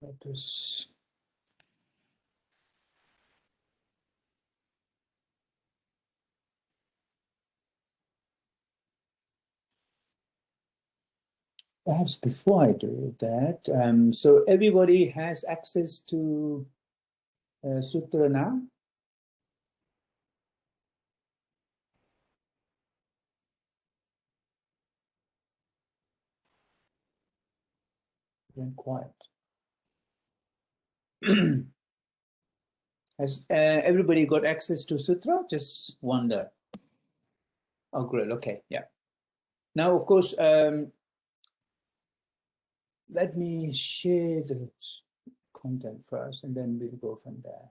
Lotus. Perhaps before I do that, so everybody has access to Sutra now? Very quiet. Has everybody got access to Sutra? Just wonder. Oh, great. Okay, yeah. Now, of course, let me share the content first, and then we'll go from there.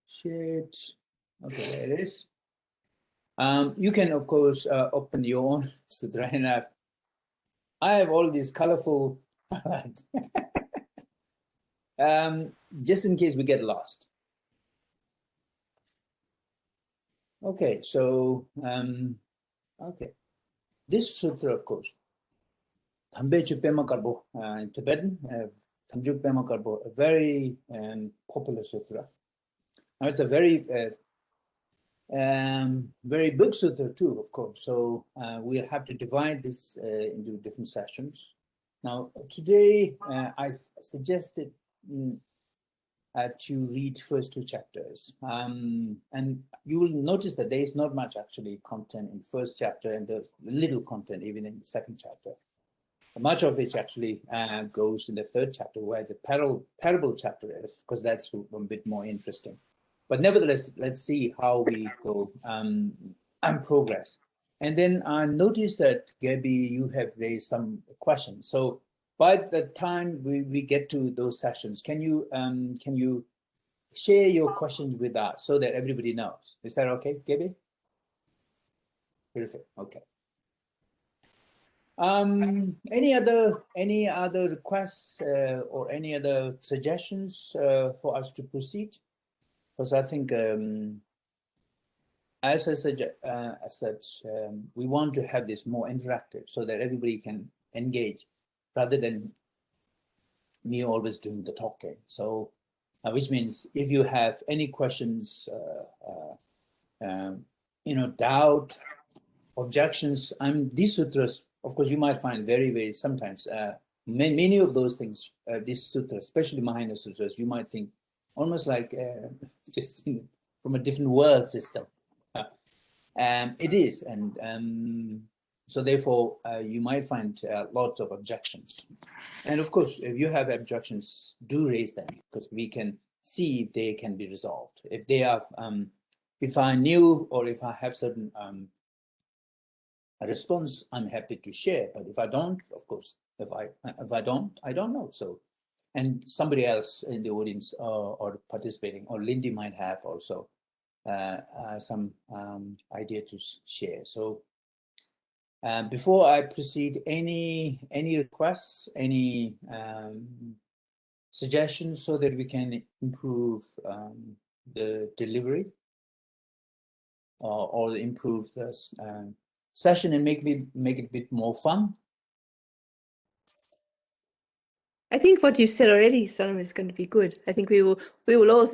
Share it. Okay, there it is. You can, of course, open your own Sutra, and I have all these colorful just in case we get lost. Okay, so okay, this sutra, of course, in Tibetan, a very popular sutra. Now it's a very very big sutra too, of course. So we'll have to divide this into different sessions. Now today I suggested to read first two chapters, and you will notice that there is not much actually content in first chapter, and there's little content even in the second chapter. Much of which actually goes in the third chapter, where the parable chapter is, because that's a bit more interesting. But nevertheless, let's see how we go and progress. And then I noticed that, Gabby, you have raised some questions. So by the time we get to those sessions, can you share your questions with us so that everybody knows? Is that okay, Gabby? Perfect. Okay. Any other requests or any other suggestions for us to proceed? Because I think, as I said, we want to have this more interactive so that everybody can engage, rather than me always doing the talking. So, which means if you have any questions, doubt, objections, these sutras, of course, you might find very sometimes many of those things, these sutras, especially Mahayana sutras, you might think almost like just from a different world system. It is, and so therefore you might find lots of objections. And of course, if you have objections, do raise them, because we can see if they can be resolved. If they are, if I knew, or if I have certain a response, I'm happy to share. But if I don't, of course, if I don't, I don't know. So, and somebody else in the audience or participating, or Lindy might have also some idea to share. So before I proceed, any requests, any suggestions so that we can improve the delivery or improve the session and make it a bit more fun? I think what you said already, Sonam, is going to be good. I think we will all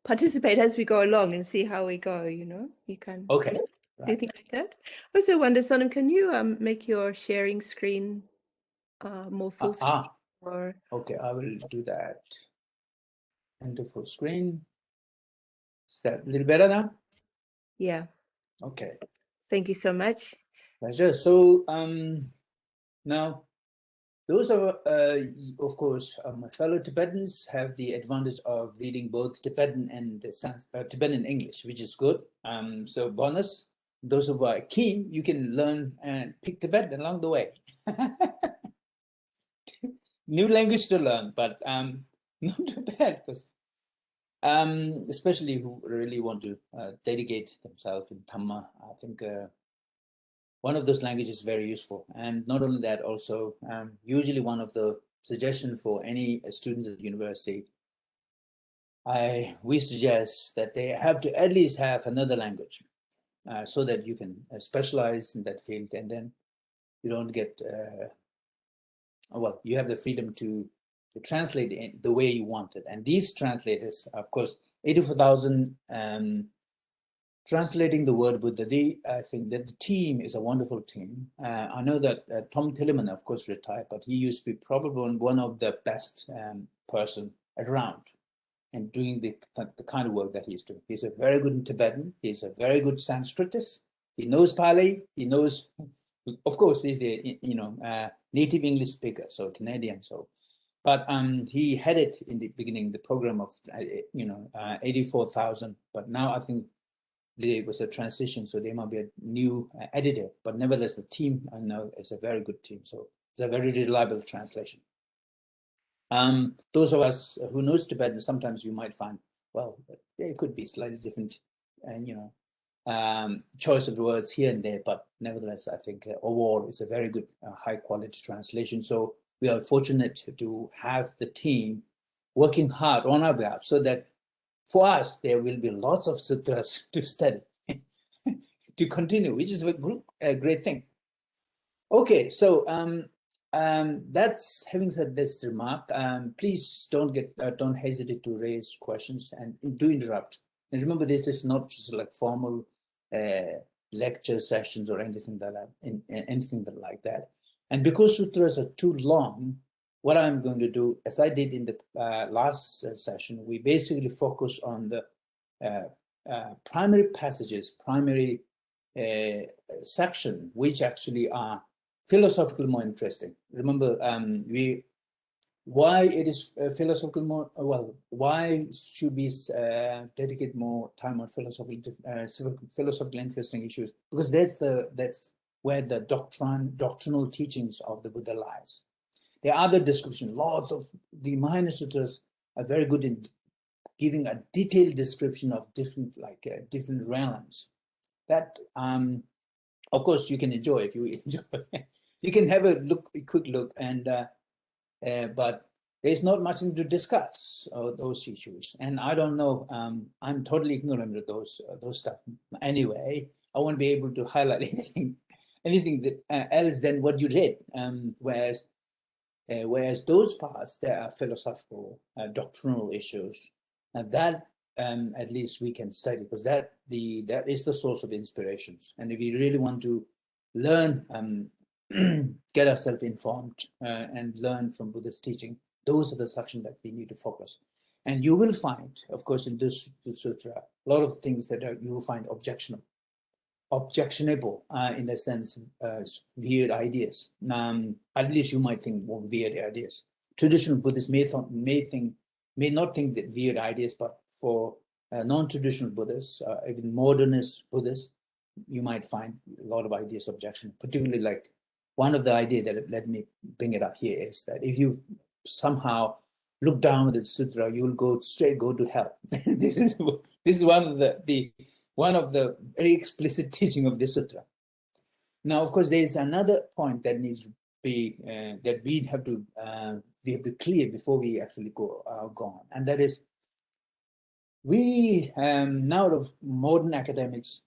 participate as we go along and see how we go. You can. Okay. Right. Anything like that. I also wonder, Sonam, can you make your sharing screen more full screen? Or okay, I will do that. Enter full screen. Is that a little better now? Yeah. Okay. Thank you so much. Pleasure. So now, those are, of course, my fellow Tibetans have the advantage of reading both Tibetan and Tibetan English, which is good. So bonus, those who are keen, you can learn and pick Tibetan along the way. New language to learn, but not too bad, because especially who really want to dedicate themselves in Dhamma, I think one of those languages is very useful. And not only that, also usually one of the suggestions for any students at the university, we suggest that they have to at least have another language so that you can specialize in that field, and then you don't get, well, you have the freedom to to translate it the way you want it. And these translators, of course, 84,000 translating the word Buddha. I think that the team is a wonderful team. I know that Tom Tilleman, of course, retired, but he used to be probably one of the best person around and doing the kind of work that he's doing. He's a very good Tibetan. He's a very good Sanskritist. He knows Pali. He knows, of course, he's a native English speaker, so Canadian. So, but he headed in the beginning the program of 84,000. But now I think there was a transition, so there might be a new editor. But nevertheless, the team I know is a very good team. So it's a very reliable translation. Those of us who knows Tibetan, sometimes you might find, well, there could be slightly different, choice of words here and there, but nevertheless, I think overall it's a very good, high quality translation. So we are fortunate to have the team working hard on our behalf, so that for us there will be lots of sutras to study, to continue, which is a great thing. Okay, so that's, having said this remark, please don't hesitate to raise questions and do interrupt. And remember, this is not just like formal lecture sessions or anything like that. And because sutras are too long, what I'm going to do, as I did in the last session, we basically focus on the primary passages, primary section, which actually are philosophically more interesting. Remember, why it is philosophical more, well, why should we dedicate more time on philosophically interesting issues? Because that's where the doctrinal teachings of the Buddha lies. There are other descriptions. Lots of the Mahayana Sutras are very good in giving a detailed description of different realms. That of course you can enjoy if you enjoy. You can have a quick look, and but there's not much to discuss those issues. And I don't know. I'm totally ignorant of those stuff. Anyway, I won't be able to highlight anything that else than what you read. Whereas those parts, there are philosophical, doctrinal issues, and that at least we can study, because that is the source of inspirations. And if we really want to learn, get ourselves informed and learn from Buddha's teaching, those are the sections that we need to focus. And you will find, of course, in this sutra, a lot of things that you will find objectionable in the sense weird ideas. At least you might think more weird ideas. Traditional Buddhists may not think that weird ideas, but for non-traditional Buddhists, even modernist Buddhists, you might find a lot of ideas objectionable. Particularly, like one of the ideas that, let me bring it up here, is that if you somehow look down at the sutra, you will go to hell. This is one of the very explicit teaching of the sutra. Now, of course, there is another point that needs to be that we have to clear before we actually go on, and that is, we now of modern academics,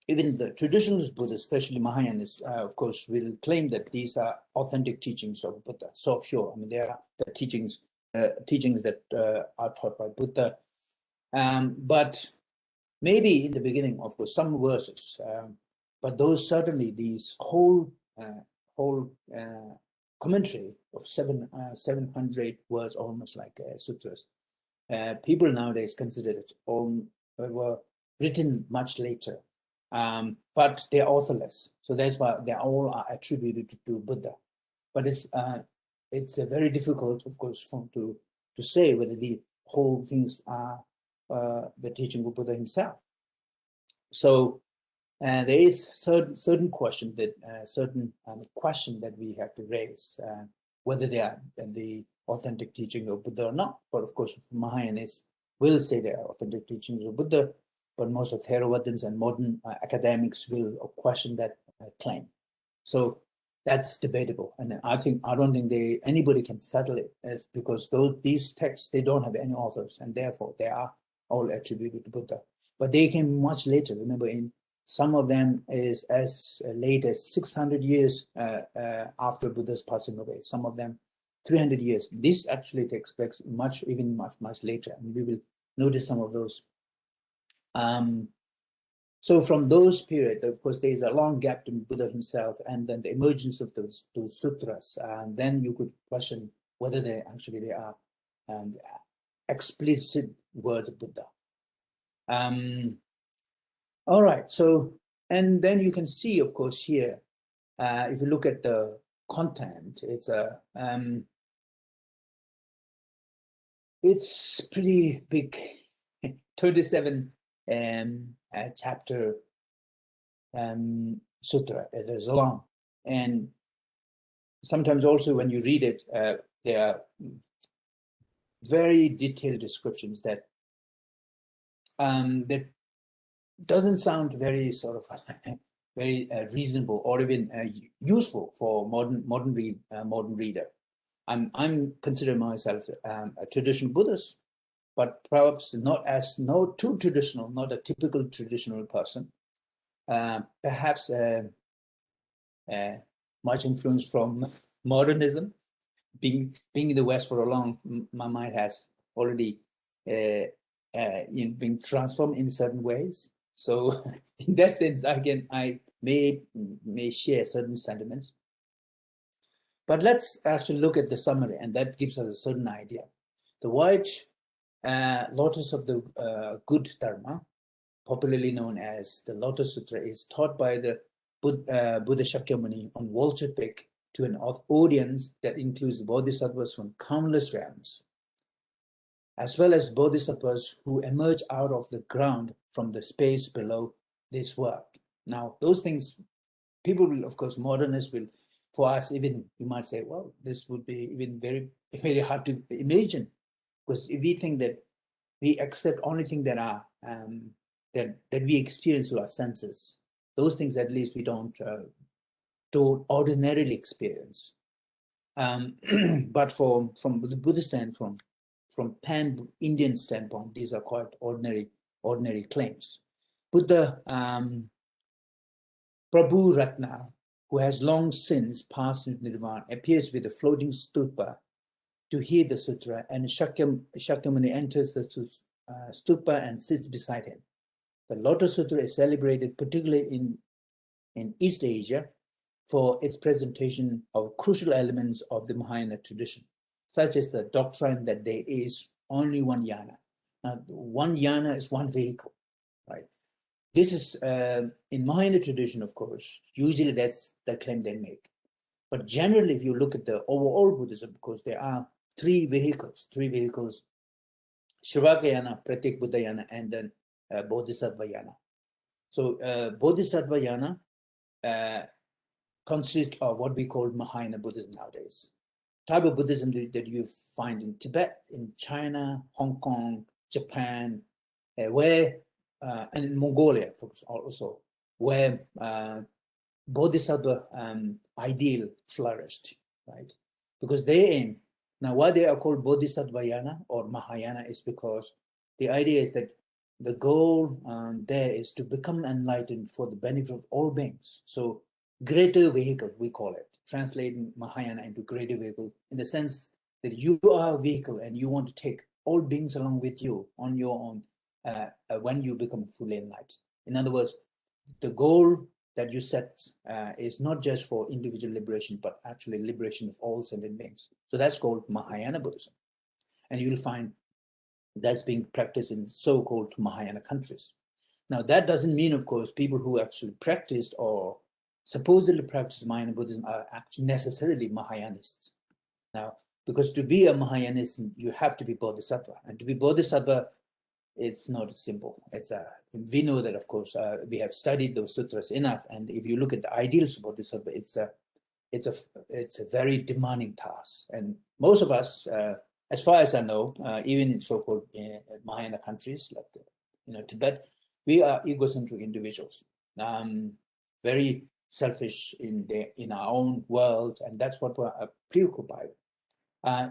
even the traditional Buddhists, especially Mahayanas, of course, will claim that these are authentic teachings of Buddha. So sure, I mean, there are the teachings that are taught by Buddha, but maybe in the beginning, of course, some verses, but those certainly, these whole commentary of 700 words, almost like sutras, people nowadays consider it were written much later, but they're authorless. So that's why they all are attributed to Buddha. But it's very difficult, of course, to say whether the whole things are the teaching of Buddha himself. So there is certain question that question that we have to raise, whether they are the authentic teaching of Buddha or not. But of course, Mahayanas will say they are authentic teachings of Buddha, but most of Theravadins and modern academics will question that claim. So that's debatable, and I don't think anybody can settle it, because these texts, they don't have any authors, and therefore they are all attributed to Buddha. But they came much later. Remember, in some of them is as late as 600 years after Buddha's passing away. Some of them 300 years. This actually takes place much later, and we will notice some of those. So from those periods, of course, there is a long gap in Buddha himself, and then the emergence of those sutras. And then you could question whether they are explicit words of Buddha. All right. So, and then you can see, of course, here, if you look at the content, it's pretty big, 27 chapter sutra. It is long, and sometimes also when you read it, there are very detailed descriptions that doesn't sound very sort of very reasonable or even useful for modern reader. I'm considering myself a traditional Buddhist, but perhaps not too traditional, not a typical traditional person. Perhaps much influence from modernism. Being in the West for a long, my mind has already been transformed in certain ways. So in that sense, I may share certain sentiments. But let's actually look at the summary, and that gives us a certain idea. The white lotus of the good dharma, popularly known as the Lotus Sutra, is taught by the Buddha Shakyamuni on Vulture Peak to an audience that includes Bodhisattvas from countless realms, as well as Bodhisattvas who emerge out of the ground from the space below this work. Now, those things, people will, of course, modernists will, for us, even you might say, well, this would be even very, very hard to imagine, because if we think that we accept only things that are that we experience through our senses, those things at least we don't ordinarily experience. But from the Buddhist standpoint, from pan-Indian standpoint, these are quite ordinary claims. Buddha Prabhu Ratna, who has long since passed into Nirvana, appears with a floating stupa to hear the sutra, and Shakyamuni enters the stupa and sits beside him. The Lotus Sutra is celebrated particularly in East Asia for its presentation of crucial elements of the Mahayana tradition, such as the doctrine that there is only one yana. Now, one yana is one vehicle, right? This is, in Mahayana tradition, of course, usually that's the claim they make. But generally, if you look at the overall Buddhism, of course, there are three vehicles, Shravakayana, Pratyek Buddhayana, and then Bodhisattvayana. So Bodhisattvayana consists of what we call Mahayana Buddhism nowadays. Type of Buddhism that you find in Tibet, in China, Hong Kong, Japan, and in Mongolia also, where Bodhisattva ideal flourished, right? Because they aim, now why they are called Bodhisattvayana or Mahayana is because the idea is that the goal there is to become enlightened for the benefit of all beings. So greater vehicle, we call it, translating Mahayana into greater vehicle, in the sense that you are a vehicle and you want to take all beings along with you on your own when you become fully enlightened. In other words, the goal that you set is not just for individual liberation, but actually liberation of all sentient beings. So that's called Mahayana Buddhism. And you'll find that's being practiced in so-called Mahayana countries. Now, that doesn't mean, of course, people who actually practiced or supposedly practice Mahayana Buddhism are actually necessarily Mahayanists. Now, because to be a Mahayanist, you have to be Bodhisattva. And to be Bodhisattva, it's not simple. We know that, of course, we have studied those sutras enough. And if you look at the ideals of Bodhisattva, it's a very demanding task. And most of us, as far as I know, even in so-called Mahayana countries like Tibet, we are egocentric individuals, very selfish in our own world, and that's what we're preoccupied.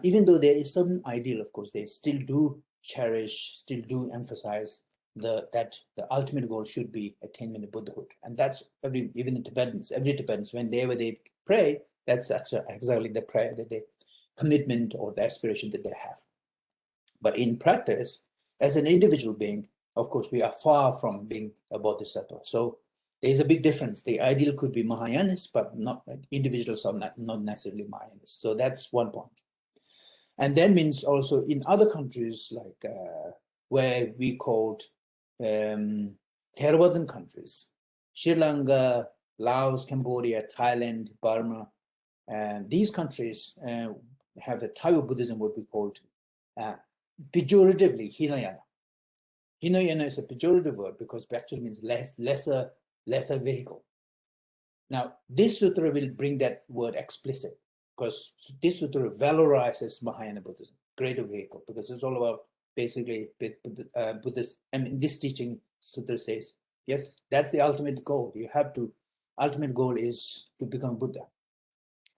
Even though there is some ideal, of course, they still do cherish, still do emphasize that the ultimate goal should be attainment of Buddhahood, and that's even the Tibetans, every Tibetans, whenever they pray, that's actually exactly the prayer that commitment or the aspiration that they have. But in practice, as an individual being, of course, we are far from being a bodhisattva. So there's a big difference. The ideal could be Mahayanis, but not individuals are not necessarily Mahayanis. So that's one point. And that means also in other countries, like where we called Theravadan countries, Sri Lanka, Laos, Cambodia, Thailand, Burma, and these countries have the type of Buddhism what we called pejoratively Hinayana. Hinayana is a pejorative word because it actually means lesser vehicle. Now, this sutra will bring that word explicit because this sutra valorizes Mahayana Buddhism, greater vehicle, because it's all about basically Buddhist. I mean, this teaching sutra says, yes, that's the ultimate goal. You have to, ultimate goal is to become Buddha.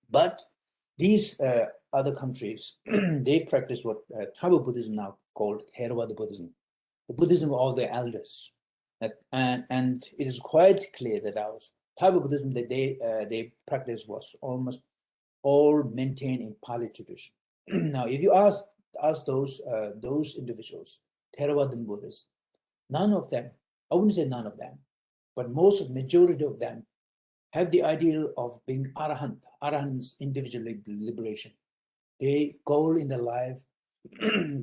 But these other countries, they practice what Taoist Buddhism now called Theravada Buddhism, the Buddhism of the elders. And it is quite clear that our Taoist Buddhism that they practice was almost all maintained in Pali tradition. Now, if you ask those individuals, Theravadan Buddhists, none of them, I wouldn't say none of them, but majority of them have the ideal of being arahant. Arahant's individual liberation. Their goal in their life,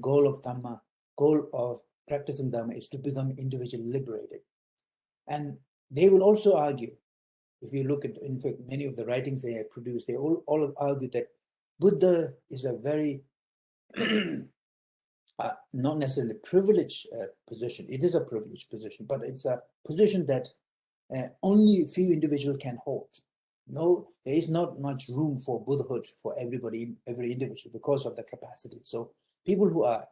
goal of Dhamma, goal of practicing Dhamma is to become individually liberated. And they will also argue, if you look at, in fact, many of the writings they have produced, they all argue that Buddha is a very, not necessarily privileged position. It is a privileged position, but it's a position that only a few individuals can hold. No, there is not much room for Buddhahood for everybody, every individual, because of the capacity. So people who are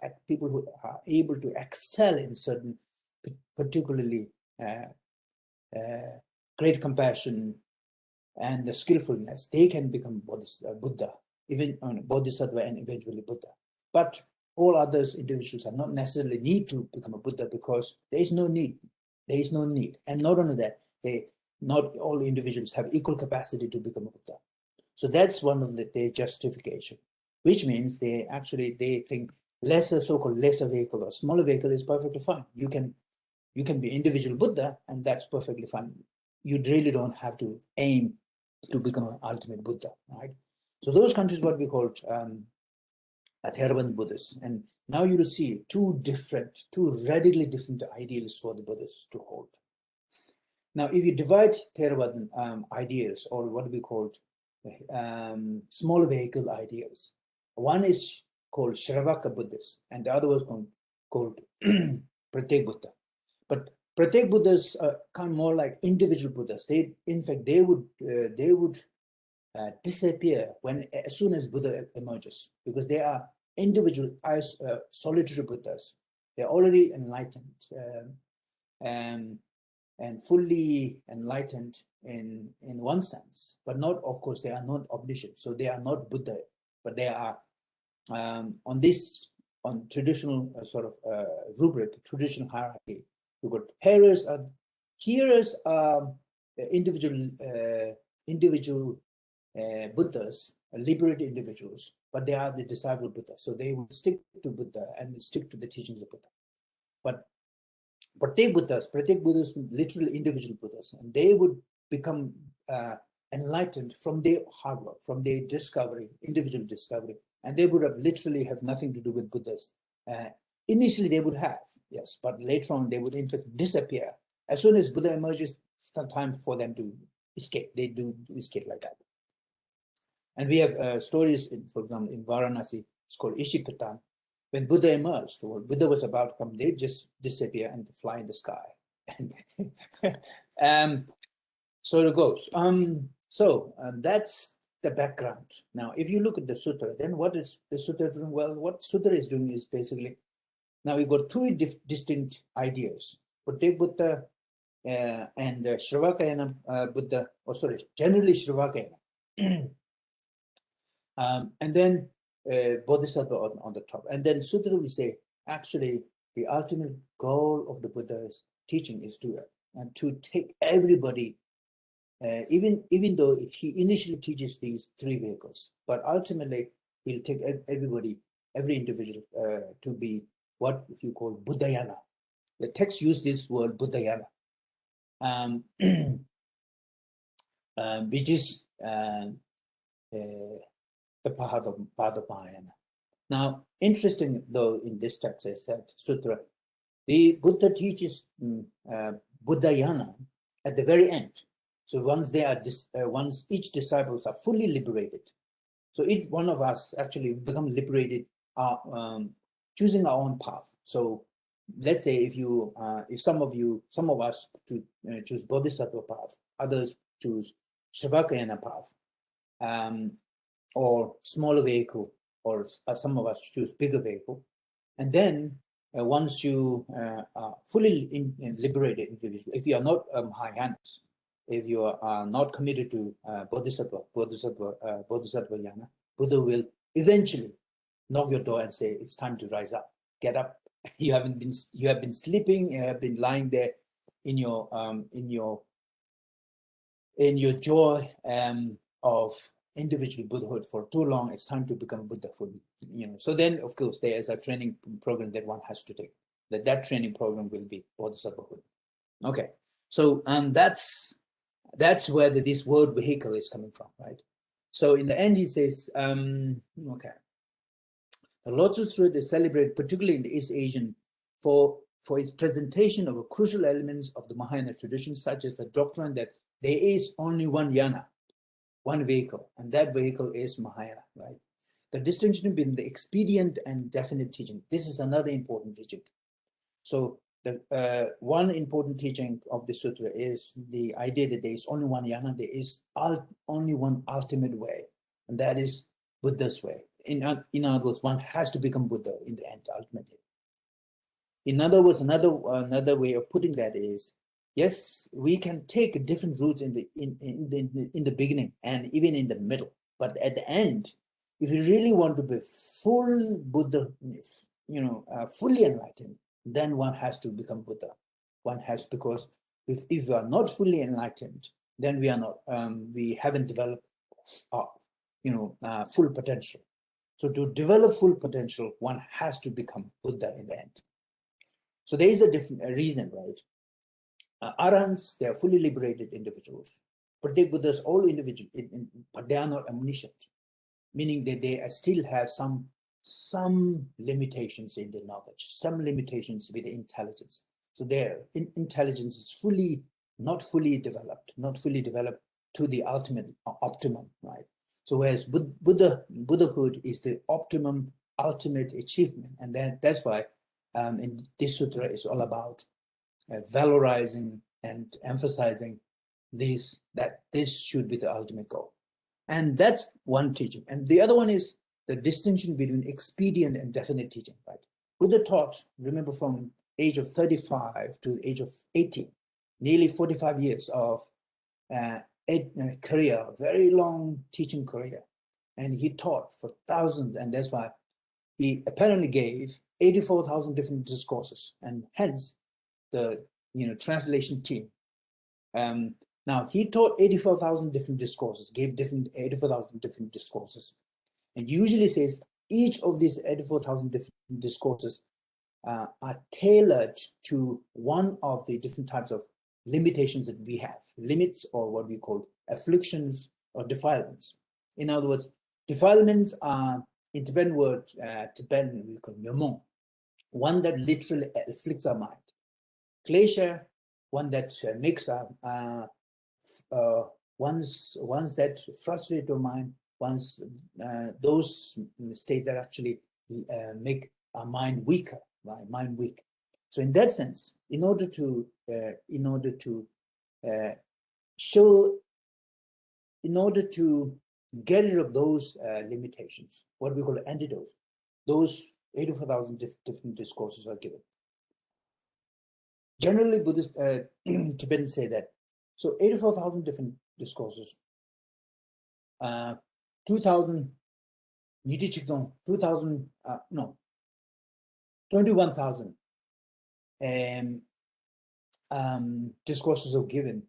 able to excel in certain, particularly great compassion and the skillfulness, they can become Buddha, even Bodhisattva and eventually Buddha. But all others individuals are not necessarily need to become a Buddha because there is no need. There is no need. And not only that, not all individuals have equal capacity to become a Buddha. So that's one of their justification, which means they think so-called lesser vehicle or smaller vehicle is perfectly fine. You can be individual Buddha, and that's perfectly fine. You really don't have to aim to become an ultimate Buddha, right? So those countries, what we call Theravada Buddhists, and now you will see two radically different ideals for the Buddhists to hold. Now, if you divide Theravada ideas, or what we call small vehicle ideals, one is called Shravaka Buddhists, and the other was called Pratyek Buddha. But Pratyek Buddhas are kind of more like individual Buddhas. In fact, they would disappear as soon as Buddha emerges, because they are individual, solitary Buddhas. They're already enlightened and fully enlightened in one sense, but not, of course, they are not omniscient. So they are not Buddha, but they are on traditional sort of rubric, traditional hierarchy. We've got hearers are individual Buddhas, liberated individuals, but they are the disciple Buddha. So they will stick to Buddha and stick to the teachings of Buddha. But Pratyek Buddhas, literally individual Buddhas, and they would become enlightened from their hard work, from their discovery, individual discovery, and they would literally have nothing to do with Buddhas. Initially, they would have, yes, but later on, they would in fact disappear. As soon as Buddha emerges, it's time for them to escape. They do escape like that. And we have stories, for example, in Varanasi, it's called Ishipatan. When Buddha emerged, or Buddha was about to come, they just disappear and fly in the sky. So it goes. So that's the background. Now, if you look at the sutra, then what is the sutra doing? Well, what sutra is doing is basically, now we've got two distinct ideas. Pratyek Buddha and Shravakayana Buddha, generally Shravakayana. And then Bodhisattva on the top. And then Sutra will say, actually, the ultimate goal of the Buddha's teaching is to take everybody, even though he initially teaches these three vehicles, but ultimately he'll take everybody, every individual to be what you call Buddhayana. The text use this word Buddhayana, which is the path of Mahayana. Now, interesting though in this text is that sutra, the Buddha teaches Buddhayana at the very end. So once they are once each disciples are fully liberated, so each one of us actually become liberated, choosing our own path. So let's say if some of us choose Bodhisattva path, others choose Shakyamuni path, or smaller vehicle, or some of us choose bigger vehicle, and then once you are fully liberated individual, if you are not Mahayanas, if you are not committed to Bodhisattva Yana, Buddha will eventually knock your door and say, "It's time to rise up. Get up. You have been sleeping. You have been lying there in your joy of individual Buddhahood for too long. It's time to become Buddha fully." So then, of course, there is a training program that one has to take. That training program will be Bodhisattvahood. Okay, so that's where this word vehicle is coming from, right? So in the end, he says, okay, the Lotus Sutra is celebrated particularly in the East Asian for its presentation of crucial elements of the Mahayana tradition, such as the doctrine that there is only one yana, one vehicle, and that vehicle is Mahayana, right? The distinction between the expedient and definite teaching. This is another important teaching. So the one important teaching of the sutra is the idea that there is only one yana, there is only one ultimate way, and that is Buddha's way. In other words, one has to become Buddha in the end, ultimately. In other words, another way of putting that is, yes, we can take different routes in the beginning and even in the middle, but at the end, if you really want to be full Buddha, fully enlightened, then one has to become Buddha. One has, because if you are not fully enlightened, then we are not. We haven't developed, full potential. So to develop full potential, one has to become Buddha in the end. So there is a different reason, right? Arahants, they are fully liberated individuals, but they Buddhas, all individuals, but they are not omniscient, meaning that they still have some limitations in their knowledge, some limitations with the intelligence. So their intelligence is not fully developed to the optimum, right? So whereas Buddhahood is the ultimate achievement, and that's why in this sutra is all about valorizing and emphasizing that this should be the ultimate goal. And that's one teaching. And the other one is the distinction between expedient and definite teaching, right? Buddha taught, remember, from age of 35 to the age of 18, nearly 45 years of career, very long teaching career. And he taught for thousands, and that's why he apparently gave 84,000 different discourses, and hence the translation team. Now he taught 84,000 different discourses, gave 84,000 different discourses, and usually says each of these 84,000 different discourses are tailored to one of the different types of limitations that we have, limits, or what we call afflictions or defilements. In other words, defilements are, in Tibetan word, Tibetan we call myomon, one that literally afflicts our mind. Klesha, one that makes our ones that frustrate your mind, those states that actually make our mind weaker, right? Mind weak. So in that sense, in order to get rid of those limitations, what we call antidotes, those 84,000 different discourses are given. Generally, Buddhist Tibetans say that. So 84,000 different discourses, 2,000, 21,000 discourses are given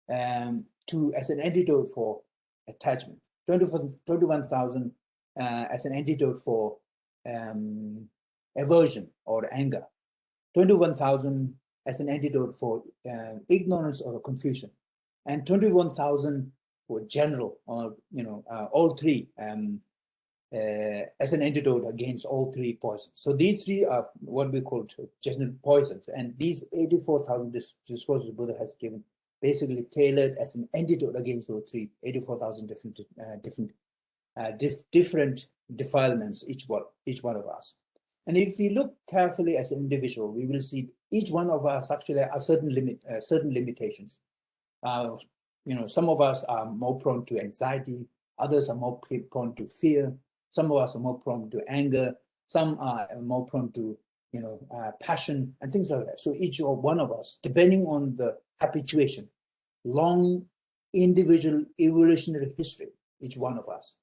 as an antidote for attachment. 21,000 as an antidote for aversion or anger, 21,000 as an antidote for ignorance or confusion, and 21,000 for general, or all three as an antidote against all three poisons. So these three are what we call general poisons, and these 84,000 discourses Buddha has given basically tailored as an antidote against those three 84,000 different defilements, each one of us. And if we look carefully as an individual, we will see each one of us actually are certain limitations. Some of us are more prone to anxiety, others are more prone to fear, some of us are more prone to anger, some are more prone to passion and things like that. So each one of us, depending on the habituation, long individual evolutionary history, each one of us.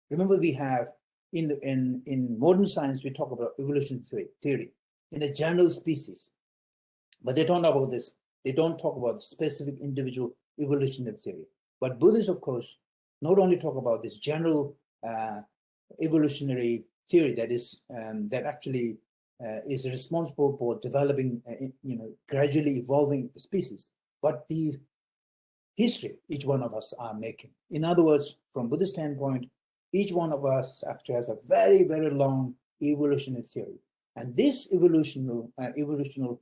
Remember, we have in modern science, we talk about evolutionary theory in a general species, but they don't talk about this. They don't talk about specific individual evolutionary theory. But Buddhists, of course, not only talk about this general evolutionary theory that is actually is responsible for developing, gradually evolving species, but the history each one of us are making. In other words, from Buddhist standpoint, each one of us actually has a very, very long evolutionary theory. And this evolutional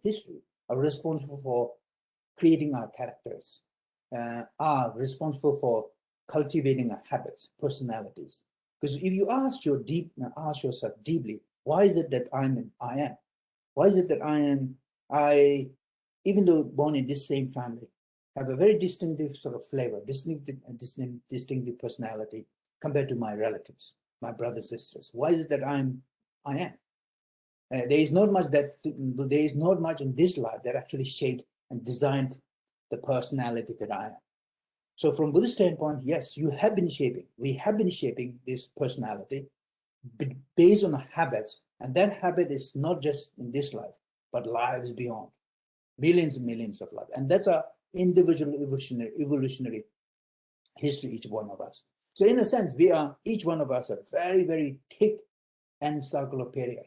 history are responsible for creating our characters, are responsible for cultivating our habits, personalities. Because if you ask yourself deeply, why is it that I am? Why is it that I, even though born in this same family, have a very distinctive sort of flavor, distinctive personality compared to my relatives, my brothers, sisters? Why is it that I am? There is not much in this life that actually shaped and designed the personality that I am. So from Buddhist standpoint, yes, we have been shaping this personality based on habits, and that habit is not just in this life, but lives beyond, millions and millions of lives. And that's our individual evolutionary history, each one of us. So in a sense, each one of us a very, very thick encyclopedia,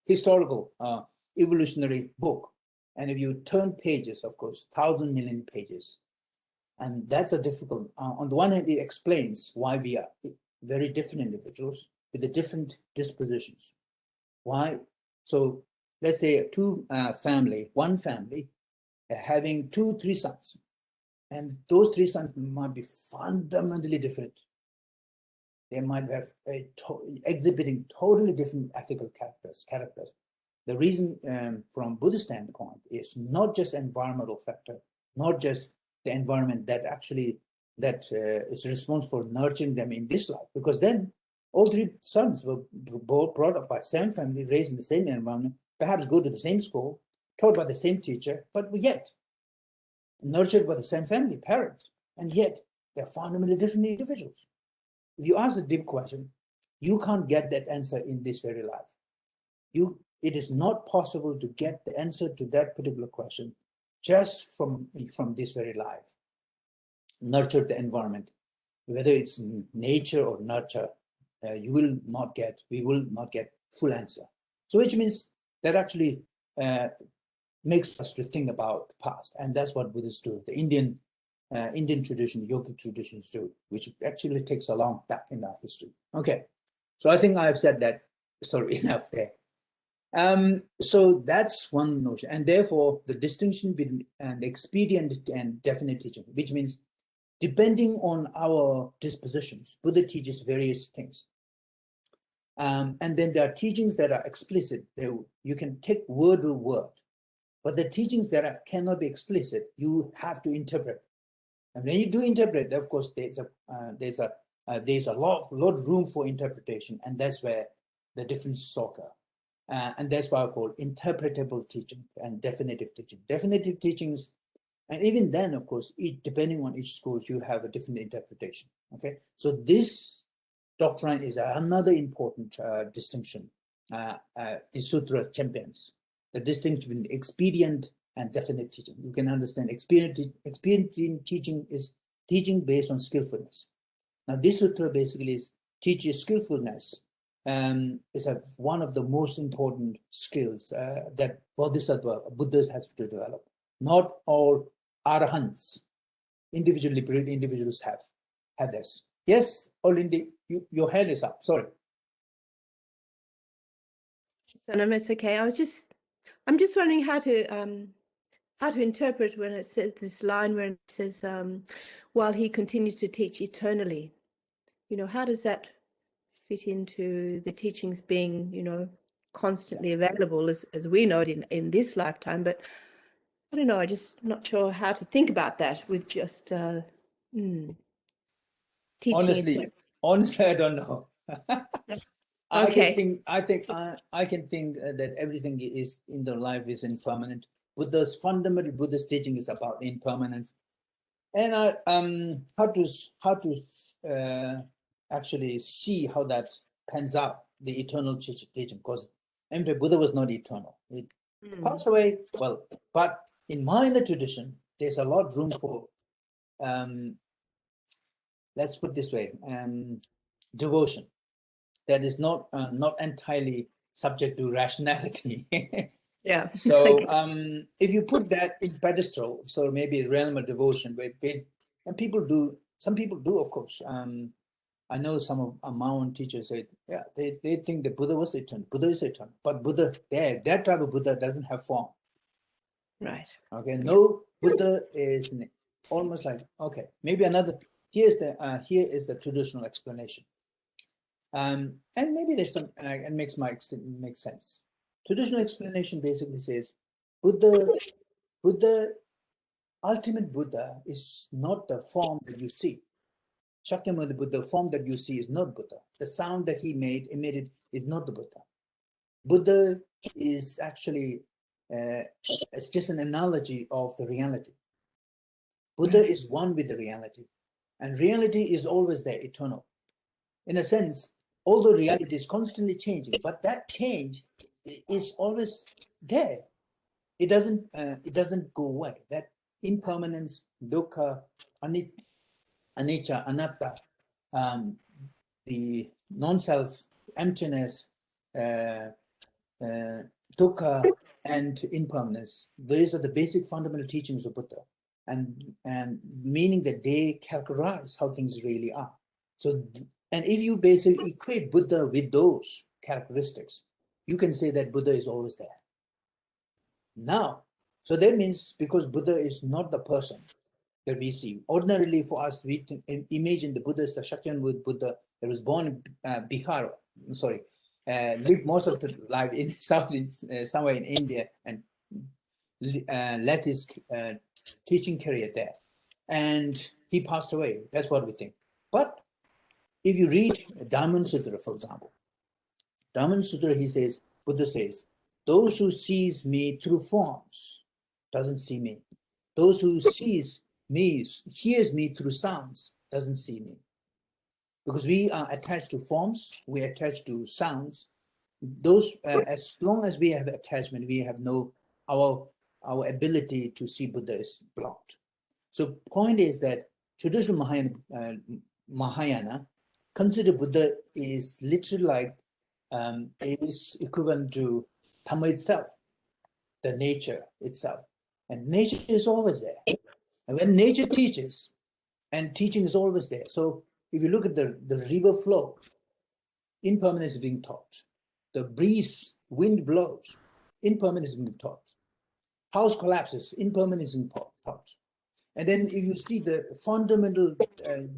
historical evolutionary book. And if you turn pages, of course, 1,000 million pages, and that's a difficult, on the one hand, it explains why we are very different individuals with the different dispositions. Why? So let's say one family having 2-3 sons, and those 3 sons might be fundamentally different. They might have exhibiting totally different ethical characters. The reason from Buddhist standpoint is not just environmental factor, not just the environment that is responsible for nurturing them in this life, because then all 3 sons were both brought up by the same family, raised in the same environment, perhaps go to the same school, taught by the same teacher, but yet nurtured by the same family, parents, and yet they're fundamentally different individuals. If you ask a deep question, you can't get that answer in this very life. It is not possible to get the answer to that particular question just from this very life. Nurture the environment, whether it's nature or nurture, we will not get full answer. So which means that actually makes us to think about the past, and that's what Buddhists do. The Indian tradition, yogic traditions do, which actually takes a long back in our history. Okay, so I think I've said that story enough there. So that's one notion, and therefore the distinction between an expedient and definite teaching, which means depending on our dispositions, Buddha teaches various things. And then there are teachings that are explicit. You can take word for word, but the teachings that cannot be explicit, you have to interpret. And when you do interpret, of course, there's a lot of room for interpretation, and that's where the differences occur. And that's why I call interpretable teaching and definitive teaching. Definitive teachings, and even then, of course, depending on each school, you have a different interpretation. Okay, so this doctrine is another important distinction. The Sutra champions the distinction between expedient and definite teaching. You can understand expedient teaching is teaching based on skillfulness. Now, this sutra basically is teaches skillfulness is one of the most important skills that Buddhas have to develop. Not all arahants, individually liberated individuals have this. Yes, Olindi, your hand is up. Sorry. Sonam, it's okay. I'm just wondering how to interpret when it says this line where it says, while he continues to teach eternally. You know, how does that fit into the teachings being, you know, constantly available as we know it in this lifetime? But I don't know, I'm just not sure how to think about that with just teaching. Honestly, I don't know. Okay. I can think that everything is in the life is impermanent. Buddha's fundamental Buddhist teaching is about impermanence, and how to actually see how that pans out the eternal teaching, because Buddha was not eternal. It passed away. Well, but in Mahayana tradition, there's a lot of room for let's put it this way, devotion that is not entirely subject to rationality. Yeah. So if you put that in pedestal, so maybe a realm of devotion, and some people do, of course. I know some of our Maoan teachers say, yeah, they think that Buddha was eternal. Buddha is eternal, but Buddha, that type of Buddha doesn't have form. Right. Okay, no, Buddha is almost like, okay, maybe another. Here is the traditional explanation. And maybe there's some, it makes sense. Traditional explanation basically says, ultimate Buddha is not the form that you see. Shakyamuni Buddha, the form that you see is not Buddha. The sound that he emitted is not the Buddha. Buddha is actually, it's just an analogy of the reality. Buddha is one with the reality. And reality is always there, eternal. In a sense, although reality is constantly changing, but that change is always there. It doesn't go away. That impermanence, dukkha, anicca, anatta, the non-self, emptiness, dukkha, and impermanence. These are the basic fundamental teachings of Buddha, and meaning that they characterize how things really are. So, and if you basically equate Buddha with those characteristics, you can say that Buddha is always there. Now, so that means because Buddha is not the person that we see. Ordinarily for us, we imagine the Buddha as the Shakyamuni Buddha that was born in Bihar, lived most of the life in somewhere in India, and led his teaching career there. And he passed away. That's what we think. But if you read Dhamma Sutra, for example, Dhamma Sutra, Buddha says, those who sees me through forms doesn't see me. Those who hears me through sounds doesn't see me. Because we are attached to forms, we are attached to sounds. Those, as long as we have attachment, we have our ability to see Buddha is blocked. So point is that traditional Mahayana consider Buddha is literally like is equivalent to Dhamma itself, the nature itself. And nature is always there. And when nature teaches, and teaching is always there. So if you look at the river flow, impermanence is being taught. The breeze, wind blows, impermanence is being taught. House collapses, impermanence is being taught. And then if you see the fundamental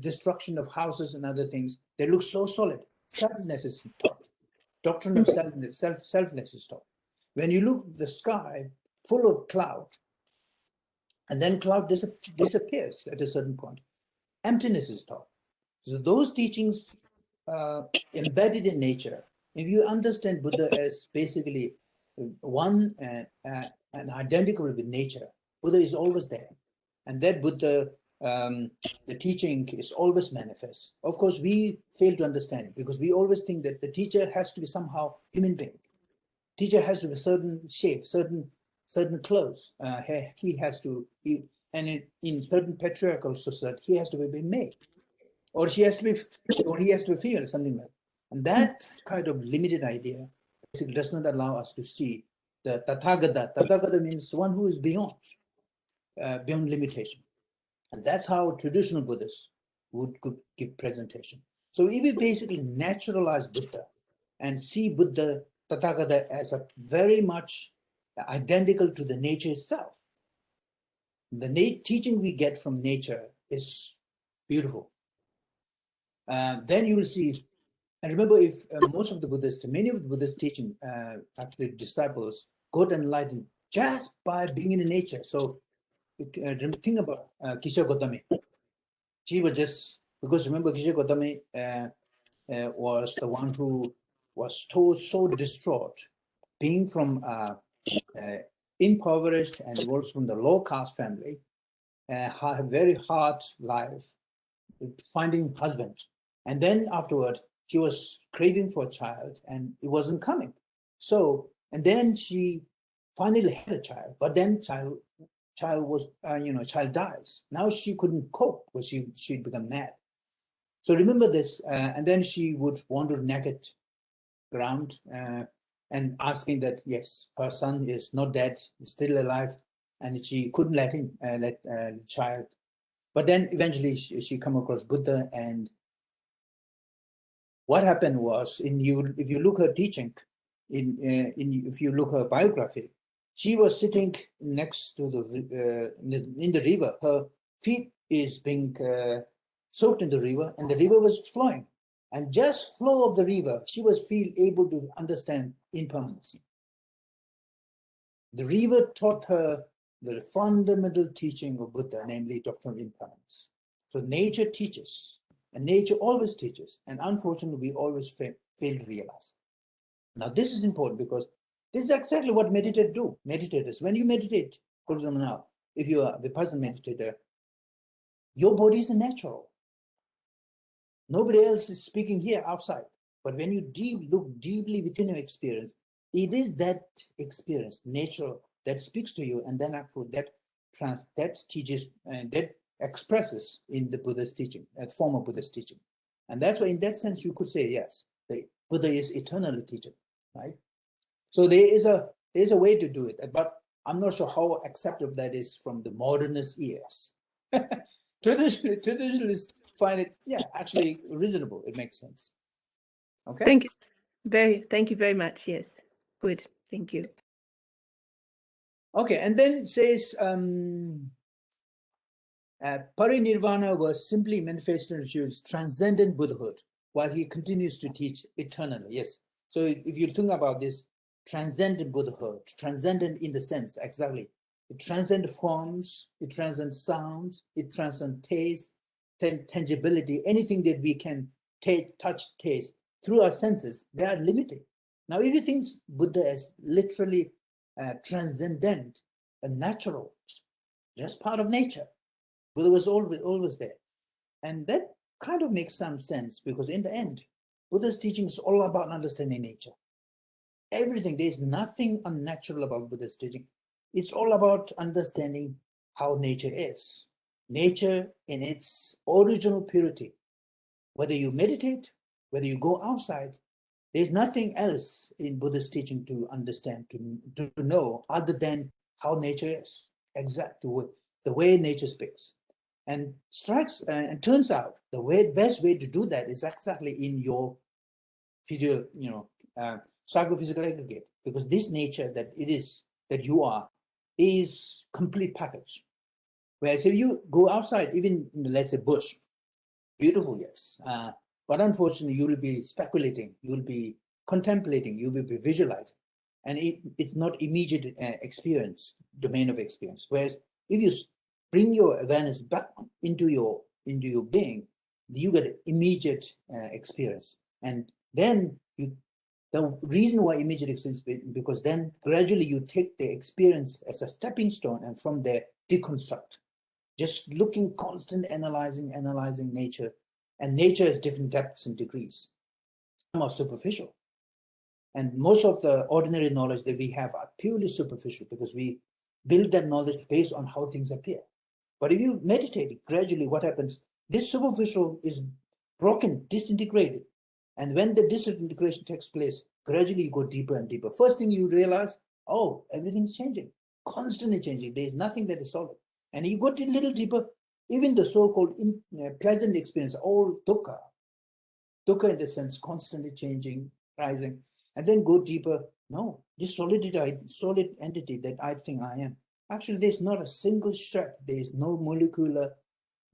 destruction of houses and other things, they look so solid. Selfness is taught. Doctrine of selfness is taught. When you look at the sky full of cloud, and then cloud disappears at a certain point, emptiness is taught. So those teachings embedded in nature, if you understand Buddha as basically one and identical with nature, Buddha is always there. And that Buddha, the teaching is always manifest. Of course, we fail to understand it because we always think that the teacher has to be somehow human being. Teacher has to be a certain shape, certain clothes. He has to, and in certain patriarchal society, he has to be made. or she has to be, or he has to be female, something like that. And that kind of limited idea basically does not allow us to see the Tathagata. Tathagata means one who is beyond limitation. And that's how traditional Buddhists could give presentation. So if we basically naturalize Buddha and see Buddha Tathagata as a very much identical to the nature itself, the teaching we get from nature is beautiful. Then you will see, and remember, if most of the Buddhists, many of the Buddhist teaching, actually disciples got enlightened just by being in the nature. So think about Kisha Gotami. She was just, because remember Kisha Gotami was the one who was so distraught, being from impoverished and was from the low caste family, had a very hard life, finding husband. And then afterward, she was craving for a child and it wasn't coming. So, and then she finally had a child, but then child was, child dies. Now she couldn't cope because she'd become mad. So remember this, and then she would wander naked ground and asking that, yes, her son is not dead, is still alive, and she couldn't let him, let the child. But then eventually she come across Buddha, and what happened was, if you look her teaching, if you look her biography, she was sitting next to in the river. Her feet is being soaked in the river, and the river was flowing. And just flow of the river, she was able to understand impermanence. The river taught her the fundamental teaching of Buddha, namely doctrine of impermanence. So nature teaches, and nature always teaches, and unfortunately we always fail to realize. Now this is important because this is exactly what meditators do. Meditators, when you meditate, for example now, if you are the person meditator, your body is natural. Nobody else is speaking here outside. But when you look deeply within your experience, it is that experience, nature, that speaks to you, and then after that teaches and that expresses in the Buddha's teaching, a form of Buddha's teaching. And that's why in that sense you could say, yes, the Buddha is eternally teaching, right? So there is a way to do it, but I'm not sure how acceptable that is from the modernist ears. Traditionalists find it, yeah, actually reasonable. It makes sense. Okay. Thank you very much. Yes, good. Thank you. Okay, and then it says Parinirvana was simply manifested into transcendent Buddhahood, while he continues to teach eternally. Yes. So if you think about this transcendent Buddhahood, transcendent in the sense, exactly, it transcends forms, it transcends sounds, it transcends taste, tangibility, anything that we can touch, taste through our senses, they are limited. Now, if you think Buddha is literally transcendent and natural, just part of nature, Buddha was always there. And that kind of makes some sense because in the end, Buddha's teaching is all about understanding nature. Everything, there's nothing unnatural about Buddha's teaching. It's all about understanding how nature is. Nature in its original purity. Whether you meditate, whether you go outside, there's nothing else in Buddha's teaching to understand, to know, other than how nature is, exactly the way nature speaks. And turns out the best way to do that is exactly in your psychophysical aggregate, because this nature that you are is complete package. Whereas if you go outside, even in, let's say, bush, beautiful, yes, but unfortunately you will be speculating, you will be contemplating, you will be visualizing, and it's not immediate experience, domain of experience. Whereas if you bring your awareness back into your being, you get immediate experience. And then the reason why immediate experience, because then gradually you take the experience as a stepping stone, and from there deconstruct. Just looking, constant analyzing nature, and nature has different depths and degrees. Some are superficial, and most of the ordinary knowledge that we have are purely superficial because we build that knowledge based on how things appear. But if you meditate gradually, what happens? This superficial is broken, disintegrated. And when the disintegration takes place, gradually you go deeper and deeper. First thing you realize, oh, everything's changing, constantly changing. There's nothing that is solid. And you go a little deeper, even the so-called pleasant experience, all dukkha. Dukkha in the sense, constantly changing, rising, and then go deeper. No, this solid entity that I think I am. Actually, there's not a single shred. There is no molecular,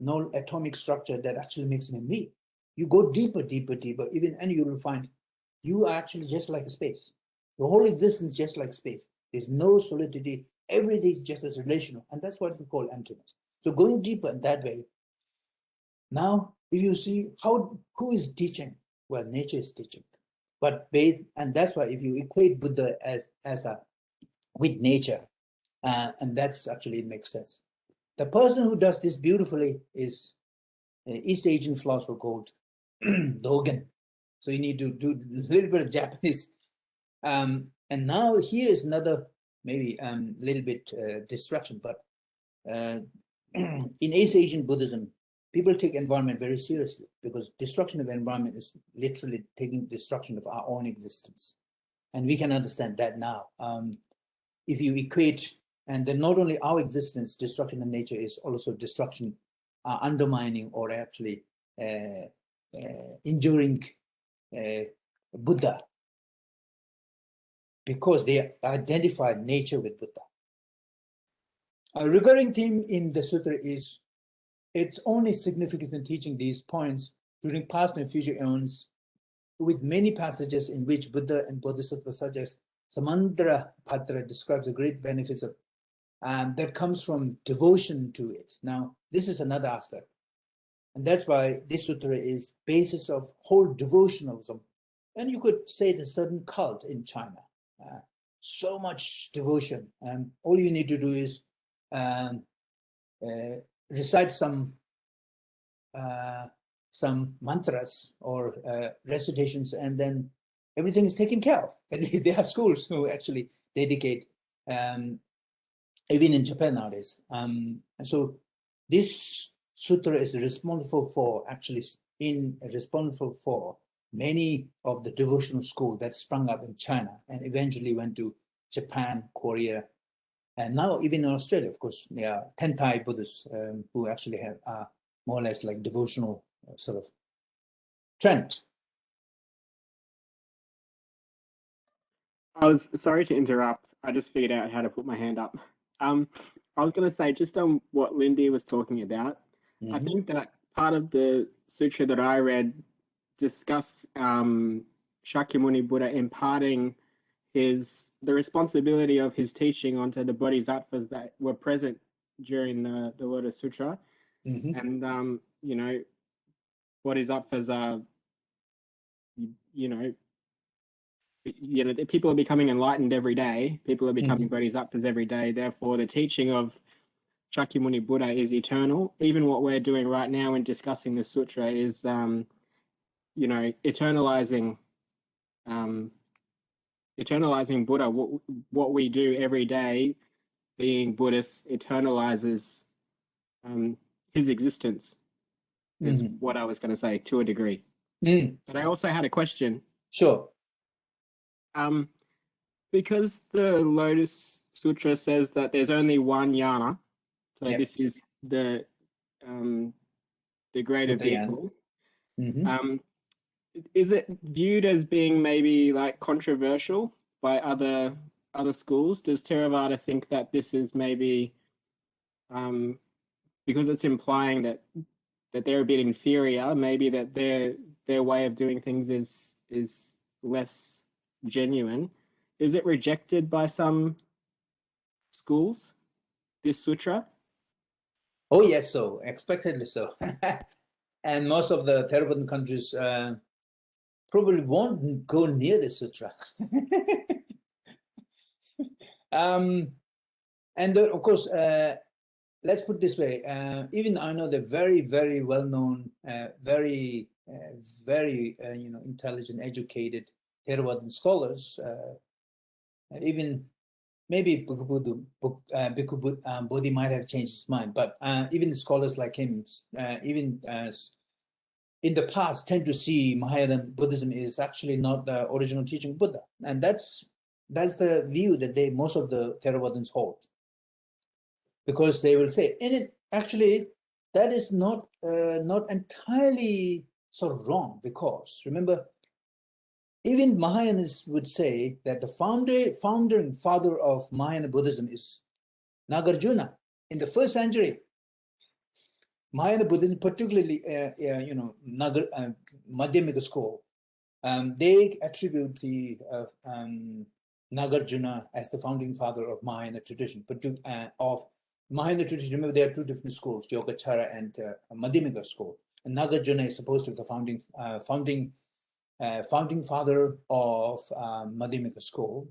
no atomic structure that actually makes me. You go deeper, deeper, deeper, even, and you will find you are actually just like a space. Your whole existence just like space. There's no solidity. Everything is just as relational, and that's what we call emptiness. So going deeper in that way. Now, if you see who is teaching, well, nature is teaching, but and that's why if you equate Buddha with nature, and that's actually, it makes sense. The person who does this beautifully is an East Asian philosopher called Dogen. So you need to do a little bit of Japanese. And now here is another maybe little bit distraction, but in East Asian Buddhism, people take environment very seriously because destruction of environment is literally taking destruction of our own existence. And we can understand that now. If you equate, and then not only our existence, destruction of nature is also destruction, undermining or actually injuring Buddha, because they identify nature with Buddha. A recurring theme in the sutra is its only significance in teaching these points during past and future eons, with many passages in which Buddha and Bodhisattvas such as Samandra Patra describes the great benefits of that comes from devotion to it. Now, this is another aspect. And that's why this sutra is basis of whole devotionalism. And you could say the certain cult in China. So much devotion. And all you need to do is recite some mantras or recitations, and then everything is taken care of. At least there are schools who actually dedicate, even in Japan nowadays. And so this sutra is responsible for many of the devotional schools that sprung up in China and eventually went to Japan, Korea, and now even in Australia. Of course, there are Tentai Buddhists who actually have more or less like devotional sort of trend. I was sorry to interrupt. I just figured out how to put my hand up. I was going to say, just on what Lindy was talking about, I think that part of the sutra that I read discussed Shakyamuni Buddha imparting the responsibility of his teaching onto the Bodhisattvas that were present during the Lotus Sutra. And, you know, Bodhisattvas are, people are becoming enlightened every day. People are becoming Bodhisattvas every day. Therefore, the teaching of Shakyamuni Buddha is eternal. Even what we're doing right now in discussing the sutra is, eternalizing Buddha. What we do every day, being Buddhist, eternalizes his existence. Is what I was going to say, to a degree. But I also had a question. Sure. Because the Lotus Sutra says that there's only one jhana, so this is the greater vehicle. Is it viewed as being maybe like controversial by other schools? Does Theravada think that this is maybe because it's implying that they're a bit inferior, maybe that their way of doing things is less genuine? Is it rejected by some schools, this sutra? Oh, yes, so expectedly so. And most of the Theravada countries probably won't go near the sutra. And of course, let's put it this way. Even I know the very, very well-known, very intelligent, educated Theravada scholars, even maybe Bhikkhu Bodhi might have changed his mind, but even scholars like him, even in the past tend to see Mahayana Buddhism is actually not the original teaching of Buddha. And that's the view that most of the Theravadins hold. Because they will say, and it actually, that is not entirely sort of wrong, because remember, even Mahayanas would say that the founding father of Mahayana Buddhism is Nagarjuna in the 1st century. Mahayana Buddhism, particularly, Madhyamika school, they attribute the Nagarjuna as the founding father of Mahayana tradition. Of Mahayana tradition, remember there are 2 different schools, Yogacara and Madhyamika school. And Nagarjuna is supposed to be the founding father of Madhyamika school.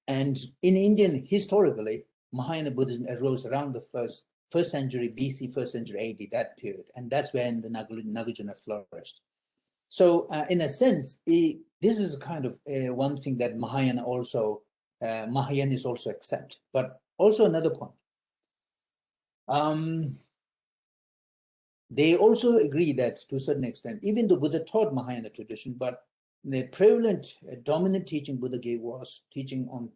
And in Indian, historically, Mahayana Buddhism arose around the first century BC, 1st century AD, that period. And that's when the Nagarjuna flourished. So in a sense, this is kind of one thing that Mahayanis also accept. But also another point. They also agree that to a certain extent, even though Buddha taught Mahayana tradition, but the prevalent dominant teaching Buddha gave was teaching on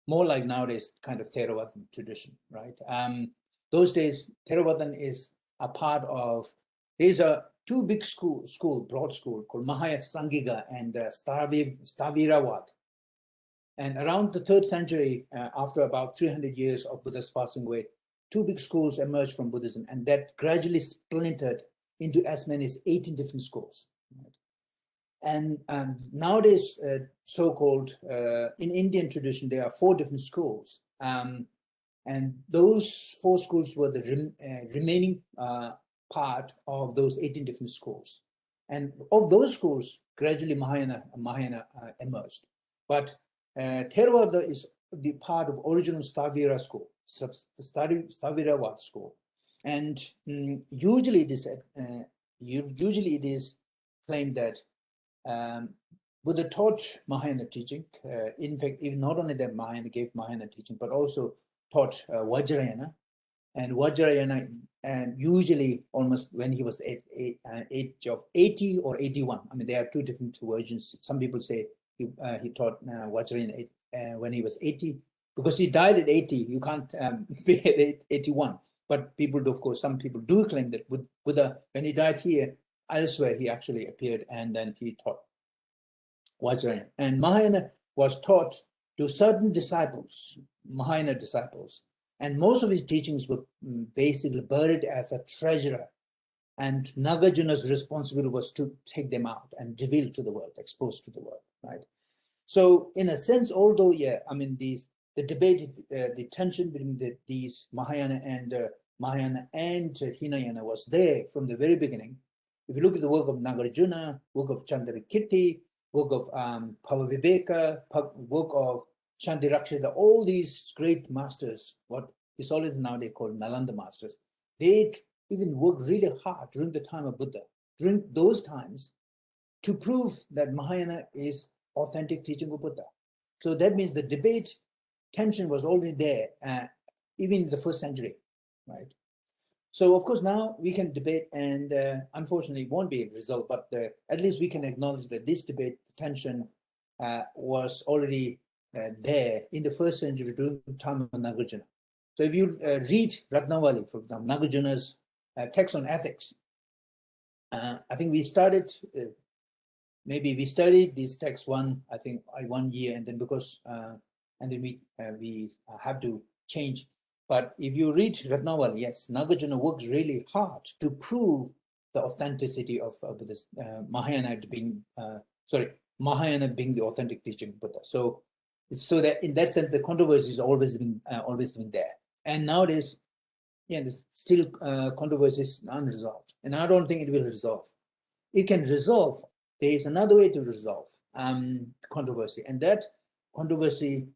more like nowadays kind of Theravada tradition, right? Those days, Theravada is a part of, there's a 2 big broad school called Mahayana Sangika and Staviravad. And around the 3rd century, after about 300 years of Buddha's passing away, 2 big schools emerged from Buddhism, and that gradually splintered into as many as 18 different schools. Right? And nowadays, so-called, in Indian tradition, there are 4 different schools. And those 4 schools were the remaining part of those 18 different schools. And of those schools, gradually Mahayana emerged. But Theravada is the part of original Stavira school, Staviravad school. And usually it is claimed that Buddha taught Mahayana teaching. In fact, even not only that Mahayana gave Mahayana teaching, but also taught Vajrayana. And Vajrayana, and usually almost when he was age of 80 or 81. I mean, there are 2 different versions. Some people say he taught Vajrayana when he was 80, because he died at 80. You can't be at 81. But people do, of course, some people do claim that Buddha, when he died here, elsewhere he actually appeared, and then he taught Vajrayana. And Mahayana was taught to certain disciples, Mahayana disciples, and most of his teachings were basically buried as a treasure. And Nagajuna's responsibility was to take them out and reveal to the world, expose to the world, right? So in a sense, although, yeah, I mean, the debate, the tension between these Mahayana and Hinayana was there from the very beginning. If you look at the work of Nagarjuna, work of Chandrakirti, work of Bhavaviveka, work of Shantirakshita, all these great masters, what is always nowadays called Nalanda masters, they even worked really hard during the time of Buddha, during those times, to prove that Mahayana is authentic teaching of Buddha. So that means the debate tension was already there, even in the 1st century, right? So of course now we can debate, and unfortunately it won't be a result, but at least we can acknowledge that this debate tension was already there in the 1st century during the time of Nagarjuna. So if you read Ratnavali, for example, Nagarjuna's text on ethics, I think we started, maybe we studied these texts one year, and then because, and then we have to change. But if you read Ratnavali, yes, Nagarjuna works really hard to prove the authenticity of Buddhist, Mahayana being the authentic teaching of Buddha. So that in that sense, the controversy has always been there. And nowadays, yeah, there's still controversies unresolved, and I don't think it will resolve. It can resolve. There is another way to resolve controversy, and that controversy,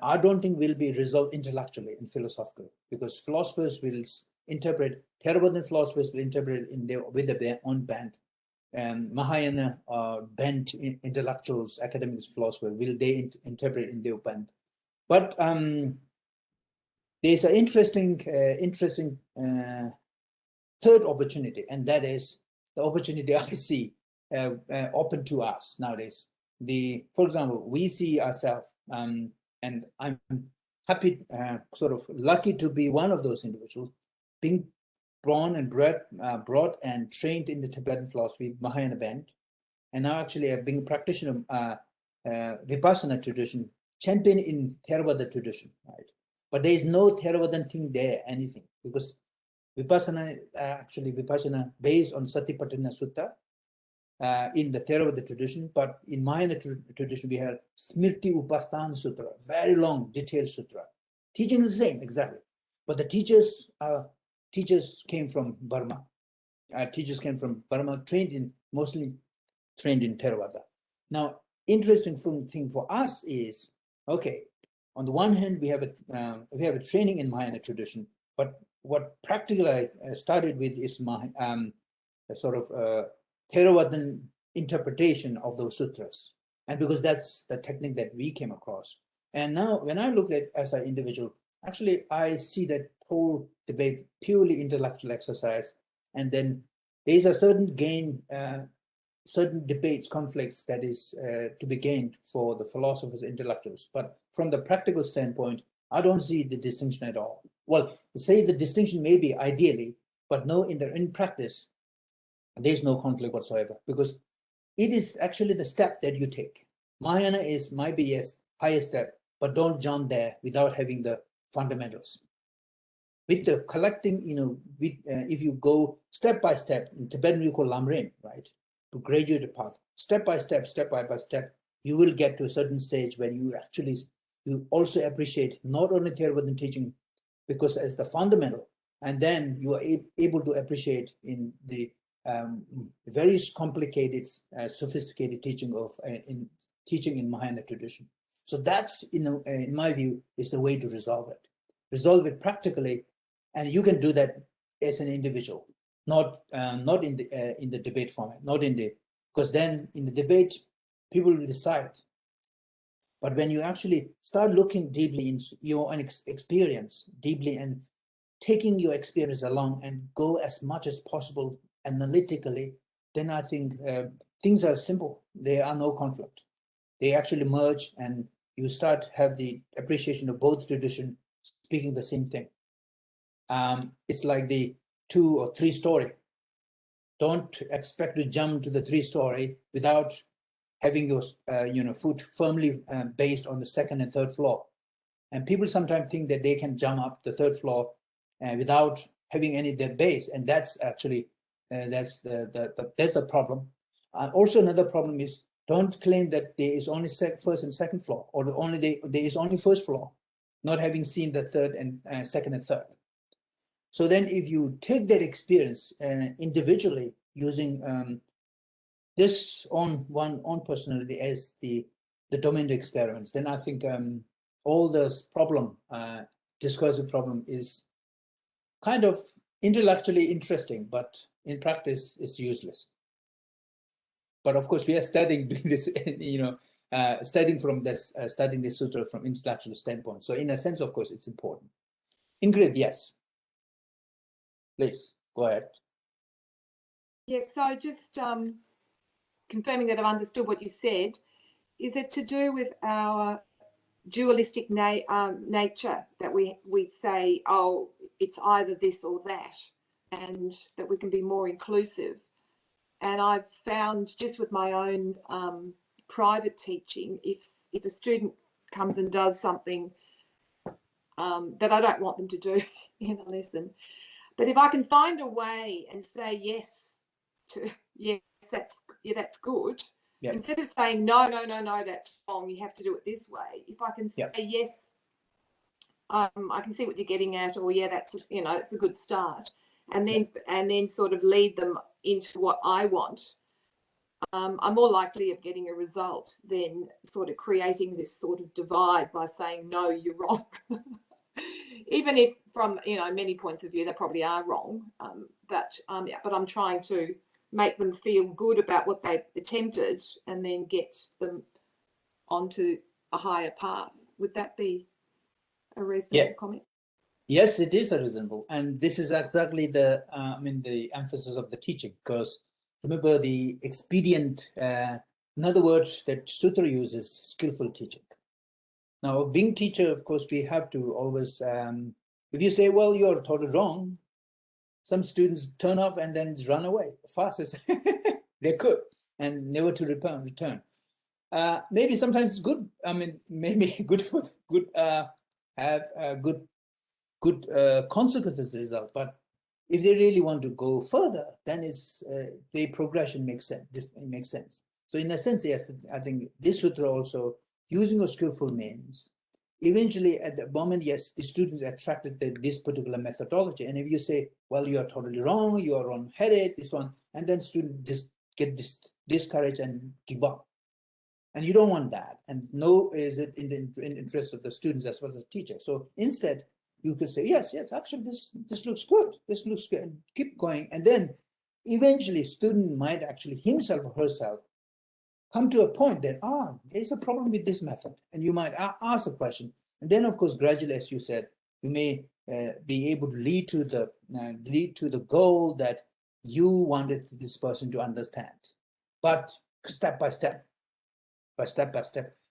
I don't think will be resolved intellectually and philosophically, because philosophers will interpret, Theravadan philosophers will interpret with their own bent. Mahayana bent intellectuals, academics, philosophers, will they interpret in their bent. But there's an interesting third opportunity, and that is the opportunity I see open to us nowadays. For example, we see ourselves, and I'm happy, sort of lucky to be one of those individuals, being born and brought and trained in the Tibetan philosophy, Mahayana bent, and now actually being a practitioner of Vipassana tradition, champion in Theravada tradition, right? But there is no Theravadan thing there, anything, because Vipassana, actually Vipassana based on Satipatthana Sutta in the Theravada tradition, but in Mahayana tradition we have Smriti Upasthana Sutra, very long, detailed sutra. Teaching is the same, exactly. But the teachers came from Burma. Teachers came from Burma, mostly trained in Theravada. Now, interesting thing for us is, okay, on the one hand, we have a training in Mahayana tradition, but what practically I started with is a sort of Theravadan interpretation of those sutras, and because that's the technique that we came across. And now, when I look at it as an individual, actually, I see that whole debate purely intellectual exercise, and then there is a certain gain, certain debates, conflicts that is to be gained for the philosophers, intellectuals. But from the practical standpoint, I don't see the distinction at all. Well, say the distinction may be ideally, but no, in practice, there's no conflict whatsoever, because it is actually the step that you take. Mahayana might be, yes, higher step, but don't jump there without having the fundamentals. With the collecting, if you go step by step, in Tibetan we call lamrim, right? To graduate path, step by step, you will get to a certain stage where you also appreciate not only Theravadan teaching, because as the fundamental, and then you are able to appreciate in the very complicated, sophisticated teaching in Mahayana tradition. So that's, in my view, is the way to resolve it. Resolve it practically, and you can do that as an individual, not in the debate format, because then in the debate people will decide. But when you actually start looking deeply into your own experience, deeply, and taking your experience along and go as much as possible analytically, then I think things are simple. There are no conflict. They actually merge, and you start have the appreciation of both traditions speaking the same thing. It's like the 2 or 3 story. Don't expect to jump to the 3 story without having your foot firmly based on the 2nd and 3rd floor. And people sometimes think that they can jump up the 3rd floor without having any of their base, and that's actually that's the problem. Also, another problem is, don't claim that there is only 1st and 2nd floor, or there is only 1st floor, not having seen the 3rd and 2nd and 3rd. So then, if you take that experience individually, using this own personality as the dominant experiments, then I think all this problem, discursive problem, is kind of intellectually interesting, but in practice, it's useless. But of course, we are studying this, studying this sutra from intellectual standpoint. So in a sense, of course, it's important. Ingrid, yes. Please, go ahead. Yes, so just confirming that I've understood what you said, is it to do with our dualistic nature, that we say, oh, it's either this or that, and that we can be more inclusive? And I've found, just with my own private teaching, if a student comes and does something that I don't want them to do in a lesson, but if I can find a way and say yes to, yes, that's good, yep. Instead of saying no, that's wrong, you have to do it this way. If I can say yep. yes, I can see what you're getting at, or yeah, that's a good start, and then sort of lead them into what I want. I'm more likely of getting a result than sort of creating this sort of divide by saying no, you're wrong. Even if from many points of view they probably are wrong, but I'm trying to make them feel good about what they've attempted and then get them onto a higher path. Would that be a reasonable comment? Yes, it is a reasonable, and this is exactly the the emphasis of the teaching, because remember the expedient, another word that Sutra uses, skillful teaching. Now, being teacher, of course, we have to always, if you say, well, you're totally wrong, some students turn off and then run away fast as they could and never to return. Maybe sometimes it's good. I mean, maybe good for have good consequences as a result. But if they really want to go further, then it's the progression makes sense. It makes sense. So in a sense, yes, I think this sutra also using a skillful means. Eventually, at the moment, yes, the students attracted to this particular methodology. And if you say, well, you are totally wrong, you are wrong-headed, this one, and then students just get discouraged and give up. And you don't want that. And no, is it in the interest of the students as well as the teacher. So instead, you could say, yes, actually, this looks good. This looks good. And keep going. And then eventually, student might actually himself or herself come to a point that, there's a problem with this method. And you might ask a question. And then, of course, gradually, as you said, you may be able to lead to the goal that you wanted this person to understand. But step by step.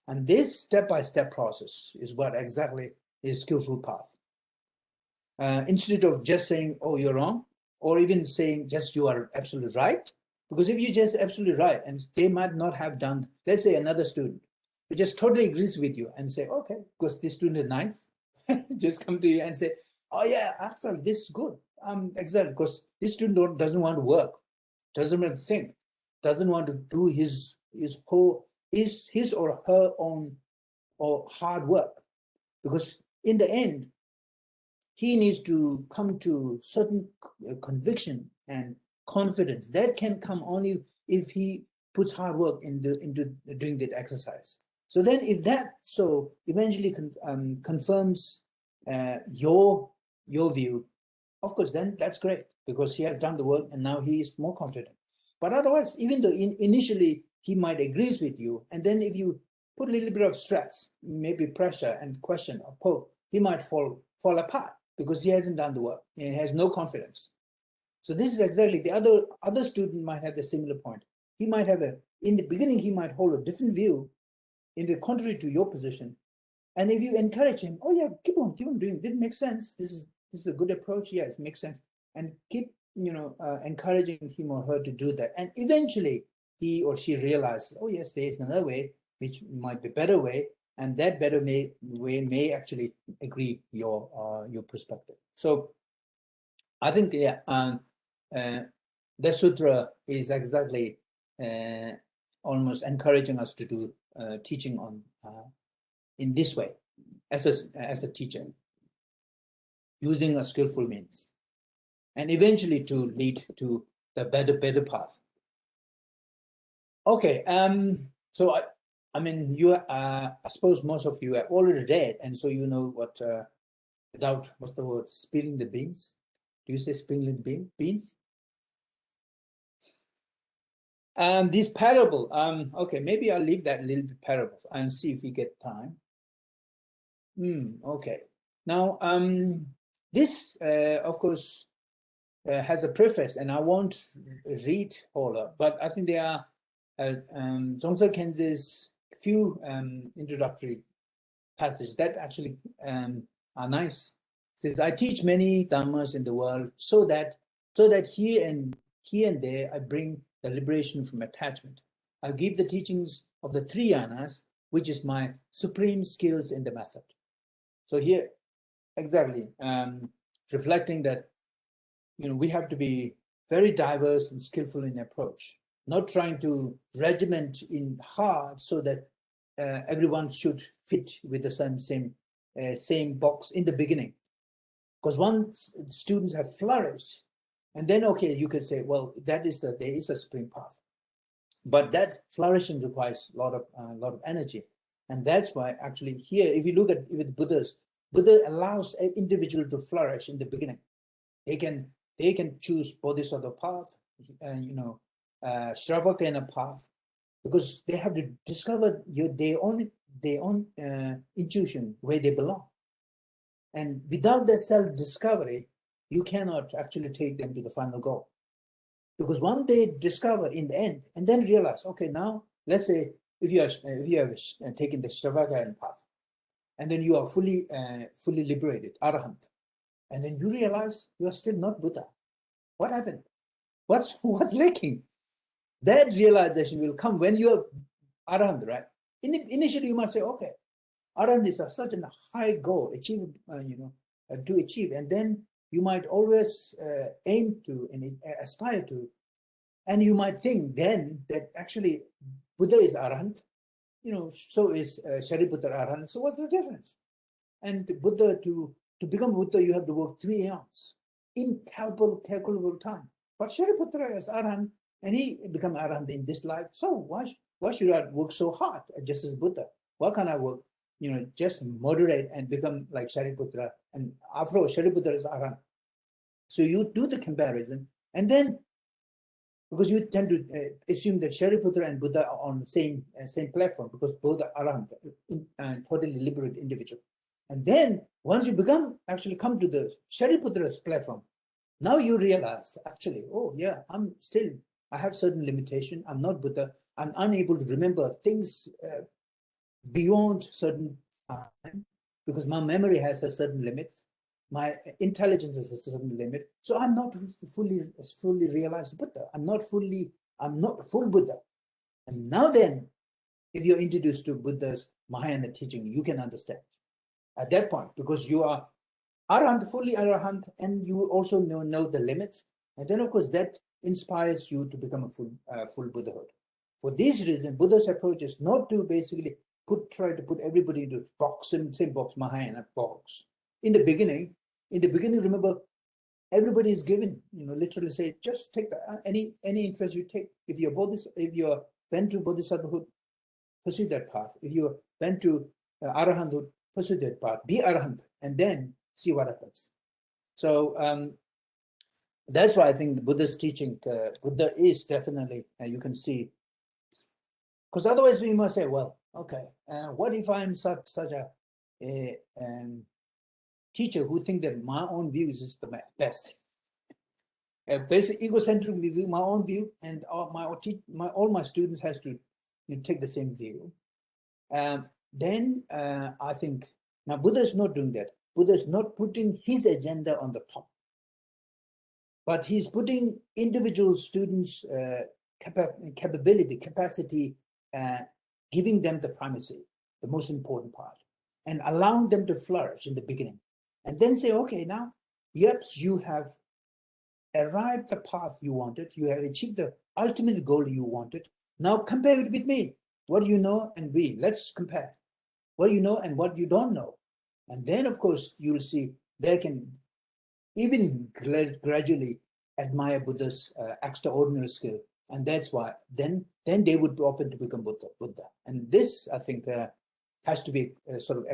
And this step-by-step process is what exactly is skillful path. Instead of just saying, oh, you're wrong, or even saying just you are absolutely right, because if you just absolutely right, and they might not have done, let's say another student who just totally agrees with you and say, okay, because this student is nice, just come to you and say, oh yeah, actually this is good. Exactly, because this student doesn't want to work, doesn't want to think, doesn't want to do his or her own or hard work, because in the end he needs to come to certain conviction and confidence that can come only if he puts hard work into doing that exercise. So then if that eventually confirms your view, of course, then that's great, because he has done the work and now he is more confident. But otherwise, even though initially he might agree with you, and then if you put a little bit of stress, maybe pressure and question or poke, he might fall apart because he hasn't done the work and he has no confidence. So this is exactly the other student might have the similar point. He might have in the beginning, he might hold a different view in the contrary to your position. And if you encourage him, oh yeah, keep on doing, this makes sense. This is a good approach. Yeah, it makes sense. And keep, encouraging him or her to do that. And eventually he or she realizes, oh yes, there is another way, which might be a better way. And that better way may actually agree your perspective. So I think, yeah, the sutra is exactly almost encouraging us to do teaching on in this way, as a teacher, using a skillful means, and eventually to lead to the better path. Okay, so I mean, I suppose most of you have already read, and so you know what, without, what's the word, spilling the beans? Do you say spilling the beans? This parable, okay, maybe I'll leave that a little bit parable and see if we get time. Okay. Now, this, of course, has a preface, and I won't read all of, but I think there are Dzongsa Khenze's few introductory passages that actually are nice. It says, I teach many dhammas in the world so that here and there I bring the liberation from attachment. I give the teachings of the three yanas, which is my supreme skills in the method. So here, exactly, reflecting that, we have to be very diverse and skillful in approach, not trying to regiment in hard so that everyone should fit with the same box in the beginning. Because once students have flourished, and then, okay, you could say, well, there is a spring path. But that flourishing requires a lot of energy. And that's why actually here, if you look at with Buddha allows an individual to flourish in the beginning. They can choose Bodhisattva path, Shravakena path, because they have to discover their own intuition, where they belong. And without that self-discovery, you cannot actually take them to the final goal. Because one day discover in the end, and then realize, okay, now let's say if you have taken the Shavagayan path, and then you are fully liberated, Arahant, and then you realize you are still not Buddha. What happened? What's lacking? That realization will come when you are Arahant, right? Initially, you might say, okay, Arahant is such a high goal, to achieve, and then you might always aim to and aspire to, and you might think then that actually Buddha is Arahant, so is Shariputra Arahant. So what's the difference? And Buddha, to become Buddha, you have to work 3 eons, incalculable time. But Shariputra is Arahant, and he become Arahant in this life. So why should I work so hard just as Buddha? Why can't I work, just moderate and become like Shariputra? And after all, Shariputra is Arahant. So you do the comparison, and then because you tend to assume that Shariputra and Buddha are on the same platform, because both are Arahant, totally liberated individual. And then once you actually come to the Shariputra's platform, now you realize actually, oh yeah, I have certain limitation. I'm not Buddha. I'm unable to remember things beyond certain time, because my memory has a certain limit. My intelligence has a certain limit. So I'm not fully realized Buddha. I'm not full Buddha. And now then, if you're introduced to Buddha's Mahayana teaching, you can understand at that point, because you are Arahant, fully Arahant, and you also know the limits. And then, of course, that inspires you to become a full Buddhahood. For this reason, Buddha's approach is not to basically try to put everybody into box, same box, Mahayana box. In the beginning, remember, everybody is given, literally say, just take any interest you take. If you're went to Bodhisattvahood, pursue that path. If you went to Arahanthood, pursue that path. Be Arahant, and then see what happens. So that's why I think the Buddha's teaching, Buddha is definitely, you can see, because otherwise we must say, well, okay, what if I'm such a teacher who think that my own view is the best? Basic egocentric view, my own view, and all my students has to take the same view. Then I think, now Buddha is not doing that. Buddha is not putting his agenda on the top, but he's putting individual students' capacity, giving them the primacy, the most important part, and allowing them to flourish in the beginning. And then say, okay, now, yep, you have arrived the path you wanted, you have achieved the ultimate goal you wanted. Now compare it with me. What do you know and let's compare. What do you know and what you don't know? And then, of course, you'll see they can even gradually admire Buddha's extraordinary skill. And that's why then they would be open to become Buddha. And this, I think, has to be sort of,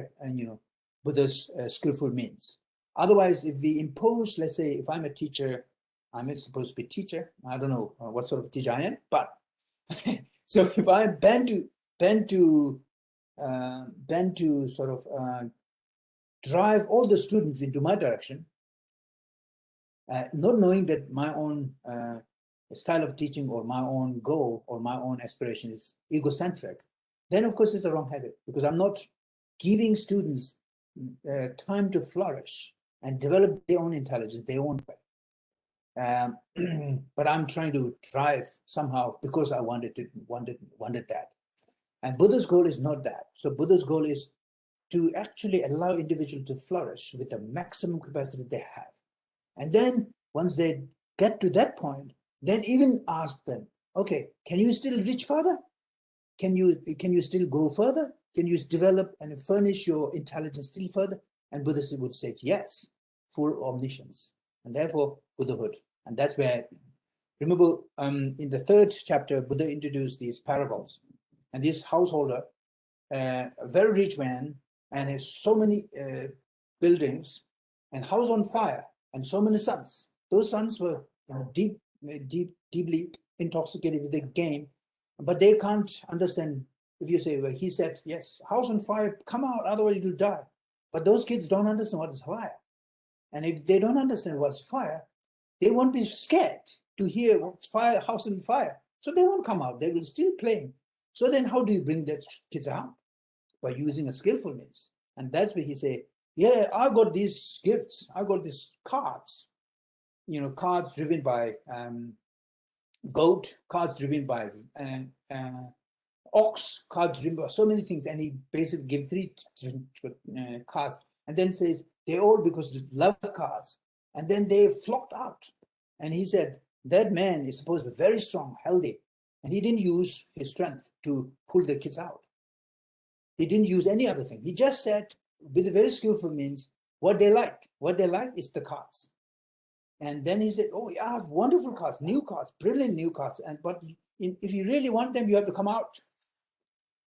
Buddha's skillful means. Otherwise, if we impose, let's say, if I'm a teacher, I'm supposed to be a teacher. I don't know what sort of teacher I am, but so if I bend to sort of drive all the students into my direction, not knowing that my own style of teaching or my own goal or my own aspiration is egocentric, then of course it's a wrong habit, because I'm not giving students time to flourish and develop their own intelligence, their own way. But I'm trying to drive somehow because I wanted that. And Buddha's goal is not that. So Buddha's goal is to actually allow individuals to flourish with the maximum capacity they have. And then once they get to that point, then even ask them, okay, can you still reach further? Can you still go further? Can you develop and furnish your intelligence still further? And Buddha would say, yes, full omniscience, and therefore Buddhahood. And that's where, remember, in the 3rd chapter, Buddha introduced these parables. And this householder, a very rich man, and has so many buildings, and house on fire, and so many sons. Those sons were deeply intoxicated with the game, but they can't understand. If you say, well, he said, yes, house on fire, come out, otherwise you'll die. But those kids don't understand what is fire. And if they don't understand what's fire, they won't be scared to hear what's fire, house on fire. So they won't come out. They will still playing. So then how do you bring the kids out? By using a skillful means. And that's where he say, yeah, I got these gifts. I got these cards, cards driven by goat, cards driven by ox, cards driven by so many things. And he basically gave 3 cards and then says, they all because they love cards. And then they flocked out. And he said, that man is supposed to be very strong, healthy. And he didn't use his strength to pull the kids out. He didn't use any other thing. He just said, with a very skillful means, what they like. What they like is the cards. And then he said, oh, yeah, I have wonderful cards, new cards, brilliant new cards. But if you really want them, you have to come out.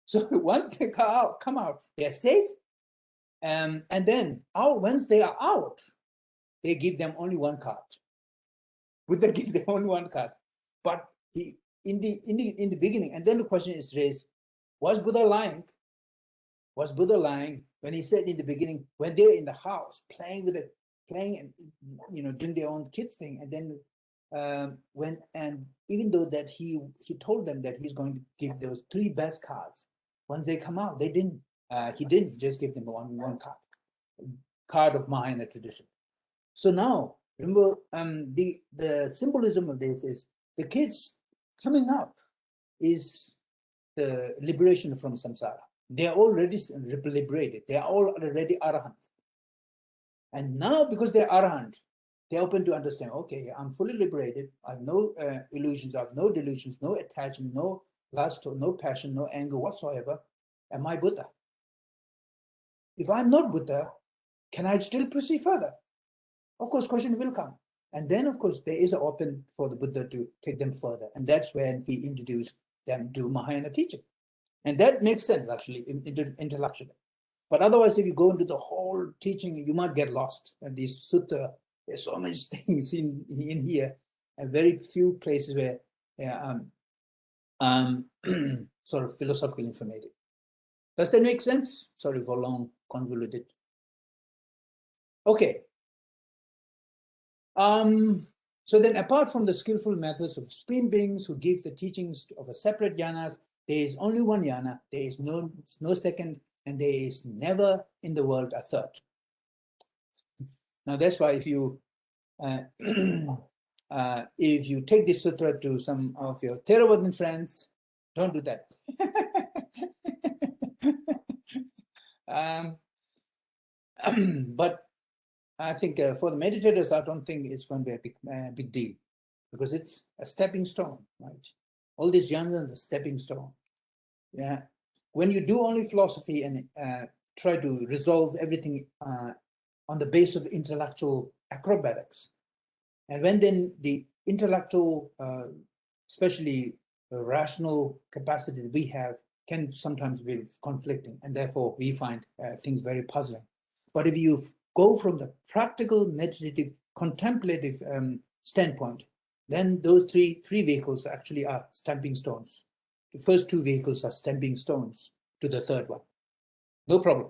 So once they come out, they're safe. And then once they are out, they give them only 1 card. Buddha give them only 1 card. But in the beginning, and then the question is raised, was Buddha lying? Was Buddha lying when he said in the beginning, when they're in the house playing and doing their own kids thing, and then even though that he told them that he's going to give those 3 best cards, once they come out, he didn't just give them one card of Mahayana tradition. So now remember, the symbolism of this is the kids coming up is the liberation from samsara. They are already liberated. They are all already arahant. And now, because they're arahant, they're open to understand, okay, I'm fully liberated. I have no illusions. I have no delusions, no attachment, no lust, no passion, no anger whatsoever. Am I Buddha? If I'm not Buddha, can I still proceed further? Of course, question will come. And then, of course, there is an open for the Buddha to take them further. And that's when he introduced them to Mahayana teaching. And that makes sense, actually, intellectually. But otherwise, if you go into the whole teaching, you might get lost. And these sutta, there's so much things in here, and very few places where sort of philosophical informative. Does that make sense? Sorry for long, convoluted. Okay. So then, apart from the skillful methods of supreme beings who give the teachings of a separate jhanas, there is only one jhana, there is no second, and there is never in the world a third. Now that's why if you take this sutra to some of your Theravadan friends, don't do that. But I think for the meditators, I don't think it's going to be a big deal, because it's a stepping stone, right? All these jhanas are a stepping stone. Yeah. When you do only philosophy and try to resolve everything on the base of intellectual acrobatics, and when then the intellectual, especially the rational capacity that we have, can sometimes be conflicting, and therefore we find things very puzzling. But if you go from the practical, meditative, contemplative standpoint, then those three vehicles actually are stepping stones. The first 2 vehicles are stepping stones to the third one. No problem.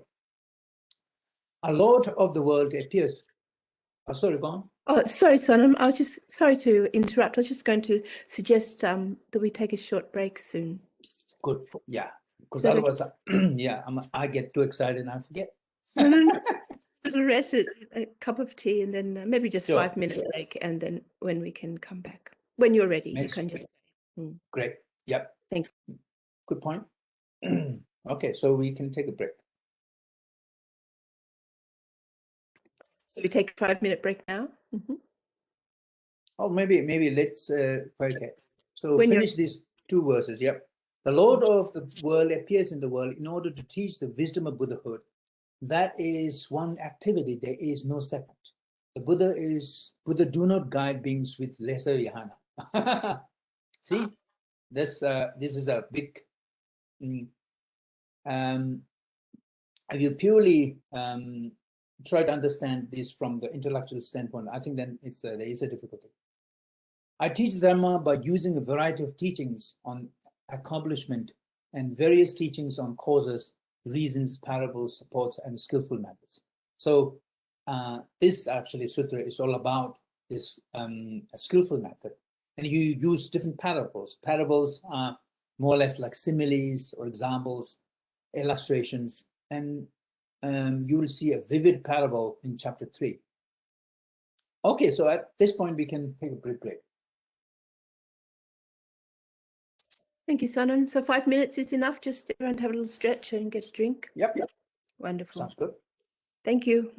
A Lord of the world appears. Oh, sorry, go on. Oh, sorry, Sonam. I was just sorry to interrupt. I was just going to suggest that we take a short break soon. Good. Yeah. Because So otherwise, yeah, I get too excited and I forget. No. Little rest, a cup of tea, and then maybe just Sure. 5-minute break, and then when we can come back, when you're ready, Makes you can just. Great. Yep. Thank you. Good point. Okay, so we can take a break. So we take a 5-minute break now. Mm-hmm. Oh, maybe let's okay. So When finish these 2 verses. Yep. The Lord of the world appears in the world in order to teach the wisdom of Buddhahood. That is one activity. There is no second. The Buddha do not guide beings with lesser jhana. See, this is a big. If you purely try to understand this from the intellectual standpoint, I think then there is a difficulty. I teach Dharma by using a variety of teachings on accomplishment and various teachings on causes, reasons, parables, supports, and skillful methods. So this actually sutra is all about this skillful method. And you use different parables. Parables are more or less like similes or examples, illustrations, and you will see a vivid parable in chapter 3. Okay, so at this point, we can take a brief break. Thank you, Sonam. So 5 minutes is enough, just everyone have a little stretch and get a drink? Yep. Wonderful. Sounds good. Thank you.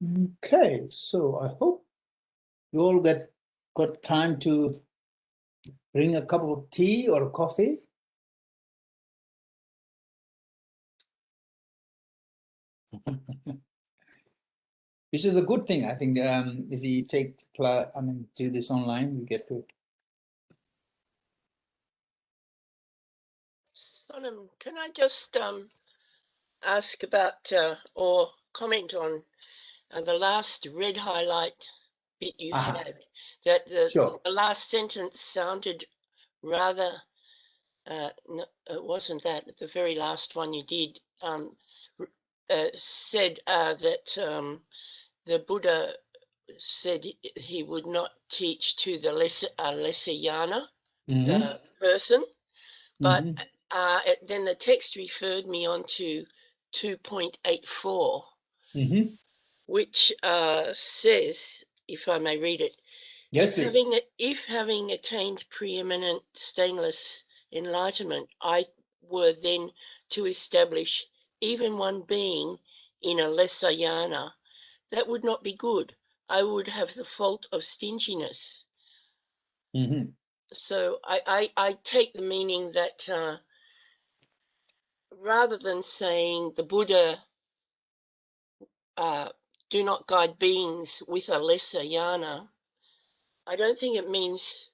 Okay, so I hope you all got time to bring a cup of tea or coffee. Which is a good thing, I think. If we do this online, we get to. Sonam, can I just ask about or comment on the last red highlight bit you had? That Sure. the last sentence sounded rather. No, it wasn't that. The very last one you did said that the Buddha said he would not teach to the lesser yana person, but then the text referred me on to 2.84, which says, if I may read it, Yes, please. if having attained preeminent stainless enlightenment, I were then to establish even one being in a lesser yana, that would not be good. I would have the fault of stinginess. So I take the meaning that rather than saying the Buddha do not guide beings with a lesser yana, I don't think it means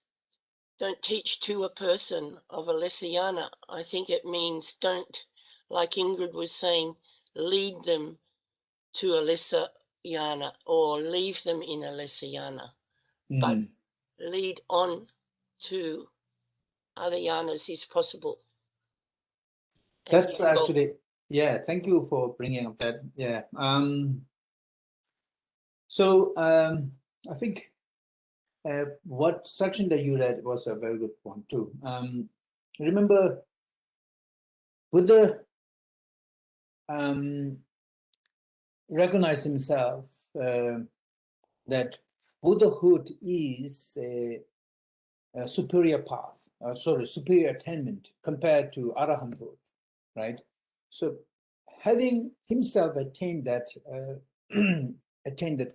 don't teach to a person of a lesser yana. I think it means don't, like Ingrid was saying, lead them to a lesser yana or leave them in a lesser yana, but lead on to other yanas is possible. That's actually, yeah, thank you for bringing up that. Yeah. So I think what section that you read was a very good one too. Remember, Buddha recognized himself that Buddhahood is a superior path, superior attainment compared to Arahanthood, right? So having himself attained that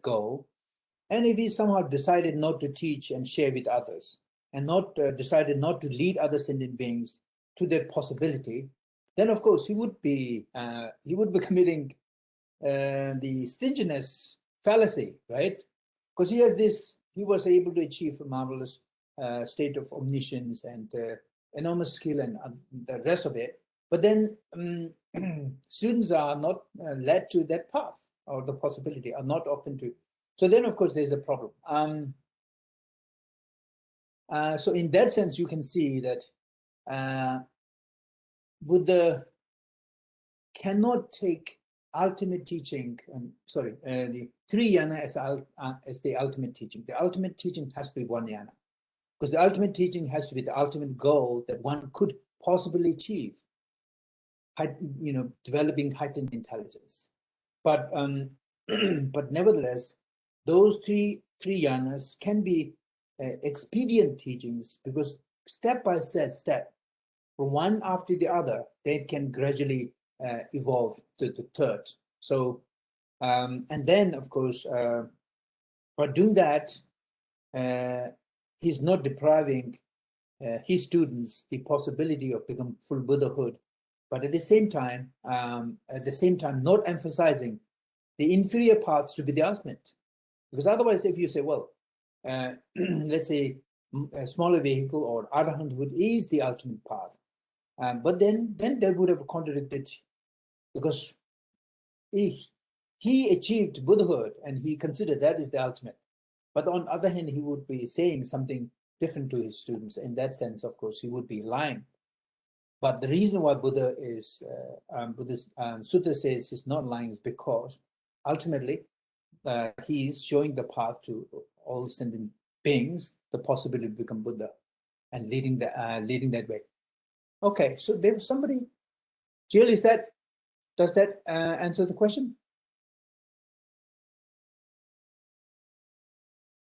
goal, and if he somehow decided not to teach and share with others, and not decided not to lead other sentient beings to that possibility, then of course he would be committing the stinginess fallacy, right? Because he was able to achieve a marvelous state of omniscience and enormous skill and the rest of it. But then students are not led to that path, or the possibility are not open to. So then, of course, there's a problem. So in that sense, you can see that Buddha cannot take ultimate teaching, the three yana as the ultimate teaching. The ultimate teaching has to be one yana, because the ultimate teaching has to be the ultimate goal that one could possibly achieve, developing heightened intelligence. But but nevertheless, those three yanas can be expedient teachings, because step by step, from one after the other, they can gradually evolve to the third. So, and then, of course, by doing that, he's not depriving his students the possibility of becoming full Buddhahood, but at the same time, not emphasizing the inferior paths to be the ultimate. Because otherwise, if you say, well, let's say a smaller vehicle or Arahanthood is the ultimate path, but then that would have contradicted, because he achieved Buddhahood and he considered that is the ultimate. But on the other hand, he would be saying something different to his students. In that sense, of course, he would be lying. But the reason why Buddha's Sutra says he's not lying is because ultimately he is showing the path to all sentient beings, the possibility to become Buddha, and leading that way. Okay, so there was somebody. Jill, does that answer the question?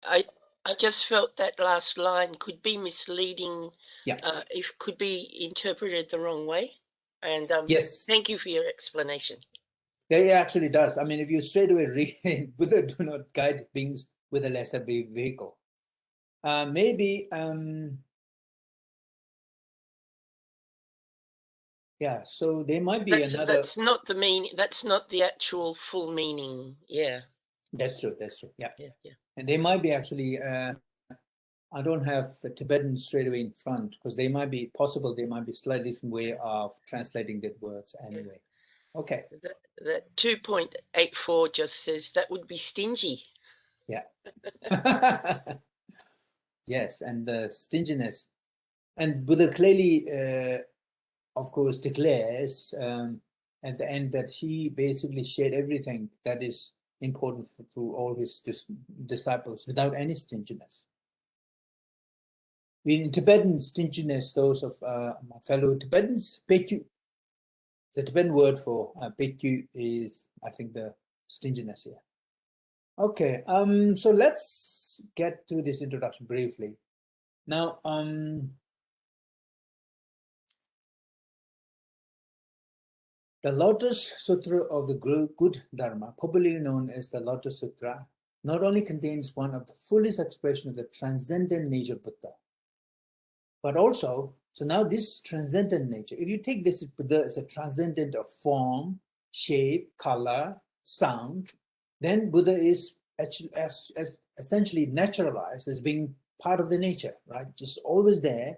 I just felt that last line could be misleading. Yeah. If could be interpreted the wrong way. And yes. Thank you for your explanation. Yeah, it actually does. I mean, if you straight away read, Buddha do not guide beings with a lesser vehicle. Maybe, yeah, so there might be another. That's not the meaning. That's not the actual full meaning. Yeah. That's true. That's true. Yeah. Yeah. And they might be actually, I don't have the Tibetan straight away in front because they might be possible. They might be slightly different way of translating that words anyway. Okay. That 2.84 just says that would be stingy. Yeah. Yes, and the stinginess. And Buddha clearly, of course, declares at the end that he basically shared everything that is important to all his disciples without any stinginess. In Tibetan, stinginess, those of my fellow Tibetans, Pekyu, the Tibetan word for Pekyu is, I think, the stinginess here. Okay, so let's get through this introduction briefly. Now, the Lotus Sutra of the Good Dharma, popularly known as the Lotus Sutra, not only contains one of the fullest expressions of the transcendent nature of Buddha, but also, so now this transcendent nature, if you take this Buddha as a transcendent of form, shape, color, sound, then Buddha is actually as essentially naturalized as being part of the nature, right? Just always there.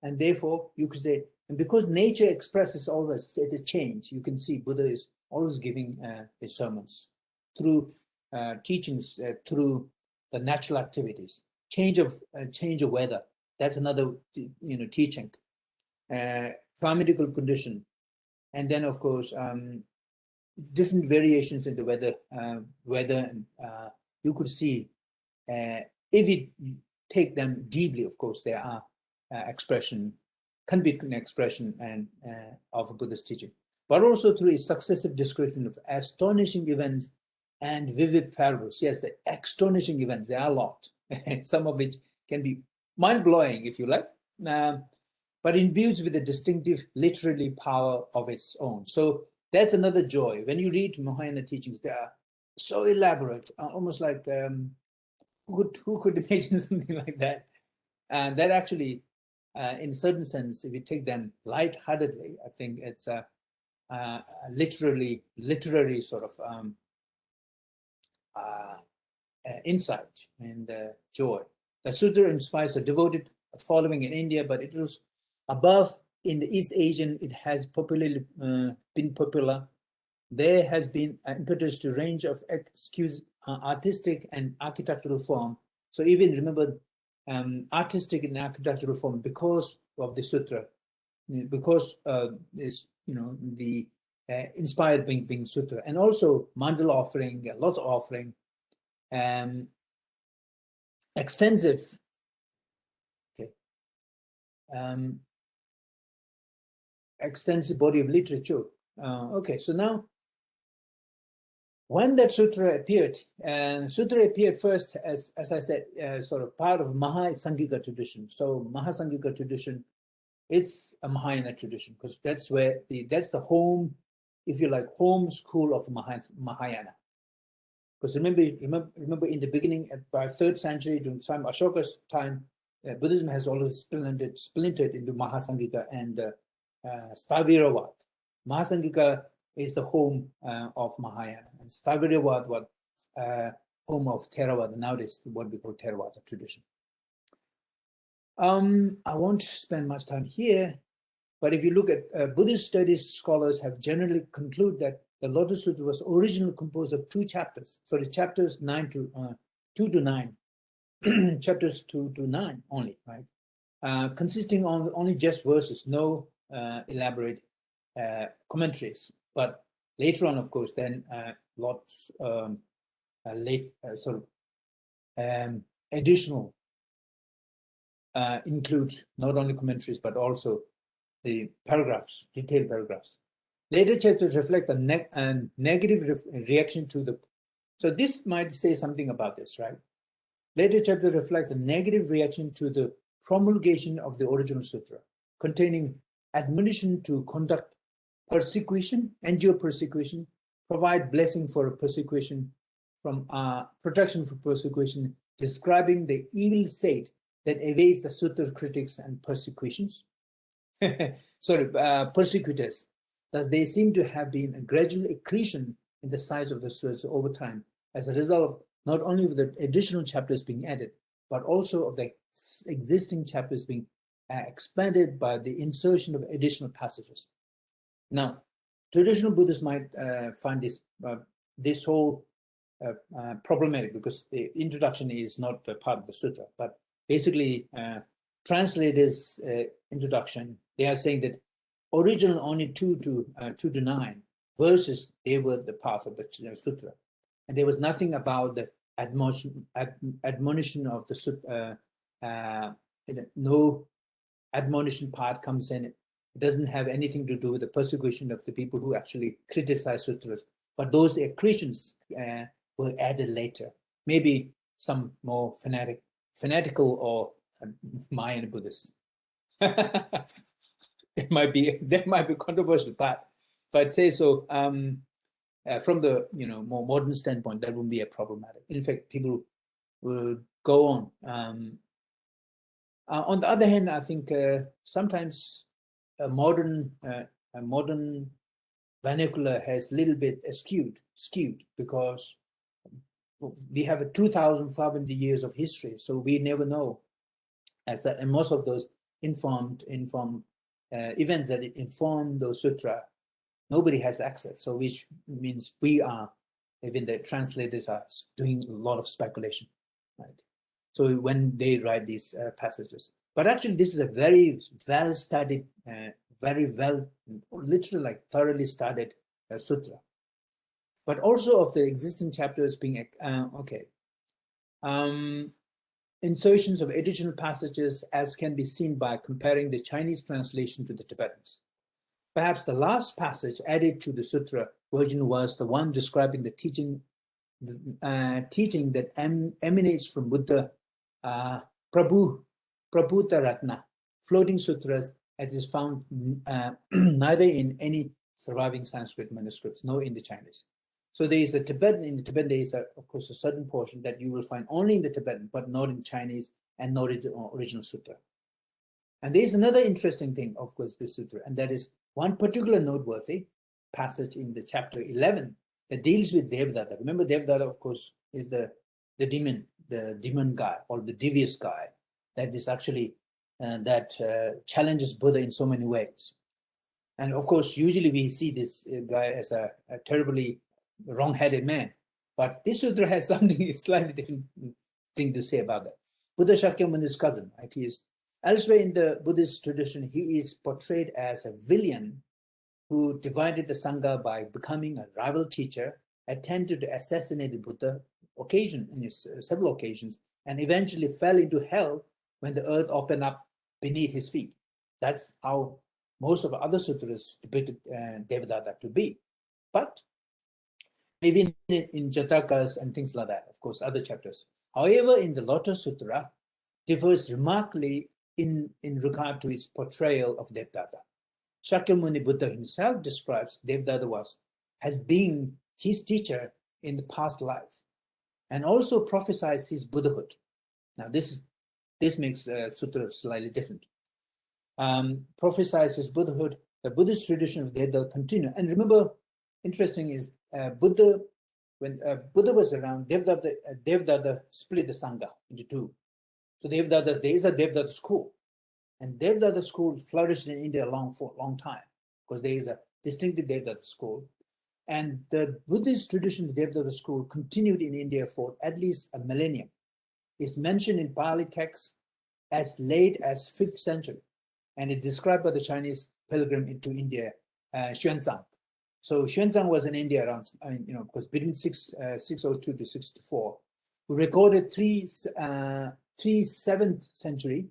And therefore, you could say, and because nature expresses always state of change, you can see Buddha is always giving his sermons through teachings, through the natural activities, change of weather. That's another, teaching. Climatical condition, and then of course different variations in the weather. And you could see if you take them deeply. Of course, there are can be an expression and of a Buddhist teaching, but also through a successive description of astonishing events and vivid parables. Yes, the astonishing events, there are a lot, some of which can be mind-blowing, if you like, but imbued with a distinctive literary power of its own. So that's another joy. When you read Mahayana teachings, they are so elaborate, almost like who could imagine something like that? And that actually, in a certain sense, if you take them lightheartedly, I think it's a literary sort of insight and joy. The Sutra inspires a devoted following in India, but it was above in the East Asian. It has popularly been popular. There has been an impetus to range of artistic and architectural form. So even remember, artistic and architectural form because of the sutra, because this, the inspired being sutra, and also mandala offering, lots of offering, extensive, extensive body of literature. Okay, so now, when that sutra appeared, sutra appeared first as I said, sort of part of Mahasangika tradition. So Mahasangika tradition, it's a Mahayana tradition because that's where that's the home, if you like, home school of Mahayana. Because remember in the beginning, by 3rd century, during time Ashoka's time, Buddhism has always splintered into Mahasangika and Staviravad. Mahasangika is the home of Mahayana, and Staviravad was home of Theravada. Nowadays, what we call Theravada tradition. I won't spend much time here, but if you look at Buddhist studies, scholars have generally concluded that the Lotus Sutra was originally composed of 2 chapters. So the chapters 2 to 9, chapters 2 to 9 only, right? Consisting on only just verses, no elaborate commentaries. But later on, of course, then lots additional include not only commentaries but also the paragraphs, detailed paragraphs. Later chapters reflect a negative reaction to the. So this might say something about this, right? Later chapters reflect a negative reaction to the promulgation of the original sutra, containing admonition to conduct persecution, endure persecution, provide blessing for persecution from protection from persecution, describing the evil fate that awaits the Sutra critics and persecutions. Persecutors. Thus, they seem to have been a gradual accretion in the size of the sutras over time, as a result of not only of the additional chapters being added, but also of the existing chapters being expanded by the insertion of additional passages. Now, traditional Buddhists might find this whole problematic, because the introduction is not part of the sutra, but basically translators' introduction, they are saying that original only 2 to 9 verses, they were the part of the sutra, and there was nothing about the admonition of the sutra. No admonition part comes in. It doesn't have anything to do with the persecution of the people who actually criticize sutras, but those accretions were added later. Maybe some more fanatical or Mahayana Buddhists. That might be controversial, but if I'd say so, from the more modern standpoint, that wouldn't be a problematic. In fact, people would go on. On the other hand, I think sometimes a modern vernacular has a little bit skewed because we have 2,500 years of history, so we never know. And most of those informed events that inform those sutra, nobody has access. So which means even the translators are doing a lot of speculation, right? So when they write these passages, but actually this is a very well studied, literally like thoroughly studied sutra. But also of the existing chapters being insertions of additional passages, as can be seen by comparing the Chinese translation to the Tibetans. Perhaps the last passage added to the sutra version was the one describing the teaching that emanates from Buddha Prabhuta floating sutras, as is found neither in any surviving Sanskrit manuscripts nor in the Chinese. So there is in the Tibetan there is of course a certain portion that you will find only in the Tibetan, but not in Chinese and not in the original sutra. And there is another interesting thing, of course, this sutra, and that is one particular noteworthy passage in the chapter 11 that deals with Devadatta. Remember, Devadatta, of course, is the demon guy, or the devious guy that is actually challenges Buddha in so many ways. And of course, usually we see this guy as a terribly wrong-headed man, but this sutra has something slightly different thing to say about that. Buddha Shakyamuni's cousin, right? He is elsewhere in the Buddhist tradition. He is portrayed as a villain who divided the Sangha by becoming a rival teacher, attempted to assassinate the Buddha several occasions, and eventually fell into hell when the earth opened up beneath his feet. That's how most of the other sutras depicted Devadatta to be. But even in Jatakas and things like that, of course, other chapters. However, in the Lotus Sutra, differs remarkably in regard to its portrayal of Devadatta. Shakyamuni Buddha himself describes Devadatta as being his teacher in the past life, and also prophesies his Buddhahood. Now, this makes Sutra slightly different. Prophesies his Buddhahood. The Buddhist tradition of Devadatta continue. And remember, interesting is Buddha, when Buddha was around, Devadatta split the Sangha into two. So there is a Devadatta school. And Devadatta school flourished in India for a long time, because there is a distinctive Devadatta school. And the Buddhist tradition of the Devadatta school continued in India for at least a millennium. It's mentioned in Pali texts as late as 5th century, and it's described by the Chinese pilgrim into India, Xuanzang. So Xuanzang was in India around, because between 602 to 624, who recorded three 7th century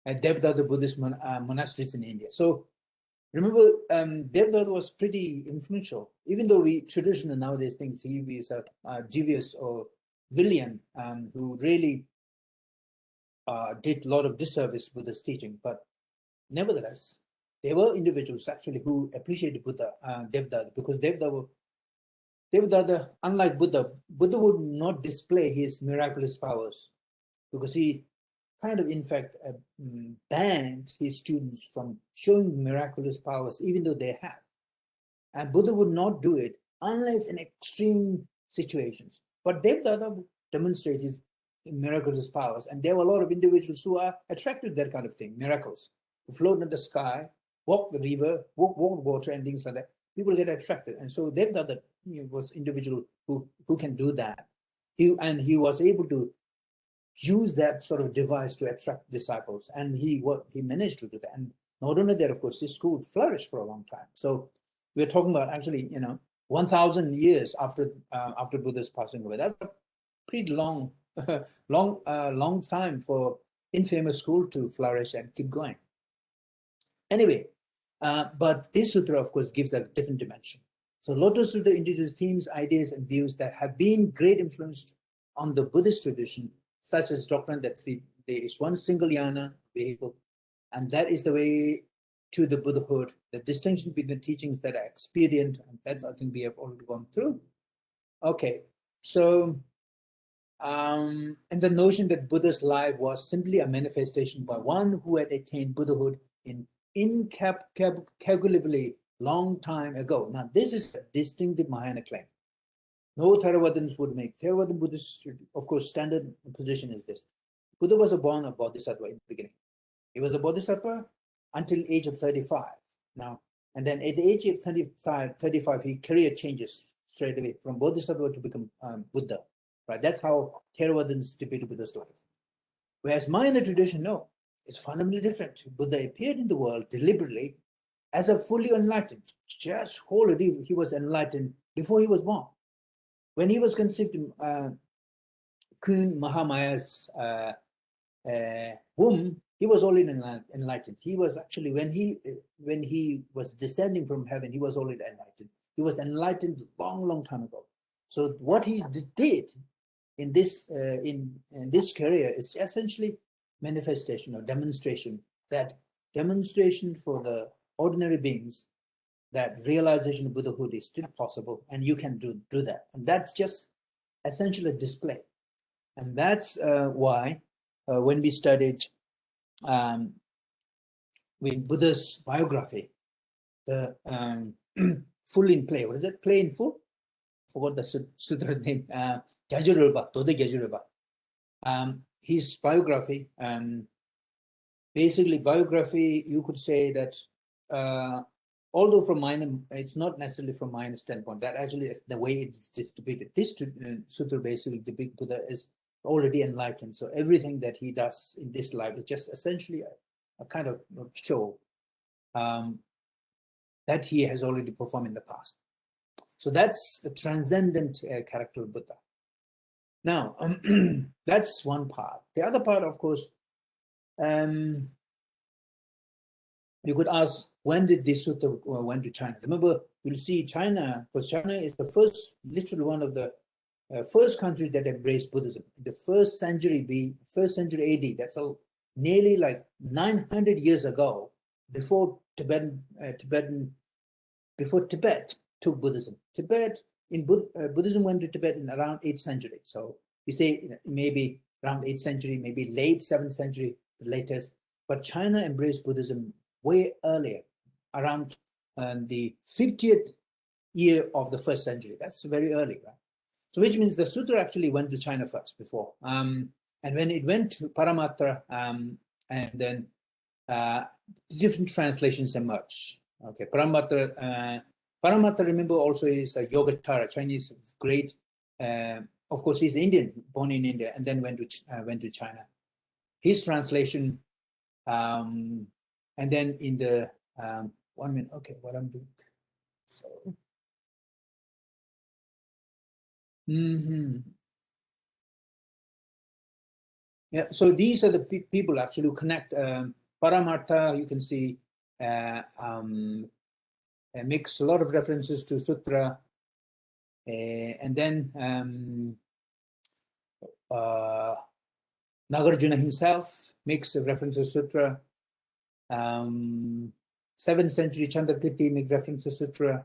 Devadatta Buddhist monasteries in India. So remember, Devadatta was pretty influential, even though we traditionally nowadays think he is a devious or villain who really did a lot of disservice with his teaching. But nevertheless, there were individuals actually who appreciated Buddha, Devdatta, because Devdatta, unlike Buddha, Buddha would not display his miraculous powers because he kind of, in fact, banned his students from showing miraculous powers, even though they have. And Buddha would not do it unless in extreme situations. But Devdatta demonstrated his miraculous powers, and there were a lot of individuals who are attracted to that kind of thing, miracles, who float in the sky, walk the river, walk water, and things like that. People get attracted, and so Devdatta was individual who can do that. He was able to use that sort of device to attract disciples, and he managed to do that. And not only that, of course, this school flourished for a long time. So we're talking about actually, 1,000 years after Buddha's passing away. That's a pretty long time for infamous school to flourish and keep going. Anyway, but this sutra, of course, gives a different dimension. So Lotus Sutra introduces themes, ideas, and views that have been great influence on the Buddhist tradition, such as doctrine that there is one single jnana vehicle, and that is the way to the Buddhahood, the distinction between the teachings that are expedient, and that's, I think, we have already gone through. Okay, so, and the notion that Buddha's life was simply a manifestation by one who had attained Buddhahood in incalculably long time ago. Now, this is a distinctive Mahayana claim. No Theravadins would make. Theravada Buddhist, of course, standard position is this. Buddha was born a Bodhisattva in the beginning. He was a Bodhisattva until age of 35 now. And then at the age of 35, his career changes straight away from Bodhisattva to become Buddha. Right? That's how Theravadins depict Buddha's life. Whereas Mahayana tradition, no, it's fundamentally different. Buddha appeared in the world deliberately as a fully enlightened, just wholly he was enlightened before he was born. When he was conceived in Queen Mahamaya's womb, he was already enlightened. He was actually, when he was descending from heaven, he was already enlightened. He was enlightened long time ago. So what he did in this career is essentially manifestation or demonstration. That demonstration for the ordinary beings that realization of Buddhahood is still possible, and you can do that. And that's just essentially a display. And that's why when we studied with Buddha's biography, the full in play, what is it? Play in full? Forgot the sutra name. Gyajuröba, Dode Gyajuröba. His biography, basically biography, you could say that although from Mahayana, it's not necessarily from Mahayana standpoint, that actually the way it's depicted. This sutra basically depicts Buddha as already enlightened. So everything that he does in this life is just essentially a kind of show that he has already performed in the past. So that's the transcendent character of Buddha. Now, that's one part. The other part, of course, you could ask, when did this sutra went to China? Remember, you'll see China, because China is the first, literally one of the first country that embraced Buddhism. In the first century AD, that's nearly like 900 years ago, before Tibet took Buddhism. Buddhism went to Tibet in around 8th century. So we say maybe around 8th century, maybe late 7th century, the latest. But China embraced Buddhism way earlier, around the 50th year of the 1st century. That's very early, right? So which means the sutra actually went to China first before. And when it went to Paramattha, and then different translations emerged. Okay, Paramattha, remember, also is a Yogacara, Chinese great. Of course, he's Indian, born in India, and then went to China. His translation, and then in the 1 minute. Okay, what I'm doing. So. Yeah, so these are the people actually who connect. Paramattha, you can see, makes a lot of references to sutra, and then Nagarjuna himself makes a reference to sutra. 7th century Chandrakirti make reference to Sutra.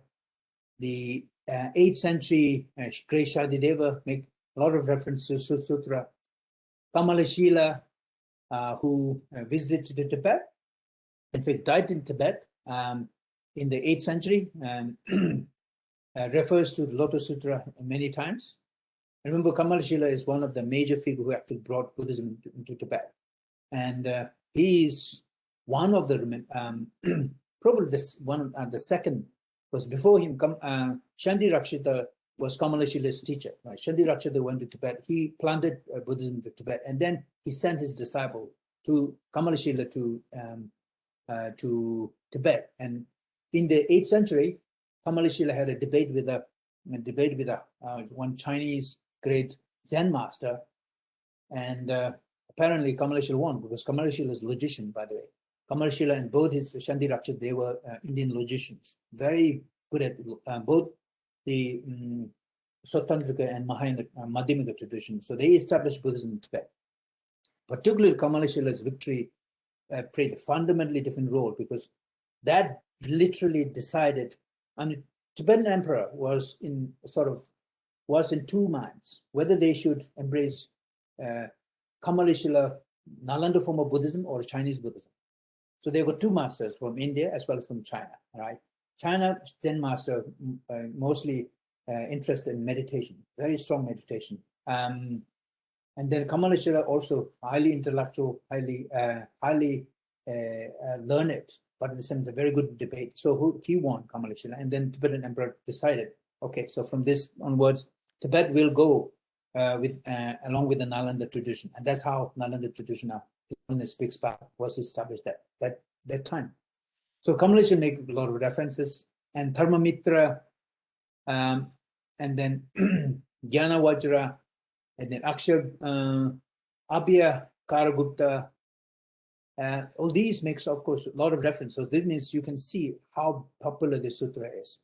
The 8th century great Shantidevas make a lot of reference to Sutra. Kamalashila, who visited to Tibet, in fact died in Tibet in the 8th century, refers to the Lotus Sutra many times. Remember, Kamalashila is one of the major figures who actually brought Buddhism into Tibet. And he is one of the, probably the second, because before him, Shantidevas was Kamalashila's teacher. Right? Shantidevas went to Tibet. He planted Buddhism to Tibet, and then he sent his disciple to Kamalashila to Tibet. And in the 8th century, Kamalashila had a debate with one Chinese great Zen master, and apparently Kamalashila won, because Kamalashila is a logician, by the way. Kamalashila and both his Shantidevas, they were Indian logicians, very good at both the Sautantrika and Mahayana Madhyamika tradition. So they established Buddhism in Tibet. Particularly Kamalashila's victory played a fundamentally different role, because that literally decided, and the Tibetan emperor was in two minds, whether they should embrace Kamalashila Nalanda form of Buddhism or Chinese Buddhism. So there were two masters from India as well as from China, right? China Zen master mostly interested in meditation, very strong meditation. And then Kamalashila also highly intellectual, highly learned, but in the sense a very good debate. So he won, Kamalashila, and then Tibetan emperor decided, okay, so from this onwards, Tibet will go along with the Nalanda tradition, and that's how Nalanda tradition speaks about was established that time. So Kamalashila make a lot of references, and Dharmamitra, and then Jnana Vajra, and then Akshar, Abhya Karagupta. All these makes, of course, a lot of references. So this means you can see how popular the sutra is.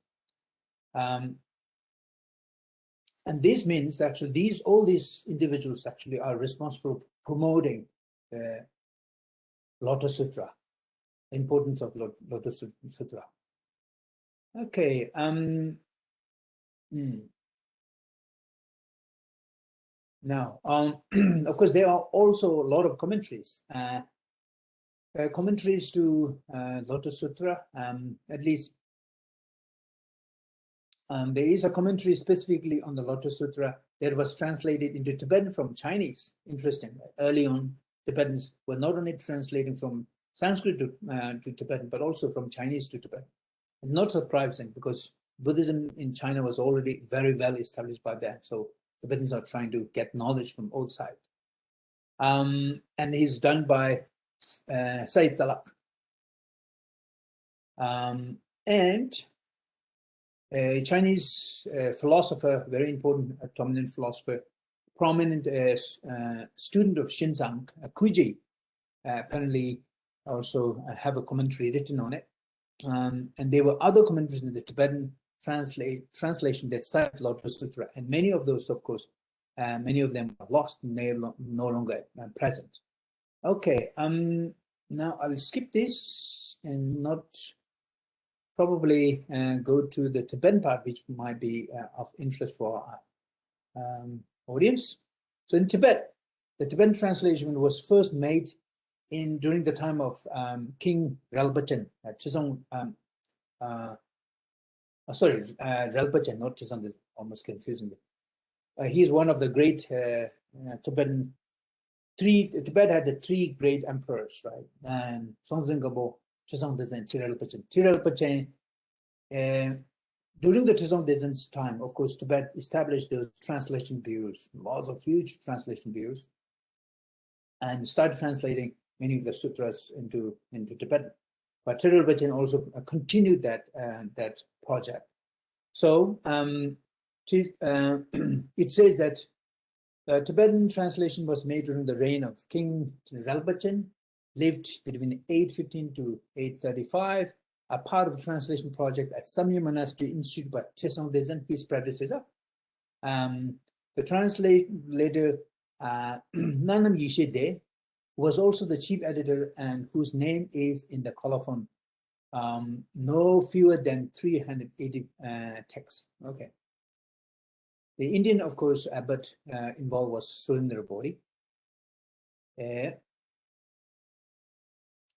And this means actually all these individuals actually are responsible for promoting the Lotus Sutra, importance of Lotus Sutra. Okay. Now, of course, there are also a lot of commentaries. Commentaries to Lotus Sutra, at least there is a commentary specifically on the Lotus Sutra that was translated into Tibetan from Chinese. Interesting. Early on, Tibetans were not only translating from Sanskrit to Tibetan, but also from Chinese to Tibetan. It's not surprising, because Buddhism in China was already very well established by then. So Tibetans are trying to get knowledge from outside. And he's done by Said Zalak. And a Chinese philosopher, very important, dominant philosopher, prominent student of Xinzang, Kuji, apparently also have a commentary written on it. And there were other commentaries in the Tibetan translation that cite Lotus Sutra, and many of those, of course, many of them are lost and they are no longer present. Okay, now I'll skip this and not probably go to the Tibetan part, which might be of interest for our audience. So in Tibet, the Tibetan translation was first made during the time of King Relpachen, Chizong. Relpachen, not Chizong, is almost confusing. He is one of the great Tibetan. Tibet had the three great emperors, right? And Songtsen Gabo, Chizong Dezen, Tirelpachen. Tirelpachen, during the Chizong Dezen's time, of course, Tibet established those translation bureaus, lots of huge translation bureaus, and started translating many of the sutras into Tibetan. But Tirelpachen also continued that project. So it says that Tibetan translation was made during the reign of King Relpachen, lived between 815 to 835, a part of the translation project at Samye Monastery instituted by Tesong Dezen, his predecessor. The translator Nanam Yishide was also the chief editor, and whose name is in the colophon no fewer than 380 texts. Okay. The Indian, of course, abbot involved was Surendra Bodhi. The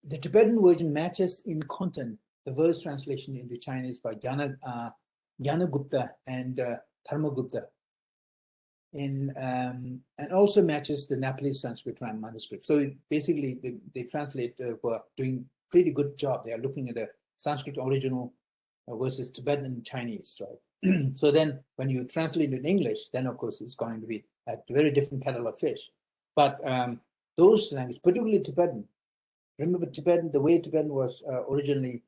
Tibetan version matches in content the verse translation into Chinese by Gupta and Dharmagupta, and also matches the Nepalese Sanskrit manuscript. So basically, they translate were doing pretty good job. They are looking at the Sanskrit original versus Tibetan and Chinese, right? So then, when you translate it in English, then of course it's going to be a very different kettle of fish. But those languages, particularly Tibetan, remember Tibetan, the way Tibetan was originally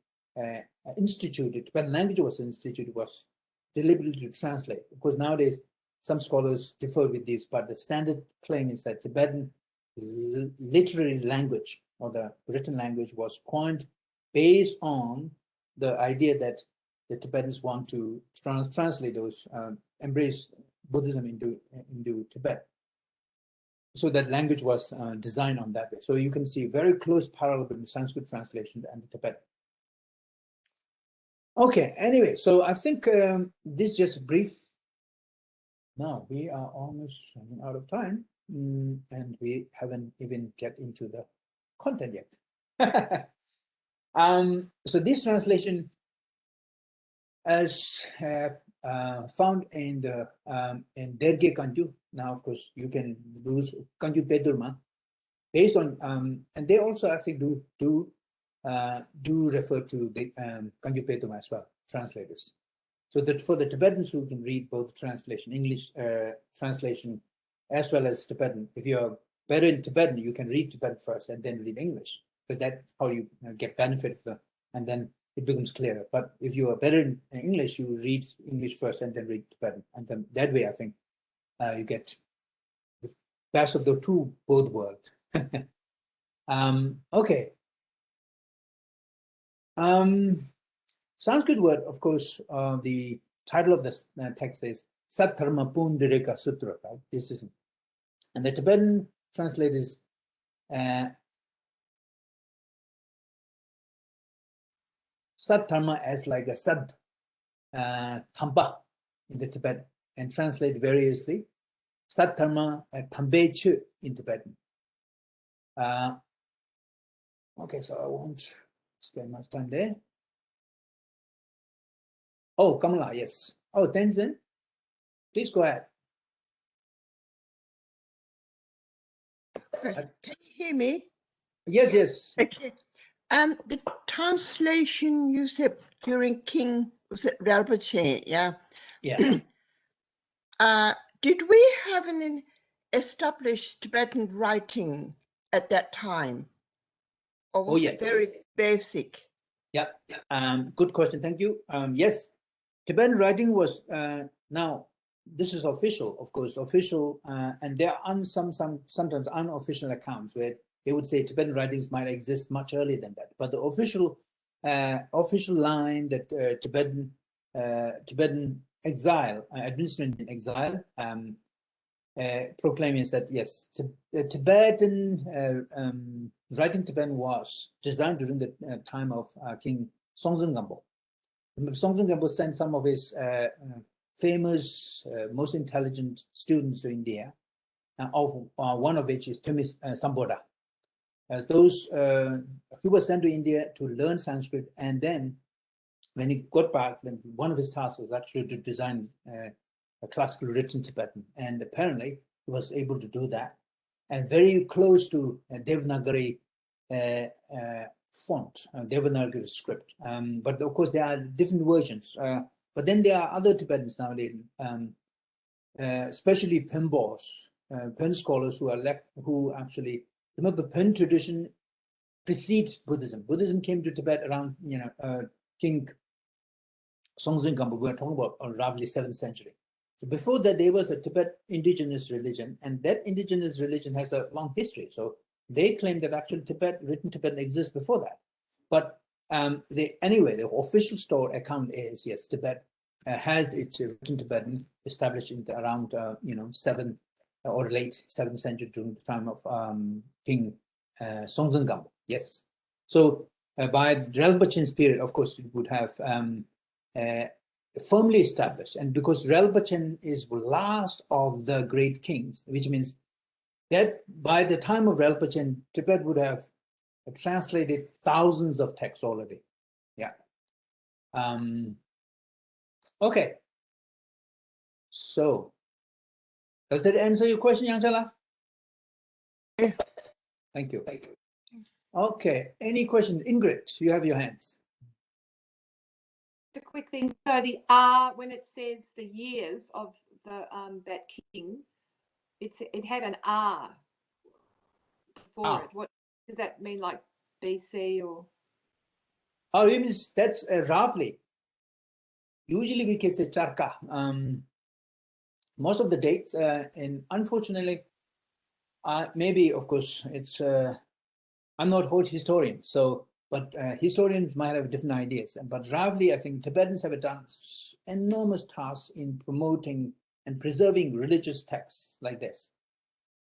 instituted, Tibetan language was instituted, was deliberately to translate. Of course, nowadays, some scholars differ with this, but the standard claim is that Tibetan literary language, or the written language, was coined based on the idea that the Tibetans want to translate those, embrace Buddhism into Tibet. So that language was designed on that way. So you can see very close parallel between Sanskrit translation and the Tibetan. Okay, anyway, so I think this is just brief. Now we are almost running out of time, and we haven't even get into the content yet. So this translation, as found in the in Derge Kanju. Now, of course, you can use Kanju Pedurma based on, and they also, I think, do refer to the Kanju Pedurma as well, translators. So that for the Tibetans who can read both translation, English translation, as well as Tibetan. If you're better in Tibetan, you can read Tibetan first and then read English. So that's how you get benefit of and then it becomes clearer. But if you are better in English, you read English first and then read Tibetan. And then that way, I think you get the best of the two, both worlds. Okay. Sanskrit word, of course, the title of the text is Sattharma Pundarika Sutra, right? This is, and the Tibetan translate is Sattharma as like a Sad Tamba in the Tibetan, and translate variously. Sattharma Tambe Chu in Tibetan. Okay, so I won't spend much time there. Oh, Kamala, yes. Oh, Tenzin, please go ahead. Can you hear me? Yes, yes. Okay. The translation you said during King, was it Rinpoche? Yeah. Yeah. Did we have an established Tibetan writing at that time? Or was it very basic? Yeah. Good question. Thank you. Yes, Tibetan writing was now. This is official, of course, official, and there are sometimes unofficial accounts where they would say Tibetan writings might exist much earlier than that. But the official line that Tibetan exile, administrator in exile, proclaiming is that yes, Tibetan writing Tibetan was designed during the time of King Songtsen Gampo. Songtsen Gampo sent some of his famous, most intelligent students to India, one of which is Themis Samboda. He was sent to India to learn Sanskrit, and then when he got back, then one of his tasks was actually to design a classical written Tibetan, and apparently he was able to do that, and very close to Devanagari font, Devanagari script. But of course, there are different versions. But then there are other Tibetans nowadays, especially Pembos, Pen scholars who actually remember Pen tradition precedes Buddhism. Buddhism came to Tibet around King Songtsen Gampo. We are talking about roughly 7th century. So before that, there was a Tibet indigenous religion, and that indigenous religion has a long history. So they claim that actually written Tibetan exists before that. But anyway, the official store account is yes, Tibet had its written Tibetan established in around 7th or late 7th century during the time of King Songtsen Gampo. Yes. So by Relbachen's period, of course, it would have firmly established. And because Relbachen is the last of the great kings, which means that by the time of Relbachen, Tibet would have translated thousands of texts already. Yeah. Okay. So, does that answer your question, Yangchala? Yeah. Thank you. Okay. Any questions? Ingrid, you have your hands. A quick thing. So the R, when it says the years of the that king, it had an R before it. What does that mean? Like BC or? Oh, it means that's roughly. Usually we can say Charka. Most of the dates, and unfortunately, maybe of course it's. I'm not a historian, so but historians might have different ideas. But roughly, I think Tibetans have done enormous tasks in promoting and preserving religious texts like this.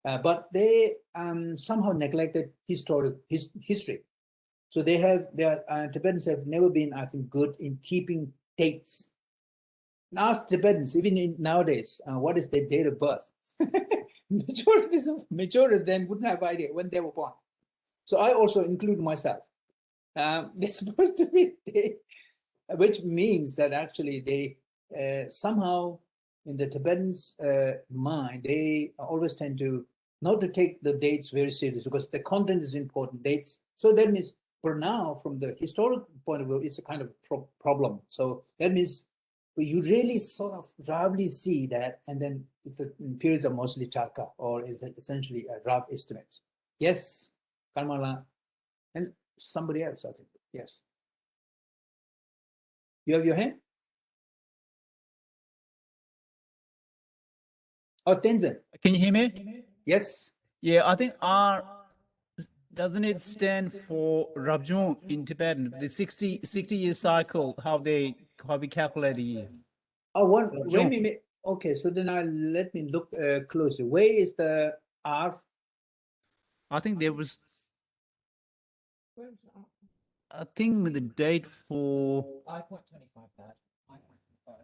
But they somehow neglected history. So their Tibetans have never been, I think, good in keeping dates. And ask Tibetans, even nowadays, what is their date of birth? Majority of them wouldn't have idea when they were born. So I also include myself. They're supposed to be day, which means that actually they somehow in the Tibetans' mind, they always tend to not to take the dates very seriously because the content is important, dates. So that means for now, from the historical point of view, it's a kind of problem. So that means you really sort of roughly see that, and then the periods are mostly Charka, or is essentially a rough estimate. Yes, Karmala, and somebody else, I think. Yes. You have your hand? Oh, Tenzin. Can you hear me? Yes. Yeah, I think R, doesn't it stand for Rabjung in Tibetan, the 60-year cycle, how we calculate the year? Oh, wait a minute. Okay, so then let me look closer. Where is the R? I think there was, I think with the date for I.25 that. I.25.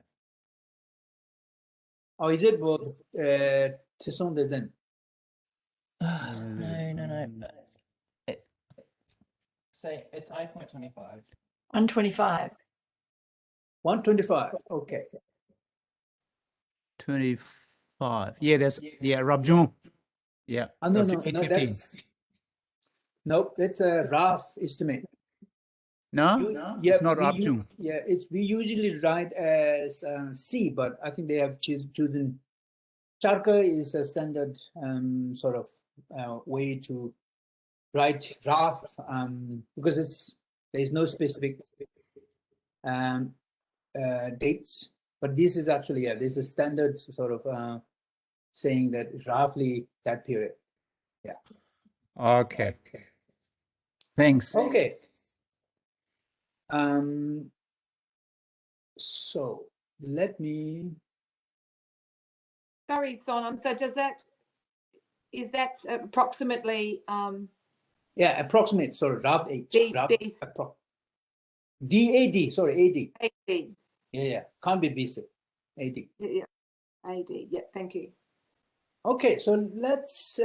Oh, is it both Tison de Zen? No. Say it's I.25. 125. 125. Okay. 25. Yeah, that's Rabjung. Yeah. No, Rabjung, that's a rough estimate. No, Yeah, it's not Rabjung. Yeah, we usually write as C, but I think they have chosen Charka is a standard sort of way to write rough because there's no specific dates, but this is actually this is a standard sort of saying that roughly that period. Yeah. Okay. Thanks. Okay. So let me. Sorry, Sonam. So is that approximately? Yeah, approximate. Sorry, rough age. DAD. Sorry, AD. AD. Yeah. Can't be BC. AD. Yeah. AD. Yeah. Thank you. Okay, so let's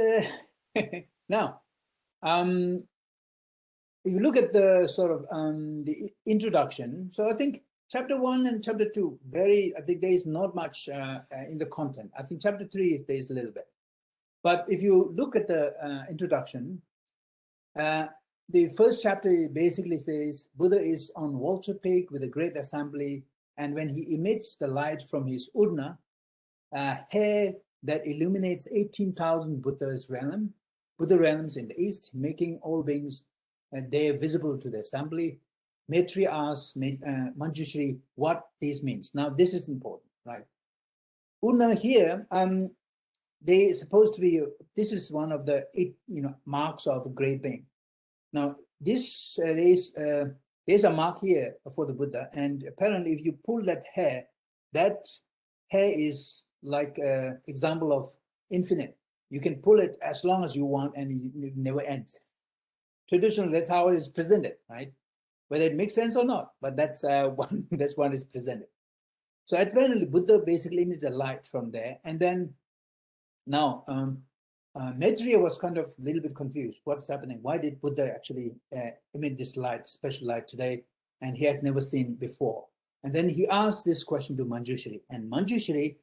now. If you look at the sort of the introduction, so I think chapter 1 and chapter 2, I think there is not much in the content. I think chapter 3, there is a little bit. But if you look at the introduction, the first chapter basically says Buddha is on Vulture Peak with a great assembly, and when he emits the light from his Udna, hair that illuminates 18,000 Buddha realms in the east, making all beings they are visible to the assembly. Maitri asks Manjushri what this means. Now, this is important, right? Udna here, they supposed to be. This is one of the marks of a great being. Now, this there's a mark here for the Buddha, and apparently, if you pull that hair is like an example of infinite. You can pull it as long as you want, and it never ends. Traditionally, that's how it is presented, right? whether it makes sense or not, but that's one that's one is presented. So apparently Buddha basically means a light from there. And then now Maitreya was kind of a little bit confused. What's happening? Why did Buddha actually emit this light, special light today? And he has never seen before. And then he asked this question to Manjushri. And Manjushri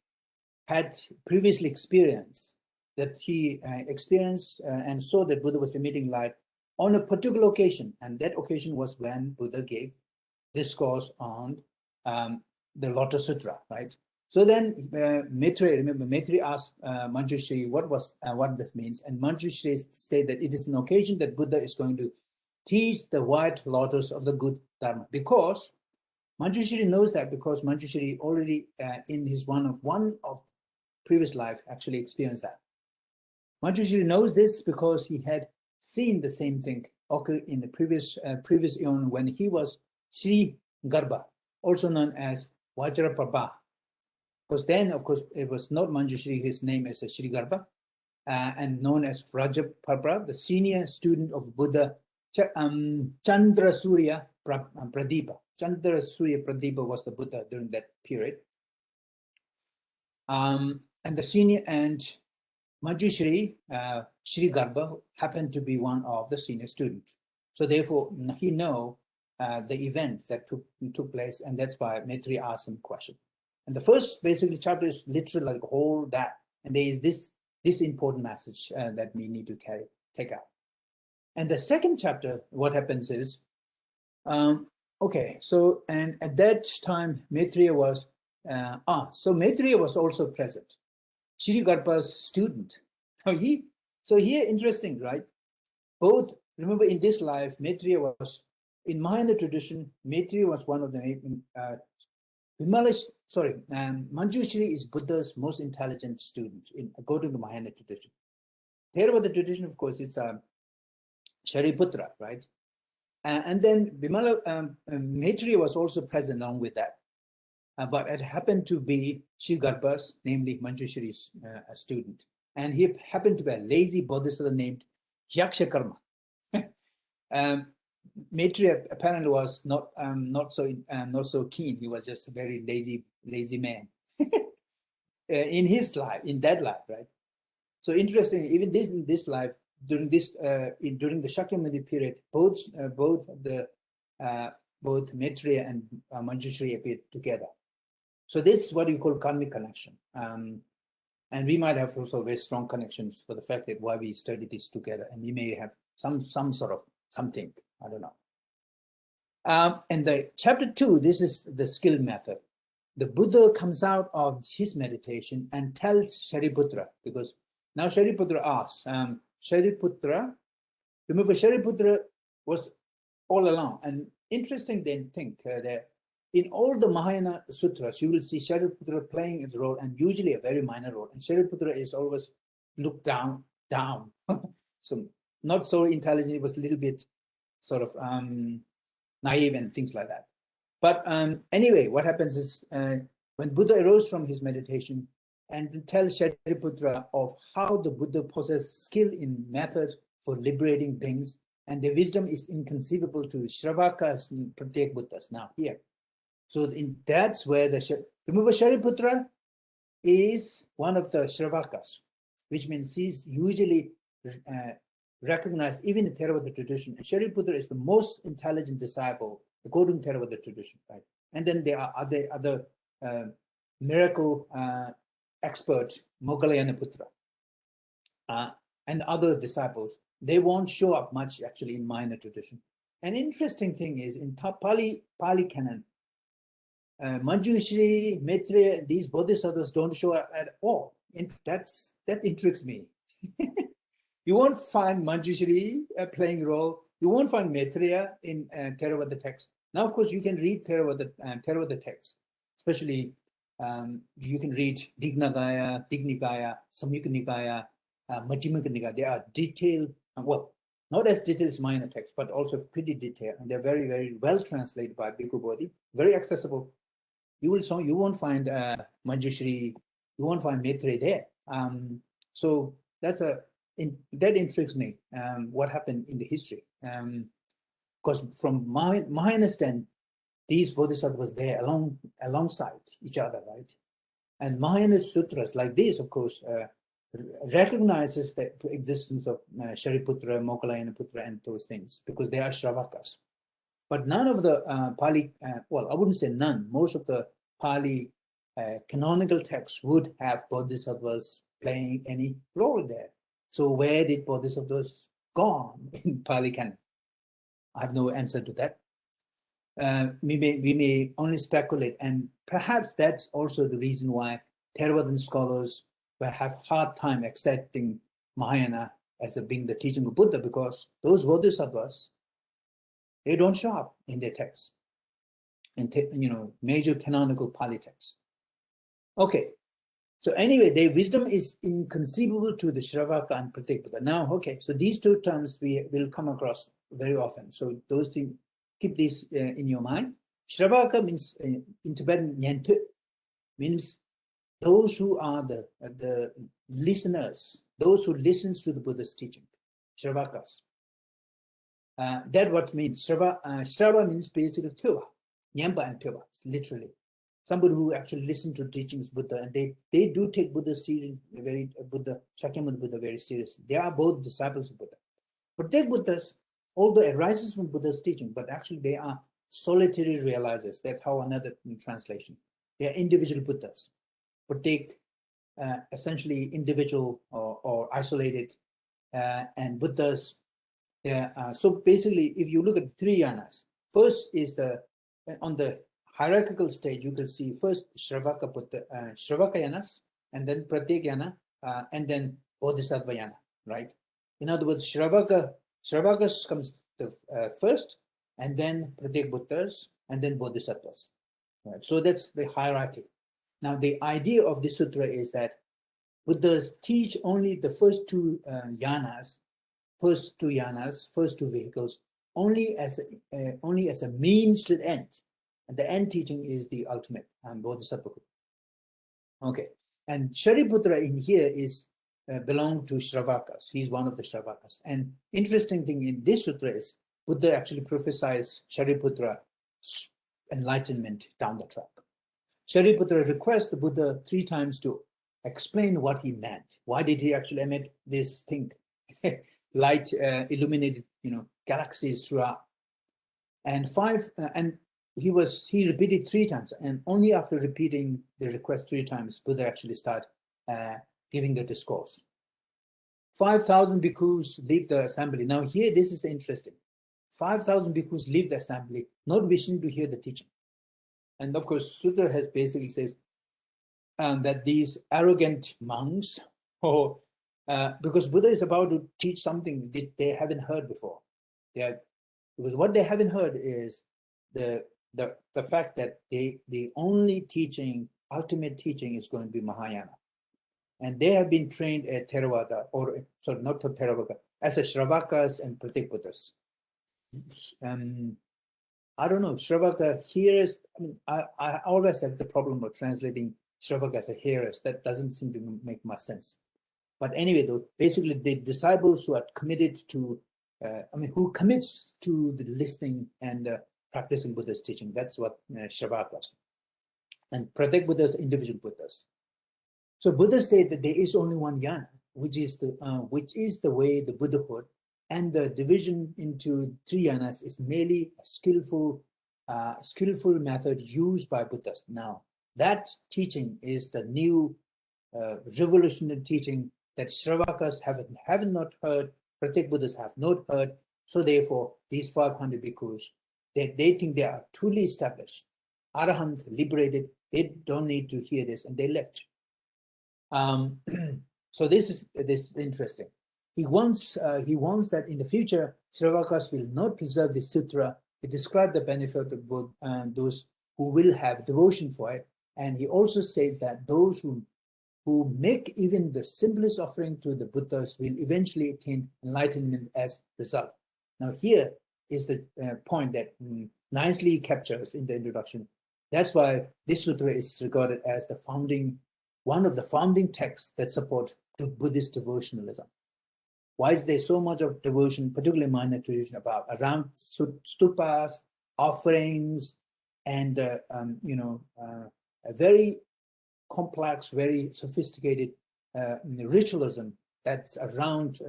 had previously experienced that he experienced and saw that Buddha was emitting light on a particular occasion. And that occasion was when Buddha gave discourse on the Lotus Sutra, right? So then Maitreya, remember, Maitreya asked Manjushri what this means. And Manjushri stated that it is an occasion that Buddha is going to teach the white lotus of the good Dharma. Because Manjushri knows that, because Manjushri already in his one of previous life actually experienced that. Manjushri knows this because he had seen the same thing occur in the previous eon when he was Sri Garbha, also known as Vajraprabha. Because then, of course, it was not Manjushri, his name is Sri Garbha, and known as Vajraprabha, the senior student of Buddha Chandra Surya Pradipa. Chandra Surya Pradipa was the Buddha during that period. And the senior and Manjushri, Sri Garbha, happened to be one of the senior students. So therefore, he know the event that took place, and that's why Maitreya asked him a question. And the first basically chapter is literally like all that, and there is this important message that we need to take out. And the second chapter, what happens is, okay, so and at that time Maitreya was so Maitreya was also present, Sri Garbha's student. So here interesting, right? Both, remember, in this life, Maitreya was, in Mahayana tradition, Maitreya was one of the Manjushri is Buddha's most intelligent student according to Mahayana tradition. Theravada tradition, of course, it's Shariputra, right? And then Maitreya was also present along with that. But it happened to be Sri Garbha's, namely Manjushri's student. And he happened to be a lazy bodhisattva named Yakshakarma. Maitreya apparently was not so keen. He was just a very lazy man in his life, in that life, right? So interesting. Even in this life, during the Shakyamuni period, both Maitreya and Manjushri appeared together. So this is what you call karmic connection. And we might have also very strong connections for the fact that why we study this together, and we may have some sort of something, I don't know. And the chapter 2, this is the skill method. The Buddha comes out of his meditation and tells Shariputra, because now Shariputra asks, Shariputra, remember Shariputra was all along. And interesting then think that in all the Mahayana sutras, you will see Shariputra playing its role, and usually a very minor role. And Shariputra is always looked down. So not so intelligent, it was a little bit sort of naive and things like that. But anyway, what happens is when Buddha arose from his meditation and tells Shariputra of how the Buddha possesses skill in methods for liberating things, and their wisdom is inconceivable to Shravakas and Pratyek Buddhas. Now here. So that's where remember Shariputra is one of the Shravakas, which means he's usually recognized even in Theravada tradition. And Shariputra is the most intelligent disciple according to Theravada tradition, right? And then there are other miracle expert, Moggallana Putra, and other disciples. They won't show up much actually in minor tradition. An interesting thing is in Pali canon, Manjushri, Maitreya, these bodhisattvas don't show up at all. That intrigues me. You won't find Manjushri playing a role. You won't find Maitreya in Theravada text. Now, of course, you can read Theravada text, especially you can read Dignikaya, Samyukta Nikaya, Majjhima Nikaya. They are detailed, well, not as detailed as minor text, but also pretty detailed, and they're very, very well translated by Bhikkhu Bodhi, very accessible. You won't find Manjushri, you won't find Maitreya there. So that intrigues me. What happened in the history? Because from my understanding, these bodhisattvas there alongside each other, right? And Mahayana sutras like this, of course, recognizes the existence of Shariputra, Moggallanaputra, and those things because they are Shravakas. But none of the Pali, well, I wouldn't say none, most of the Pali canonical texts would have bodhisattvas playing any role there. So where did bodhisattvas gone in Pali canon? I have no answer to that. We may only speculate, and perhaps that's also the reason why Theravadan scholars will have hard time accepting Mahayana as being the teaching of Buddha, because those bodhisattvas, they don't show up in their texts, in major canonical Pali texts. Okay, so anyway, their wisdom is inconceivable to the Shravaka and Pratyek Buddha. Now, okay, so these two terms we will come across very often. So those things, keep this in your mind. Shravaka means in Tibetan, Nyentu, means those who are the listeners, those who listens to the Buddha's teaching, Shravakas. That what means. Shrava means basically Tuva, Nyamba and Tuva, literally. Somebody who actually listens to teachings of Buddha, and they do take Buddha serious, Shakyamuni Buddha very seriously. They are both disciples of Buddha. But they Buddhas, although it arises from Buddha's teaching, but actually they are solitary realizers. That's how another translation. They are individual Buddhas, but they essentially individual or isolated and Buddhas. So basically, if you look at the three yanas, first is on the hierarchical stage, you can see first Shravaka Buddha, Shravaka yanas, and then Pratyek yana, and then Bodhisattva yana, right? In other words, Shravakas comes first, and then Pratyek Buddhas, and then Bodhisattvas. Right? So that's the hierarchy. Now, the idea of this sutra is that Buddhas teach only the first two yanas, first two vehicles, only as a means to the end. And the end teaching is the ultimate, Bodhisattva. Okay, and Shariputra in here is belong to Shravakas. He's one of the Shravakas. And interesting thing in this sutra is Buddha actually prophesies Shariputra enlightenment down the track. Shariputra requests the Buddha 3 times to explain what he meant. Why did he actually emit this thing? Light illuminated, galaxies throughout. And he repeated 3 times, and only after repeating the request 3 times, Buddha actually started giving the discourse. 5,000 bhikkhus leave the assembly. Now here, this is interesting. 5,000 bhikkhus leave the assembly, not wishing to hear the teaching. And of course, Sutra has basically says that these arrogant monks, because Buddha is about to teach something that they haven't heard before. Because what they haven't heard is the fact that the only teaching, ultimate teaching, is going to be Mahayana. And they have been trained at Theravada, not Theravada, as a Shravakas and Pratyek Buddhas. I don't know, Shravaka hearers, I always have the problem of translating Shravaka as a hearers. That doesn't seem to make much sense. But anyway, though, basically the disciples who are committed to, who commits to the listening and practicing Buddha's teaching, that's what Shravakas. And Pratyek Buddhas, individual Buddhas. So Buddha stated that there is only one yana, which is the way, the Buddhahood, and the division into 3 yanas is merely a skillful method used by Buddhas. Now, that teaching is the new revolutionary teaching that Shravakas have not heard, Pratyek Buddhas have not heard. So therefore, these 500 bhikkhus, they think they are truly established, Arahant, liberated. They don't need to hear this, and they left. So this is interesting. He wants that in the future, Shravakas will not preserve the sutra. He described the benefit of both those who will have devotion for it, and he also states that those who make even the simplest offering to the Buddhas will eventually attain enlightenment as result. Now here is the point that nicely captures in the introduction. That's why this sutra is regarded as one of the founding texts that support Buddhist devotionalism. Why is there so much of devotion, particularly minor tradition, around stupas, offerings, and a very complex, very sophisticated ritualism that's around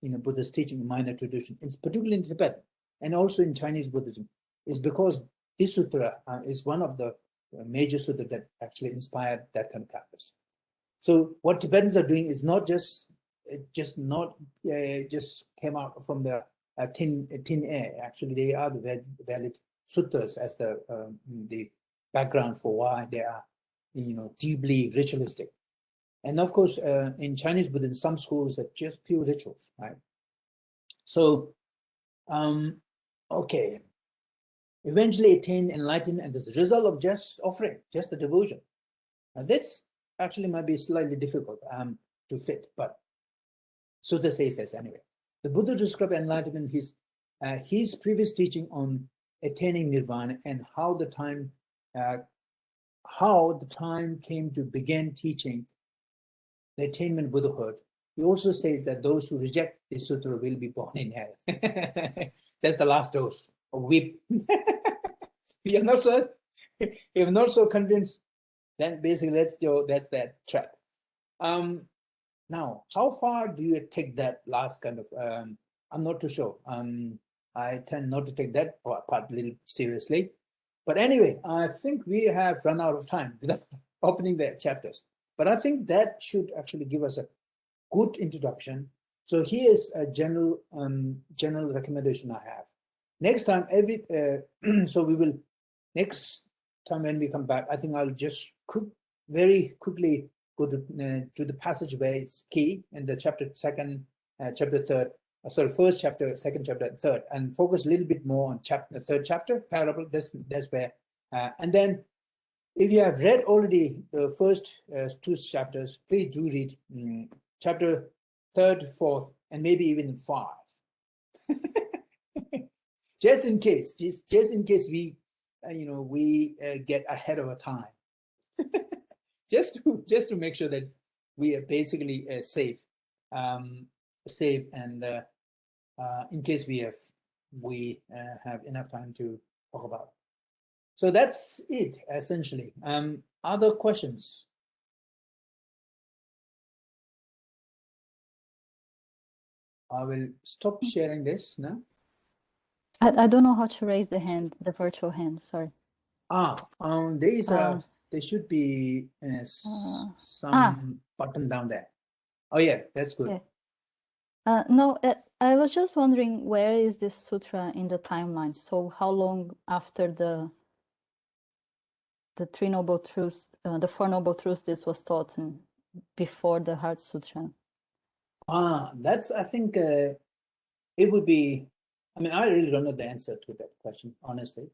Buddhist teaching in minor tradition, it's particularly in Tibet and also in Chinese Buddhism, is because this sutra is one of the major sutras that actually inspired that kind of practice. So what Tibetans are doing is not just came out from the tin air. Actually, they are the valid sutras as the background for why they are deeply ritualistic. And of course, in Chinese Buddhism, some schools are just pure rituals, right? So, okay, eventually attain enlightenment as a result of just offering, just the devotion. Now, this actually might be slightly difficult to fit, but Sutta says this anyway. The Buddha described enlightenment, his previous teaching on attaining nirvana and how the time came to begin teaching the attainment of Buddhahood. He also says that those who reject this sutra will be born in hell. That's the last dose of whip. You're not so, if you're not so convinced, then basically that's that trap. Now, how far do you take that last kind of? I'm not too sure. I tend not to take that part a little seriously. But anyway, I think we have run out of time without opening the chapters. But I think that should actually give us a good introduction. So here's a general recommendation I have. Next time, so we will, next time when we come back, I think I'll just very quickly go to the passage where it's key in the first chapter, second chapter, and third, and focus a little bit more on third chapter, parable. That's where, and then if you have read already the first two chapters, please do read chapter 3rd, 4th, and maybe even 5. just in case we, we get ahead of our time. just to make sure that we are basically safe, and in case we have enough time to talk about. So that's it essentially. Other questions? I will stop sharing this now. I don't know how to raise the hand, the virtual hand. Sorry. There should be some button down there. Oh yeah, that's good. Yeah. No, I was just wondering, where is this sutra in the timeline? So how long after the Three Noble Truths, the Four Noble Truths, this was taught before the Heart Sutra? That's, I think it would be, I really don't know the answer to that question, honestly.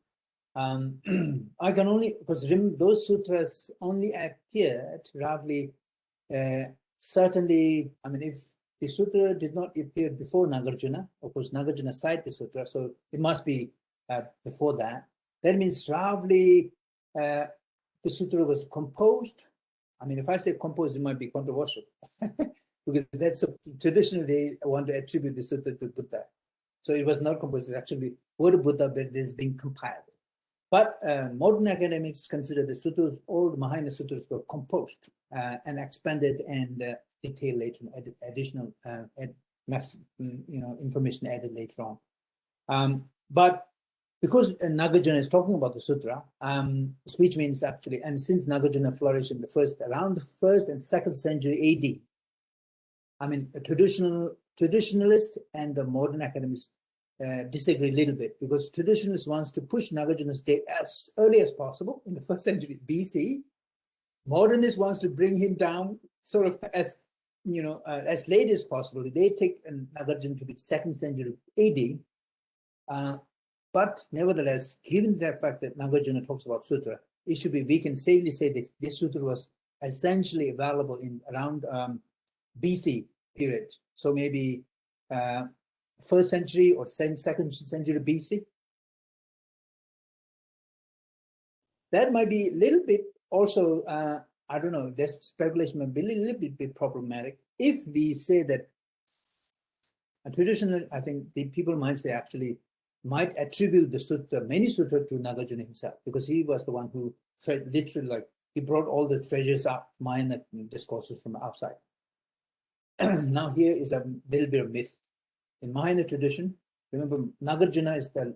I can only, because those sutras only appeared roughly, certainly, if the sutra did not appear before Nagarjuna, of course, Nagarjuna cited the sutra, so it must be before that. That means roughly the sutra was composed. If I say composed, it might be controversial because that's traditionally they want to attribute the sutra to Buddha. So it was not composed, it's actually word Buddha, but it is being compiled. But modern academics consider the sutras, all the Mahayana sutras were composed and expanded and detailed later, additional information added later on. But because Nagarjuna is talking about the sutra, which means actually, and since Nagarjuna flourished in around the 1st and 2nd century AD, a traditionalist and the modern academics disagree a little bit, because traditionalists wants to push Nagarjuna's date as early as possible in the 1st century BC. Modernists wants to bring him down sort of as late as possible. They take Nagarjuna to the 2nd century AD. But nevertheless, given the fact that Nagarjuna talks about sutra, we can safely say that this sutra was essentially available in around BC period. So maybe 1st century or 2nd century BC. That might be a little bit also, I don't know, this speculation might be a little bit problematic if we say that And traditionally, I think the people might say actually might attribute the sutra, many sutras, to Nagarjuna himself, because he was the one who literally, like, he brought all the treasures up, Mahayana discourses from outside. Now here is a little bit of myth. In Mahayana tradition, remember Nagarjuna is the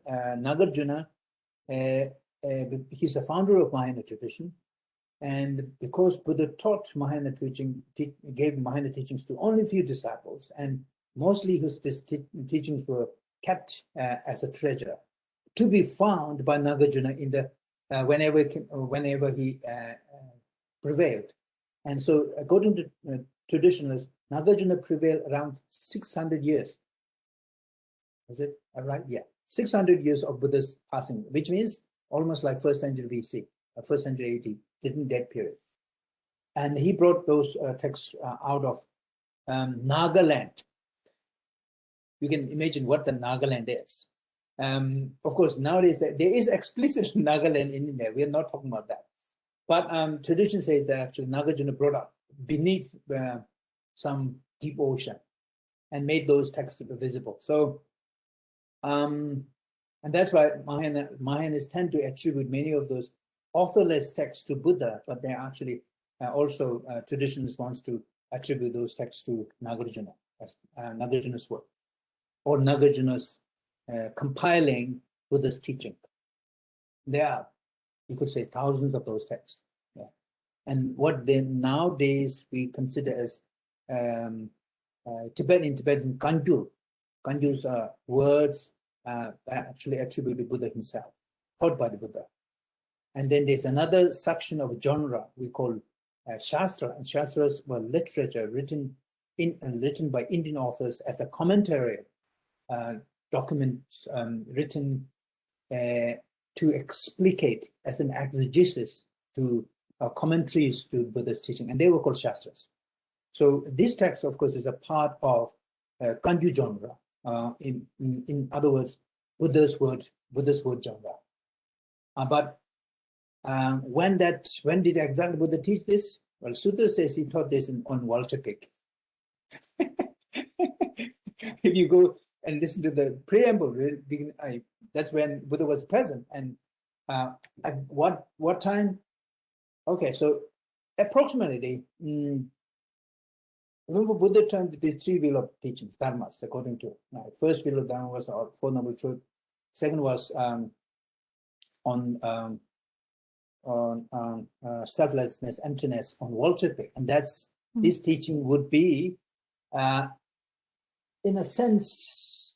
he's the founder of Mahayana tradition, and because Buddha taught Mahayana teaching, gave Mahayana teachings to only few disciples, and mostly his teachings were kept as a treasure to be found by Nagarjuna in the whenever he prevailed. And so, according to traditionalists, Nagarjuna prevailed around 600 years. Is it right? Yeah, 600 years of Buddha's passing, which means almost like 1st century BC, 1st century AD, didn't dead period. And he brought those texts out of Nagaland. You can imagine what the Nagaland is. Of course, nowadays there is explicit Nagaland in there. We are not talking about that. But tradition says that actually Nagarjuna brought up beneath some deep ocean and made those texts visible. So, and that's why Mahayanas tend to attribute many of those authorless texts to Buddha, but they're actually also traditions wants to attribute those texts to Nagarjuna, as Nagarjuna's work, or Nagarjuna's compiling Buddha's teaching. There are, you could say, thousands of those texts. Yeah. And what then nowadays we consider as Tibetan Kanjur. Kanjur's words actually attributed to Buddha himself, taught by the Buddha. And then there's another section of genre we call Shastra, and Shastras were literature written by Indian authors as a commentary documents written to explicate as an exegesis to commentaries to Buddha's teaching, and they were called Shastras. So this text, of course, is a part of Kanju genre. In other words, Buddha's word genre. But when did exactly Buddha teach this? Well, Sutra says he taught this on Vulture Peak. If you go and listen to the preamble, that's when Buddha was present. And at what time? Okay, so approximately, remember Buddha turned the 3 wheel of teachings, dharmas, according to first wheel of dharma was our Four Noble Truths. Second was on selflessness, emptiness, on Vulture Peak, and that's this teaching would be, in a sense,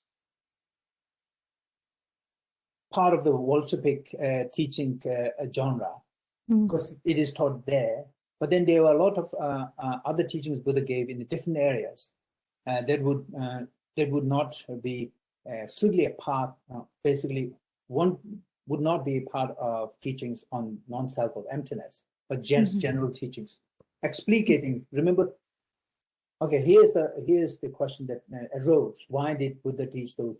part of the Vulture Peak teaching genre, because it is taught there. But then there were a lot of other teachings Buddha gave in the different areas that would not be strictly a part. Basically, one would not be a part of teachings on non-self or emptiness, but just general teachings, explicating. Remember, okay, here's the question that arose: why did Buddha teach those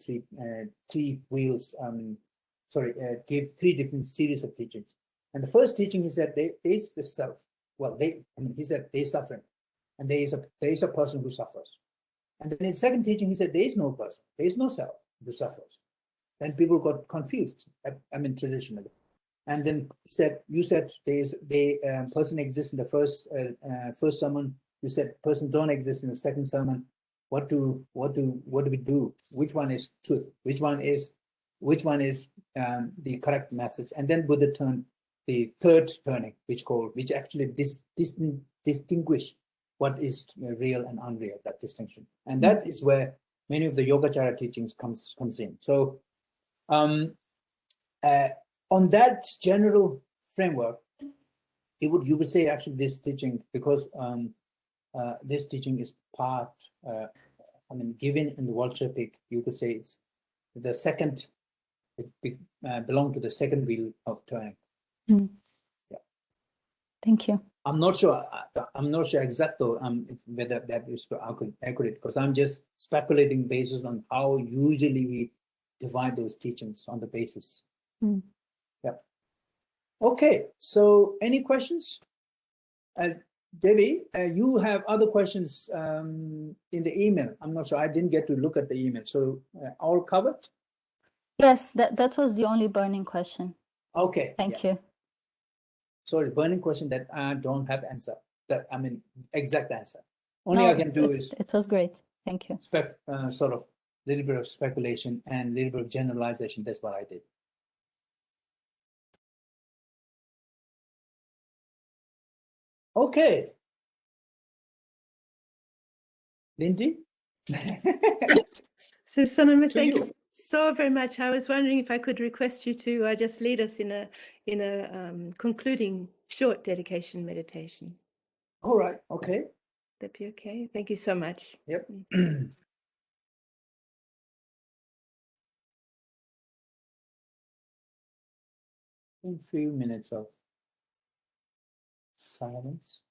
three wheels? Gave 3 different series of teachings. And the first teaching, he said, there is the self. Well, he said there is suffering, and there is a person who suffers. And then in the second teaching, he said there is no person, there is no self who suffers. Then people got confused. Traditionally, and then he said, you said person exists in the first sermon. You said person don't exist in the second sermon. What do we do? Which one is truth? Which one is the correct message? And then Buddha turned the third turning, which actually distinguish what is real and unreal, that distinction. And that is where many of the Yogacara teachings comes in. So on that general framework, you would say actually this teaching, because this teaching is part, given in the Vulture Peak, you could say it's the second, it belonged to the second wheel of turning. Yeah. Thank you. I'm not sure exactly whether that is accurate, because I'm just speculating basis on how usually we divide those teachings on the basis. Yeah. Okay. So, any questions? Debbie, you have other questions in the email. I'm not sure. I didn't get to look at the email. So all covered? Yes, that was the only burning question. Okay. Thank you. Sorry, burning question that I don't have answer. I mean, exact answer. Only I can do is it was great. Thank you. Sort of little bit of speculation and a little bit of generalization. That's what I did. Okay. Lindy? So Sonam, To thank you. you so very much. I was wondering if I could request you to just lead us in a concluding short dedication meditation. All right. Okay. That'd be okay. Thank you so much. Yep. A few minutes of silence.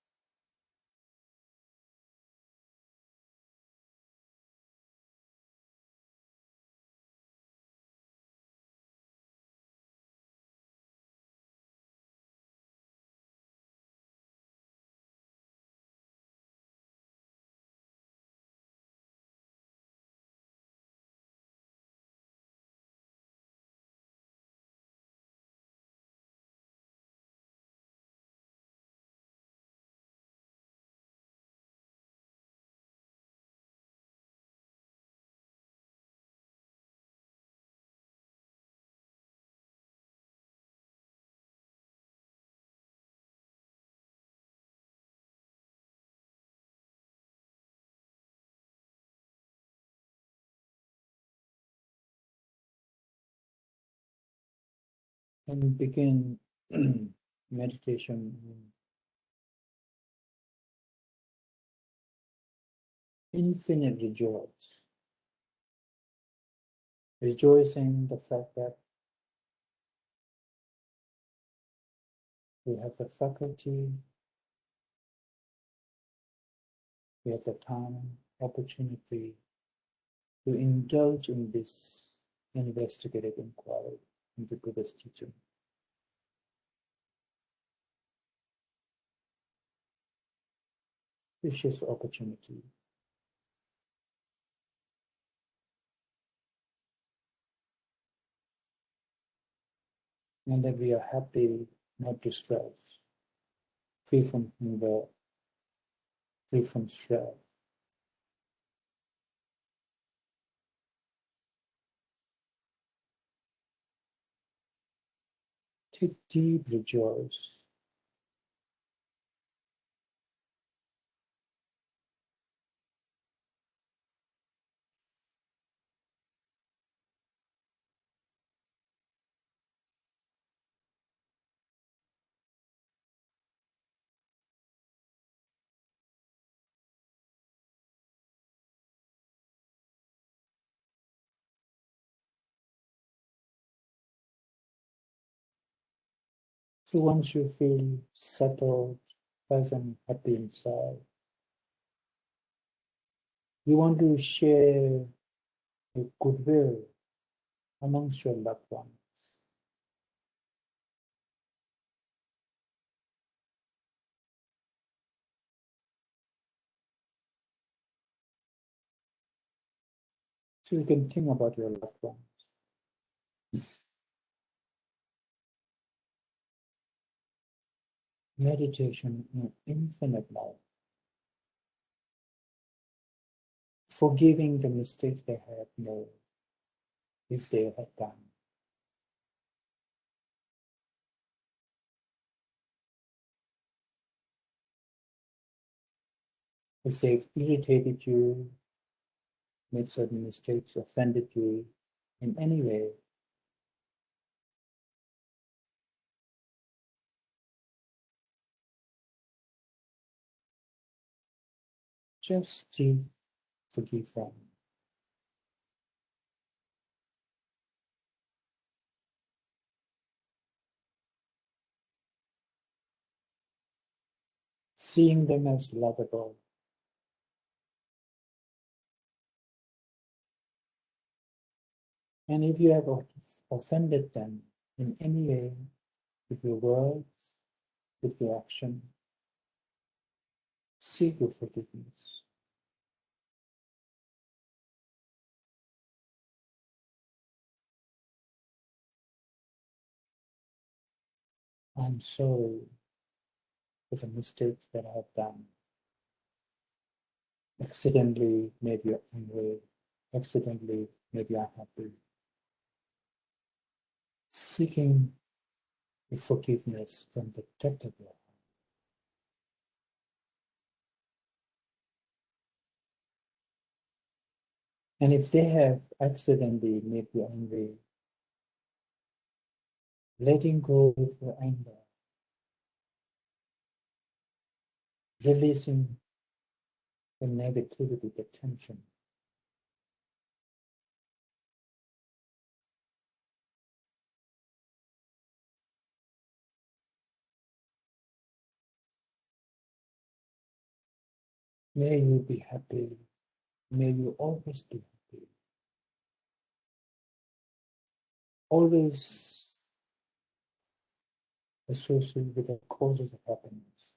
And begin meditation. Infinite rejoice. Rejoicing the fact that we have the faculty, we have the time, opportunity to indulge in this investigative inquiry into Buddha's teaching. Precious opportunity. And that we are happy, not distressed, free from hunger, free from stress. Take deep rejoice. So once you feel settled, pleasant, happy inside, you want to share your goodwill amongst your loved ones. So you can think about your loved ones. Meditation in infinite love. Forgiving the mistakes they have made, if they have done. If they've irritated you, made certain mistakes, offended you in any way, just to forgive them. Seeing them as lovable. And if you have offended them in any way, with your words, with your action, Seek your forgiveness. I'm sorry for the mistakes that I have done. Accidentally made you angry. Accidentally made you unhappy. Seeking the forgiveness from the depth of your heart. And if they have accidentally made you angry, letting go of your anger, releasing the negativity, the tension. May you be happy. May you always be happy. Always associated with the causes of happiness.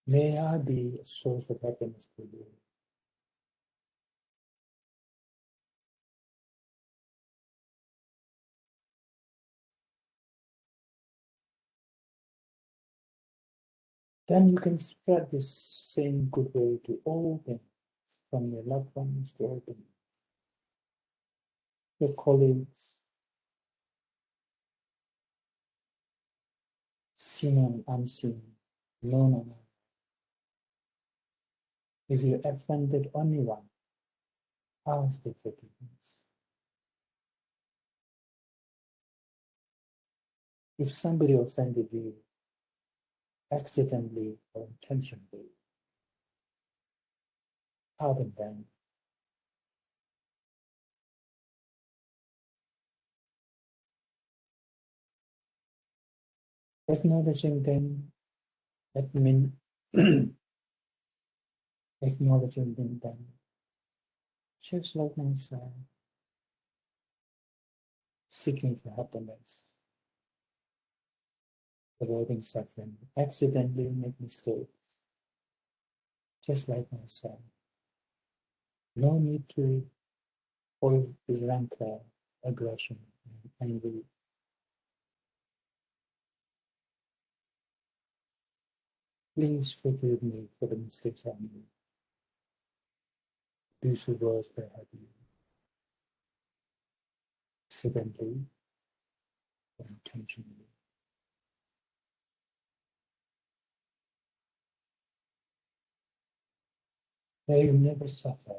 May I be a source of happiness for you. Then you can spread this same goodwill to all things, from your loved ones to all things, your colleagues, seen and unseen, known and unknown. If you offended anyone, ask their forgiveness. If somebody offended you, accidentally or intentionally, pardon them. Acknowledging them, acknowledging them, just like myself, seeking for happiness, avoiding suffering, accidentally make mistakes, just like myself. No need to hold rancor, aggression, and anger. Please forgive me for the mistakes I made. These words that I have used, accidentally or intentionally. May you never suffer.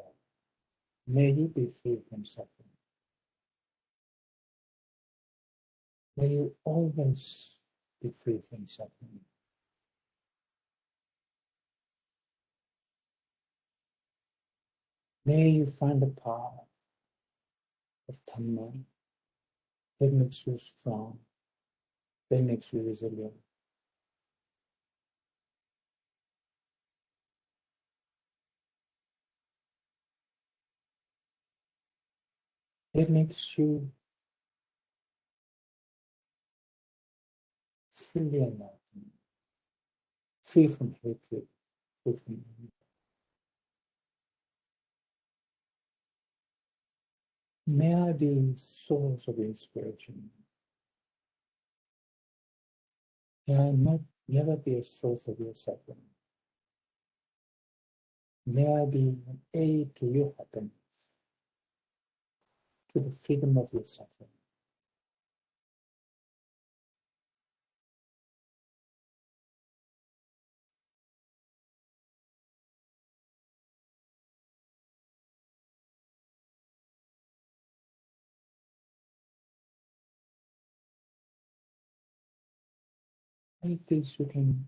May you be free from suffering. May you always be free from suffering. May you find a path of Dhamma that makes you strong, that makes you resilient. That makes you fully enlightened, free from hatred, free from anger. May I be source of inspiration. May I never be a source of your suffering. May I be an aid to your happiness, to the freedom of your suffering. Like this, you can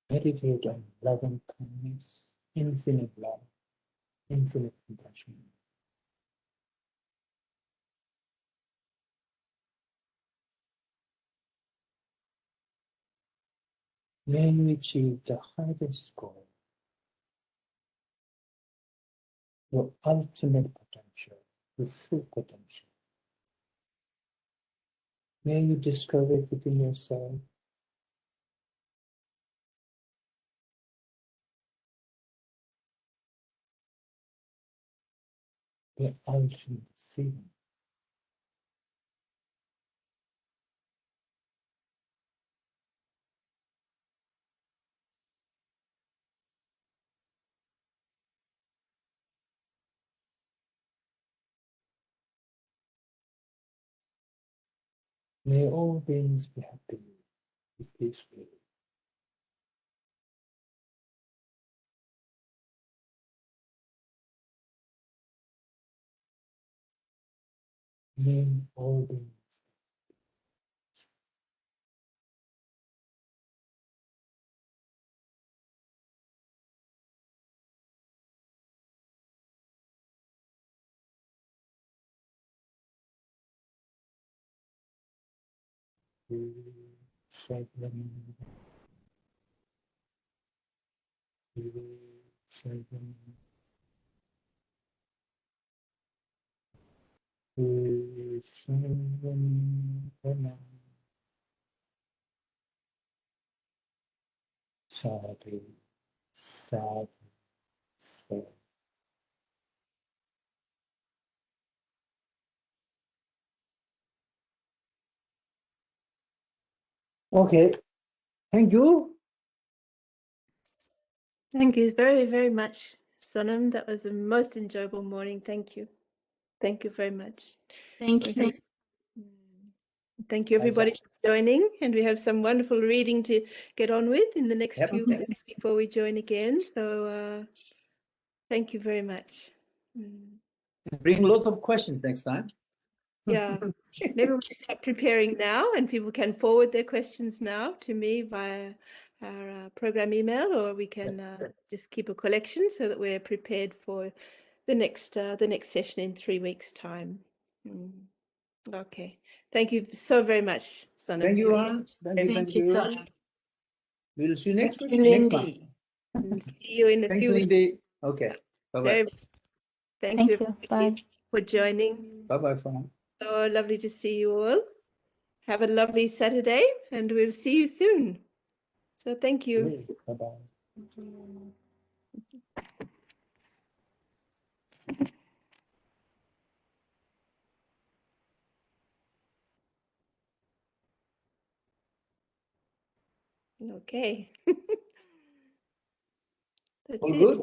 meditate on loving kindness, infinite love, infinite compassion. May you achieve the highest goal, your ultimate potential, your full potential. May you discover it within yourself. The ultimate freedom. May all beings be happy, be peaceful. May all beings. Sadhu, sadhu, sadhu. Okay, thank you. Thank you very, very much, Sonam. That was a most enjoyable morning. Thank you. Thank you very much. Thank you. Thank you, everybody, for joining. And we have some wonderful reading to get on with in the next few weeks before we join again. So thank you very much. Bring lots of questions next time. Yeah, maybe we'll start preparing now, and people can forward their questions now to me via our program email, or we can just keep a collection so that we're prepared for the next session in 3 weeks' time. Okay, thank you so very much, Sonam. Thank you, Anne. Thank you. Sonam. We'll see you next Thank week. you, Next month. Lindy. See you in a Thanks, few weeks. Lindy. Okay. Bye-bye. Thank you Bye. for joining. Bye-bye for now. So lovely to see you all. Have a lovely Saturday, and we'll see you soon. So thank you. Bye-bye. Okay. That's All it. good?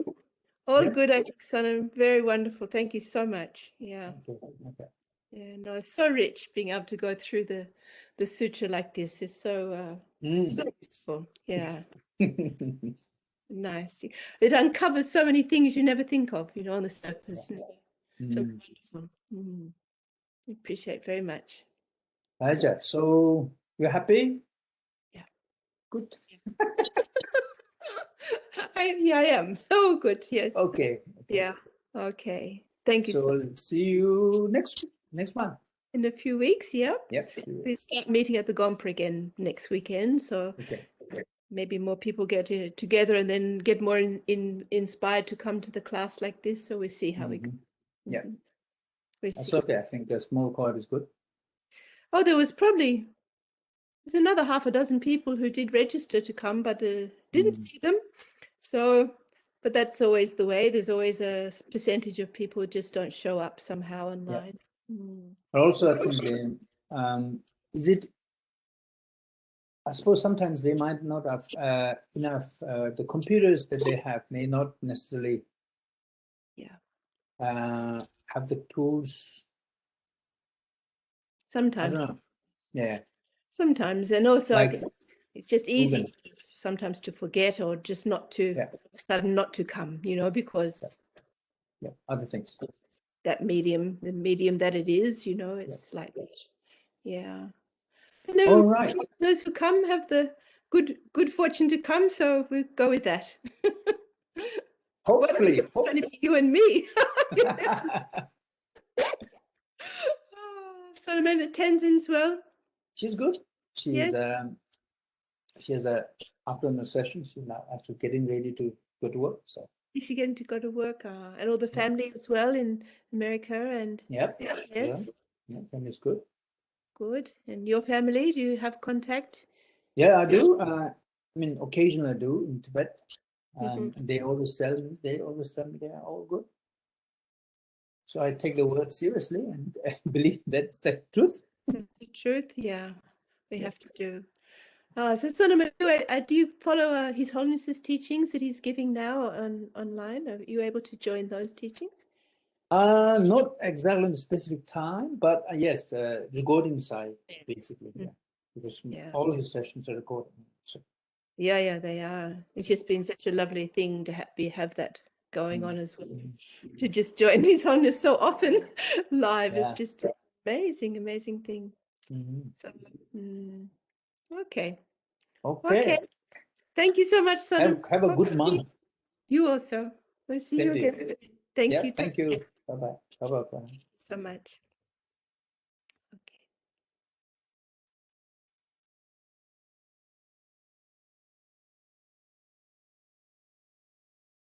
All Yeah. good, I think, Sonam. Very wonderful. Thank you so much. Yeah. Okay. Yeah, no, it's so rich being able to go through the sutra like this. It's so so useful. Yeah. Nice. It uncovers so many things you never think of, on the surface. So it's wonderful. Appreciate very much. Raja, so you're happy? Yeah. Good. I am. Oh, good. Yes. Okay. Yeah. Okay. Thank you. So we'll see you next month. In a few weeks, yeah. Yep. We start meeting at the Gompra again next weekend, so Okay. maybe more people get together and then get more inspired to come to the class like this. So we see how we go. Yeah. We That's see. okay. I think the small crowd is good. Oh, there's another half a dozen people who did register to come, but didn't see them. So, but that's always the way. There's always a percentage of people who just don't show up somehow online. But also, I think is it? I suppose sometimes they might not have enough. The computers that they have may not necessarily have the tools. Sometimes. I don't know. Yeah. Sometimes, and also I Like think it's just easy Google. sometimes to forget or just not to start not to come, because Other things. that medium, the medium that it is, it's like that. Yeah. But no, All right. those who come have the good fortune to come, so we go with that. Hopefully. You and me. So Amanda Tenzin's well. She's good. She's she has a afternoon session. She's now actually getting ready to go to work. So is she getting to go to work? And all the family as well in America and Yep. yes. Yeah, family's good. good. And your family, do you have contact? Yeah, I do. I mean, occasionally I do in Tibet. Mhm. And they always tell me they are all good. So I take the word seriously and believe that's the truth. That's the truth. Yeah, we Yeah. have to do. So Sonam, do you follow His Holiness's teachings that he's giving now online? Are you able to join those teachings? Not exactly in a specific time, but yes, recording side basically. Yeah, because Yeah. all his sessions are recorded. So, Yeah, they are. It's just been such a lovely thing to have that going on as well. To just join His Holiness so often live is just an amazing thing. So, okay. Thank you so much, Sonam. Have a good month. You also. We'll see you again. Thank you. Thank you. Bye-bye. Bye-bye. So much.